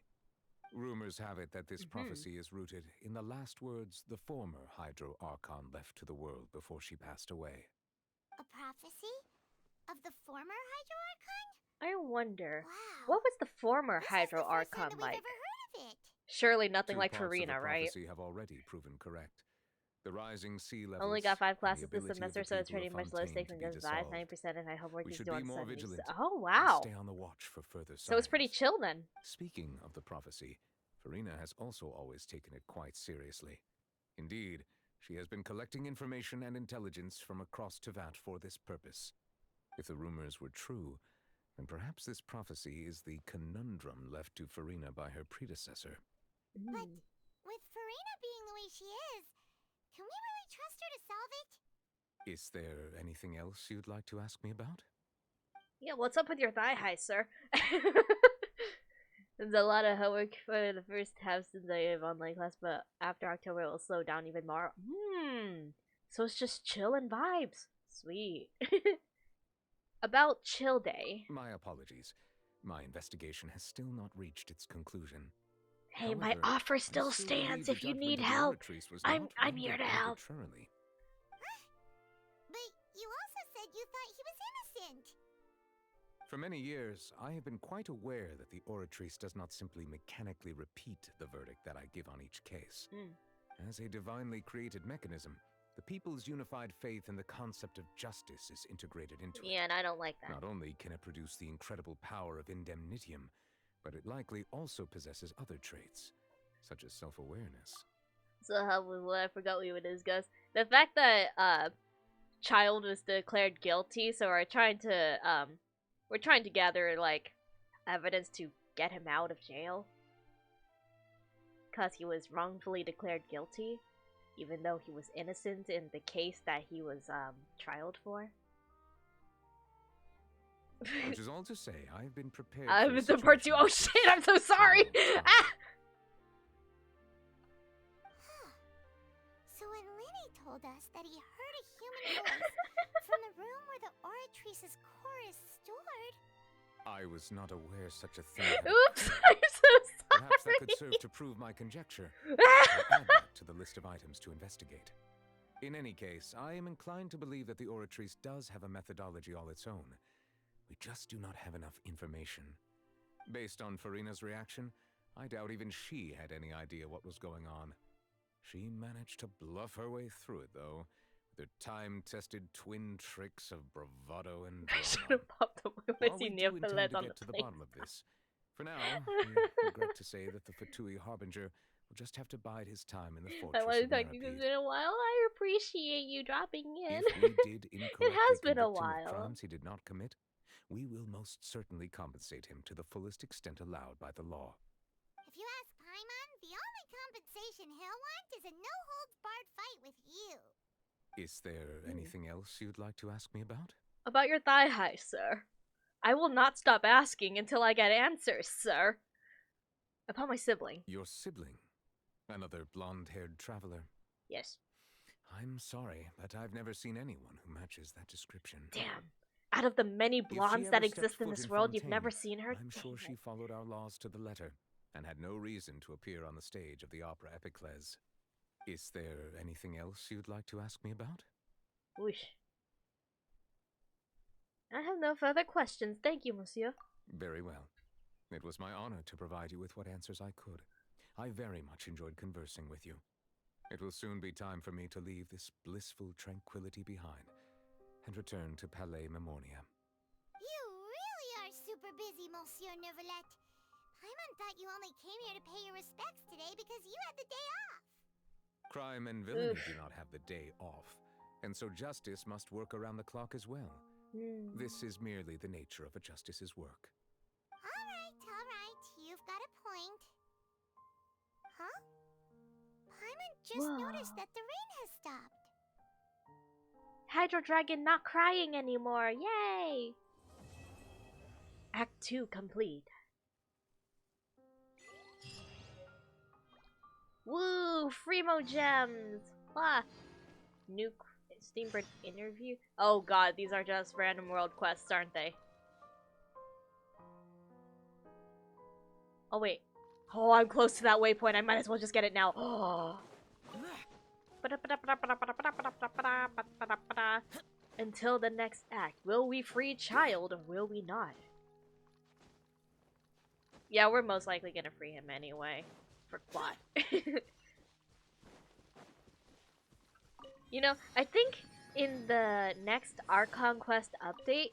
Rumors have it that this prophecy is rooted in the last words the former Hydro Archon left to the world before she passed away. A prophecy? Of the former Hydro Archon? I wonder, what was the former Hydro Archon like? Ever heard of it? Surely nothing Two like parts of the Farina, right? prophecy have already proven correct. The rising sea levels. Only got 5 and the classes this ability of semester, the so it's people pretty of much low Fontaine stakes to and be just vibes. dissolved. 90% of my homework We is should due be on more Sundays. vigilant. Oh, and wow. stay on the watch for further signs. So it's pretty chill then. Speaking of the prophecy, Farina has also always taken it quite seriously. Indeed, she has been collecting information and intelligence from across Tevat for this purpose. If the rumors were true, then perhaps this prophecy is the conundrum left to Farina by her predecessor. But with Farina being the way she is, can we really trust her to solve it? Is there anything else you'd like to ask me about? Yeah, what's up with your thigh high, sir? There's a lot of homework for the first half since I have online class, but after October it will slow down even more. So it's just chill and vibes. Sweet. About Chill Day. My apologies. My investigation has still not reached its conclusion. Hey, my However, offer I still still stands believe if the you judgment need of the help. Oratrice was I'm not here to rendered help. arbitrarily. But you also said you thought he was innocent. For many years, I have been quite aware that the Oratrice does not simply mechanically repeat the verdict that I give on each case. As a divinely created mechanism, the people's unified faith in the concept of justice is integrated into it. Yeah, and I don't like that. Not only can it produce the incredible power of indemnitium, but it likely also possesses other traits, such as self-awareness. So I forgot what it is, guys. The fact that Child was declared guilty, so we're trying to gather like evidence to get him out of jail, cause he was wrongfully declared guilty. even though he was innocent in the case that he was trialed for. Which is all to say, I've been prepared. I'm in the part 2. Oh shit! I'm so sorry. Ah! So when Lenny told us that he heard a human voice from the room where the Oratrice's core is stored. I was not aware such a thing. Oops! I'm so sorry. Perhaps that could serve to prove my conjecture. I'll add that to the list of items to investigate. In any case, I am inclined to believe that the Oratrice does have a methodology all its own. We just do not have enough information. Based on Farina's reaction, I doubt even she had any idea what was going on. She managed to bluff her way through it, though, with her time-tested twin tricks of bravado and drama. I should have popped up my While we do intend to get to the bottom of this, for now, we regret to say that the Fatui Harbinger will just have to bide his time in the fortress I want to of talk to you Narrabee. in a while. I appreciate you dropping in. If we did incorrectly It has been a convict him of while. crimes he did not commit, we will most certainly compensate him to the fullest extent allowed by the law. If you ask Paimon, the only compensation he'll want is a no-holds-barred fight with you. Is there anything else you'd like to ask me about? About your thigh high, sir. I will not stop asking until I get answers, sir. About my sibling. Your sibling? Another blonde-haired traveler? Yes. I'm sorry, but I've never seen anyone who matches that description. Damn. Out of the many If she blondes ever that stepped exist in foot this world, you've Fontaine, never seen her? I'm sure she followed our laws to the letter, and had no reason to appear on the stage of the opera Epiclese. Is there anything else you'd like to ask me about? Whoosh. I have no further questions. Thank you, monsieur. Very well. It was my honor to provide you with what answers I could. I very much enjoyed conversing with you. It will soon be time for me to leave this blissful tranquility behind and return to Palais Memornia. You really are super busy, Monsieur Neuvillette. Paimon thought you only came here to pay your respects today because you had the day off. Crime and villainy do not have the day off, and so justice must work around the clock as well. This is merely the nature of a justice's work. All right. You've got a point. Huh? Paimon just noticed that the rain has stopped. Hydro Dragon not crying anymore. Yay! Act 2 complete. Woo! Freemo gems! Ah! New Steambird interview? Oh god, these are just random world quests, aren't they? Oh wait. Oh, I'm close to that waypoint. I might as well just get it now. Oh. Until the next act, will we free Childe or will we not? Yeah, we're most likely gonna free him anyway. For plot. You know, I think in the next Archon Quest update,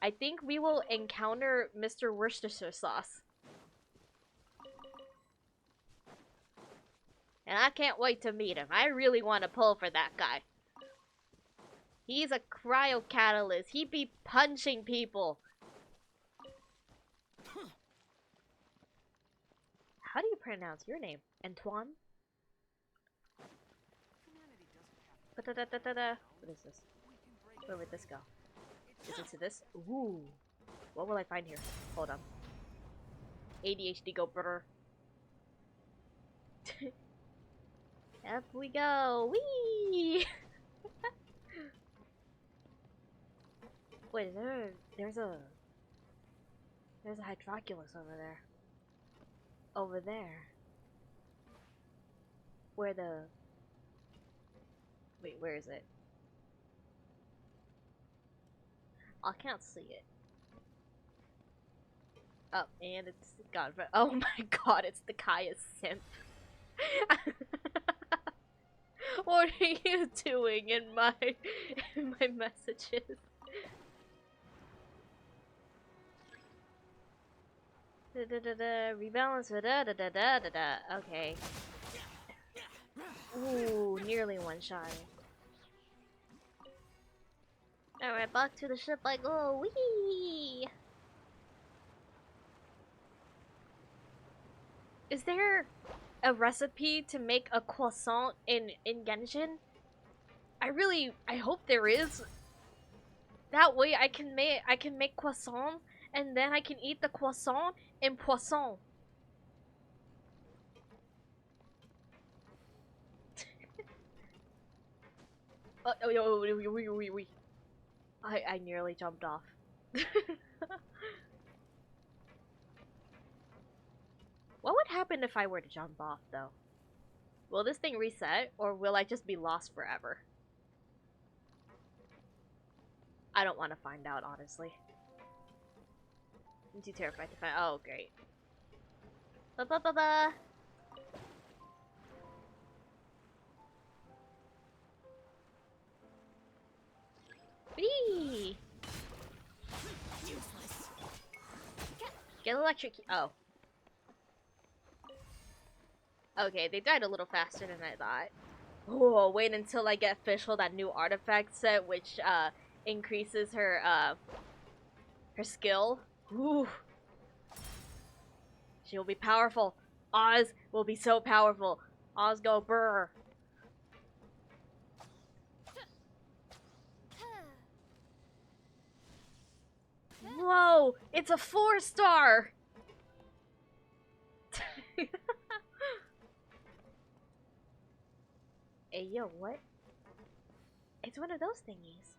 I think we will encounter Mr. Worcestershire Sauce. And I can't wait to meet him. I really want to pull for that guy. He's a cryo catalyst. He be punching people. How do you pronounce your name? Antoine? What is this? Where would this go? Is it to this? Ooh. What will I find here? Hold on. ADHD go brother. Up we go. Whee! Wait, there's a Hydroculus over there. Over there. Where the... Wait, where is it? I can't see it. Oh, and it's gone. Oh my god, it's the Kaya simp. What are you doing in my messages? Rebalance. Okay. Ooh, nearly one shot. Alright, back to the ship I go. Whee! Is there a recipe to make a croissant in Genshin? I hope there is. That way I can make croissant and then I can eat the croissant in poisson. I nearly jumped off. What would happen if I were to jump off, though? Will this thing reset, or will I just be lost forever? I don't want to find out, honestly. I'm too terrified to find out. Oh, great. Ba-ba-ba-ba! Whee! Get electric. Oh. Okay, they died a little faster than I thought. Oh, wait until I get Fischl that new artifact set, which increases her her skill. Ooh. She'll be powerful. Oz will be so powerful. Oz go brr. Whoa! It's a 4-star! Hey, yo, what? It's one of those thingies.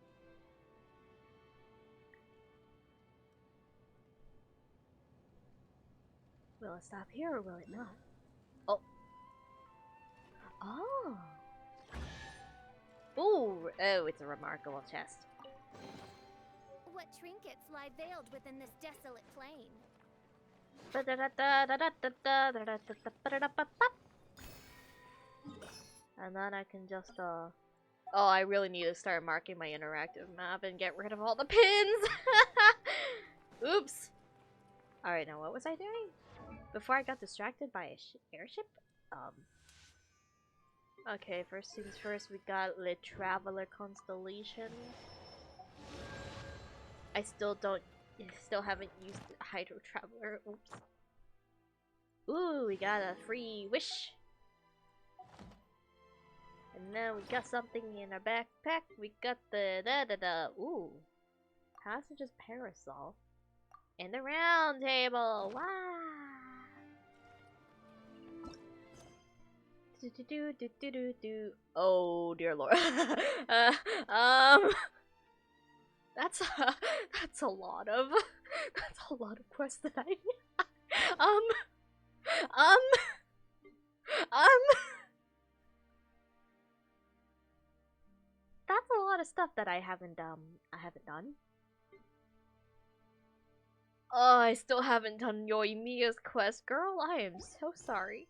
Will it stop here or will it not? Oh. Oh. Ooh. Oh, it's a remarkable chest. What trinkets lie veiled within this desolate plain? And then I can just, oh, I really need to start marking my interactive map and get rid of all the pins! Oops! Alright, now what was I doing? Before I got distracted by a airship? Okay, first things first, we got Le Traveler Constellation. I still haven't used Hydro Traveler. Oops. Ooh, we got a free wish. And then we got something in our backpack. We got the ooh. Passenger's parasol. And the round table. Wow. Oh dear lord. That's a lot of quests that I that's a lot of stuff that I haven't done. Oh, I still haven't done Yoimiya's quest, girl. I am so sorry.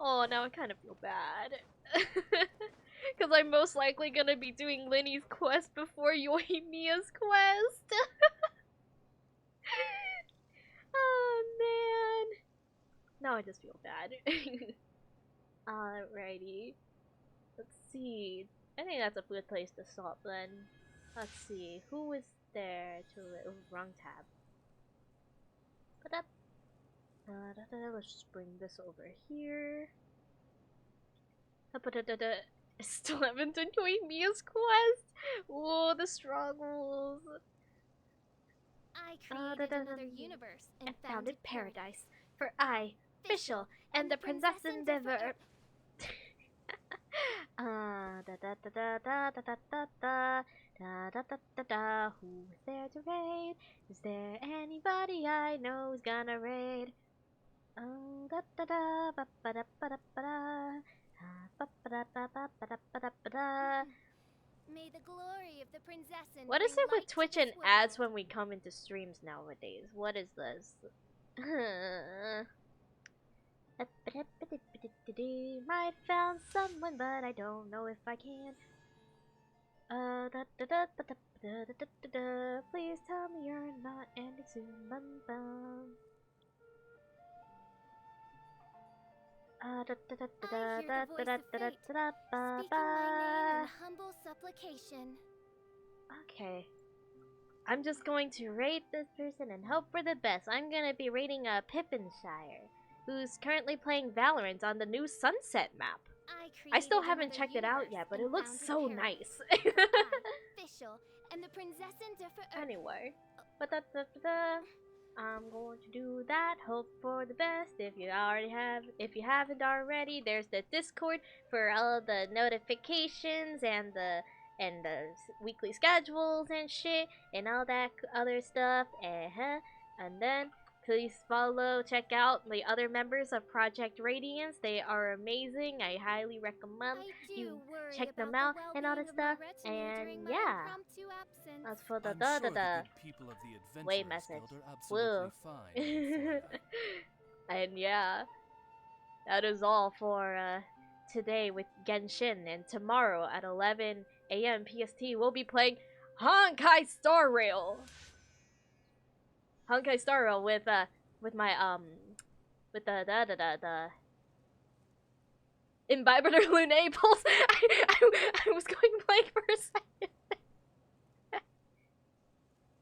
Oh, now I kind of feel bad. Because I'm most likely gonna be doing Linny's quest before Yoimiya's quest. Oh, man. Now I just feel bad. Alrighty. Let's see. I think that's a good place to stop then. Let's see. Who is there to... Oh, wrong tab. Let's just bring this over here. I still haven't done Yoimiya's quest! Whoa, the struggles! I created another universe and founded paradise for I, Fischl, and the Princess Endeavor. Who's there to raid? Is there anybody I know who's gonna raid? Oh, May the glory of the princess. What is it with Twitch and ads when we come into streams nowadays? What is this? Might found someone, but I don't know if I can. Please tell me you're not ending soon. Bum, bum. I hear the voice of fate, speaking my name in humble supplication. Okay. I'm just going to rate this person and hope for the best. I'm gonna be rating Pippinshire. who's currently playing Valorant on the new Sunset map. I still haven't checked it out yet, but it looks so nice. Official, and the Prinzessin Anyway, I'm going to do that. Hope for the best. If you haven't already, there's the Discord for all the notifications and the weekly schedules and shit and all that other stuff. And then please check out the other members of Project Radiance. They are amazing. I highly recommend you check them out and all that stuff. And yeah, as for the wait message, woo. And yeah, that is all for today with Genshin. And tomorrow at 11 a.m. PST, we'll be playing Honkai Star Rail. Honkai Star Rail with my with the Imbibitor Lunae Pulse. I was going blank for a second.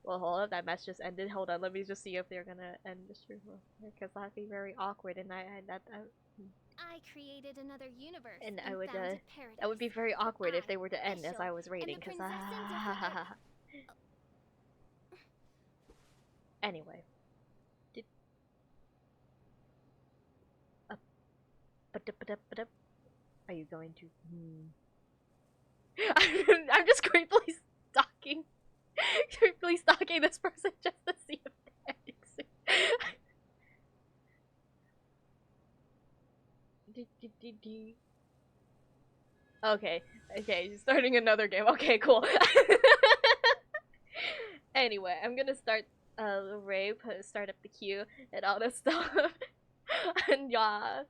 Well, hold up, that mess just ended. Hold on, let me just see if they're gonna end the stream, because that'd be very awkward, and I created another universe. And I would that would be very awkward if they were to end as I was raiding, because anyway. Are you going to? I'm just gratefully stalking this person just to see if they're ending soon. Okay, starting another game. Okay, cool. Anyway, I'm gonna start start up the queue and all this stuff. And yeah.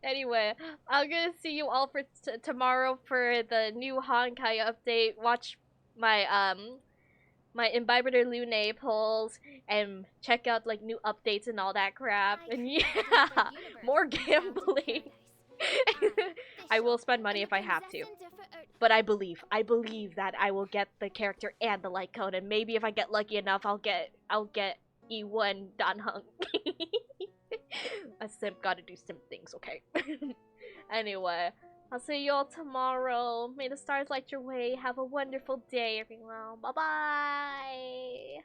Anyway, I'm gonna see you all for tomorrow for the new Honkai update. Watch my my Imbibitor Lunae polls and check out like new updates and all that crap. And yeah, more gambling. I will spend money if I have to, but I believe that I will get the character and the light code, and maybe if I get lucky enough, I'll get E1 Danheng. A simp gotta do simp things, okay? Anyway, I'll see you all tomorrow. May the stars light your way. Have a wonderful day, everyone. Bye bye.